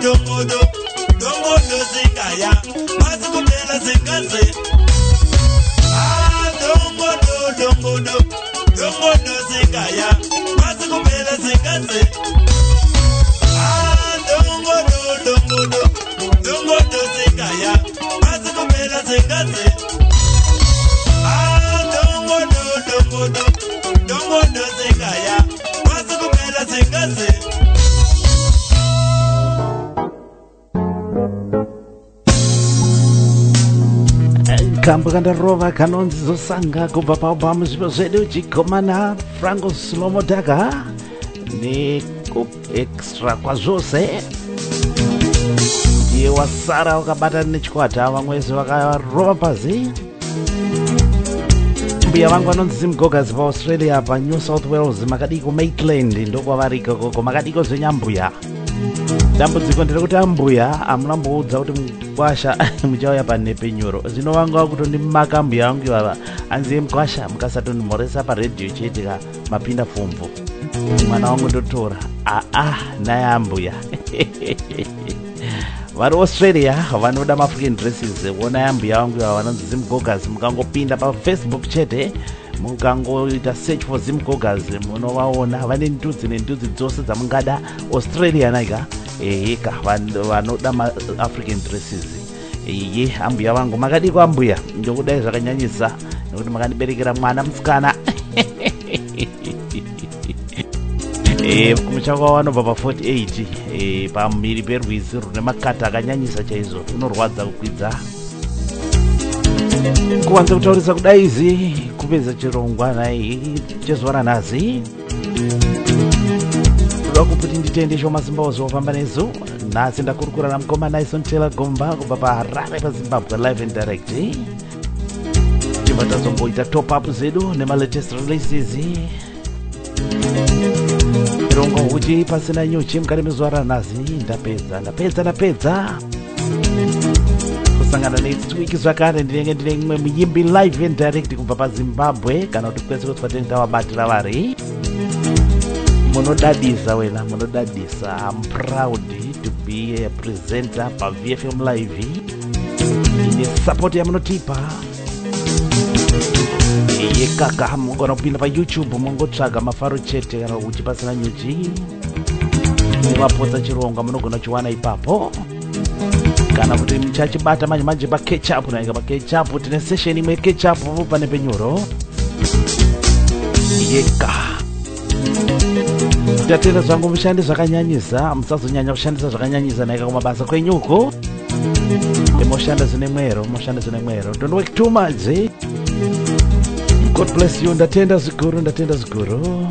dongodo dongodo zikaya mazikupela zingaze dongodo dongodo dongodo zikaya mazikupela zingaze dongodo dongodo dongodo zikaya mazikupela zingaze dongodo dongodo dongodo zikaya mazikupela zingaze kambo kandarova kanonzi zosanga kubva paubva zvipo zvedu chikomana Franco Slomo Daga nekuextra kwazvose ndiye wasara wakabatana nechikwata vamwezi vakarova pasi mbuya vangu vanonzi Zimgogas paAustralia paNew South Wales makadiko Maitland ndokwavariko koko makadiko zvenyambuya dambudziko nderekuti ambuya hamunamboudza kuti mugwasha muchauya panepenyuro zvino vanga kutondimaka mbuya vangu ivava anziye mugwasha mukasatonimhoresa paredhiyo chete ka mapinda pfumvu mwana wangu ndotora naye ambuya vari Australia vanoda maAfrican dresses wona ambuya vangu ivava vanonzi Zimgogas mukangopinda paFacebook chete mukangoita search for Zimgogas munovaona vane ndudzi dzose dzamungada Australia naika eka vanoda maAfrican dresses iye ambuya vangu makadiko ambuya ndokudai zvakanyanyisa nekuti makandiberekera mwana musikana kumuchaka wanobva pa48 pamhiri perwizi rune makata akanyanyisa chaizvo unorwadza kukwidza kuwanza kutaurisa kudai izi kupedza chirongwa nai chezuva ranhasi kuda kuti nditende shoma zimbabwe zvinofamba nesu nhasi ndakurukura namukomana Naison Taylor Gomba kubva paHarare paZimbabwe live and direct tibva tazomboita top up zedu nemalatest releases chirongwa uchi pasina nyuchi mukati mezuva ranhasi ndapedza kusangana next week zvakare ndinenge ndine imwe muyimbi live and direct kubva paZimbabwe kana kuti kwese kuti patenge tavabatira vari munodadisa wena munodadisa. I'm proud to be a presenter pa VFM live ine support yamunotipa yekaka mungona kupinda pa YouTube mungotsvaga Mafaro chete kana uchi pasina nyuchi nemapotsa chironga munogona chiwana ipapo kana kuti muchachibata manje pa catch up naika pa catch up tine session imwe catch up pane penyuro yeka tatenda zvangu mushande zvakanyanyisa musazonyanya kushandisa zvakanyanyisa naika kumabasa kwenyuko moshanda zvine mwero don't work too much God bless you. Ndatenda ziguru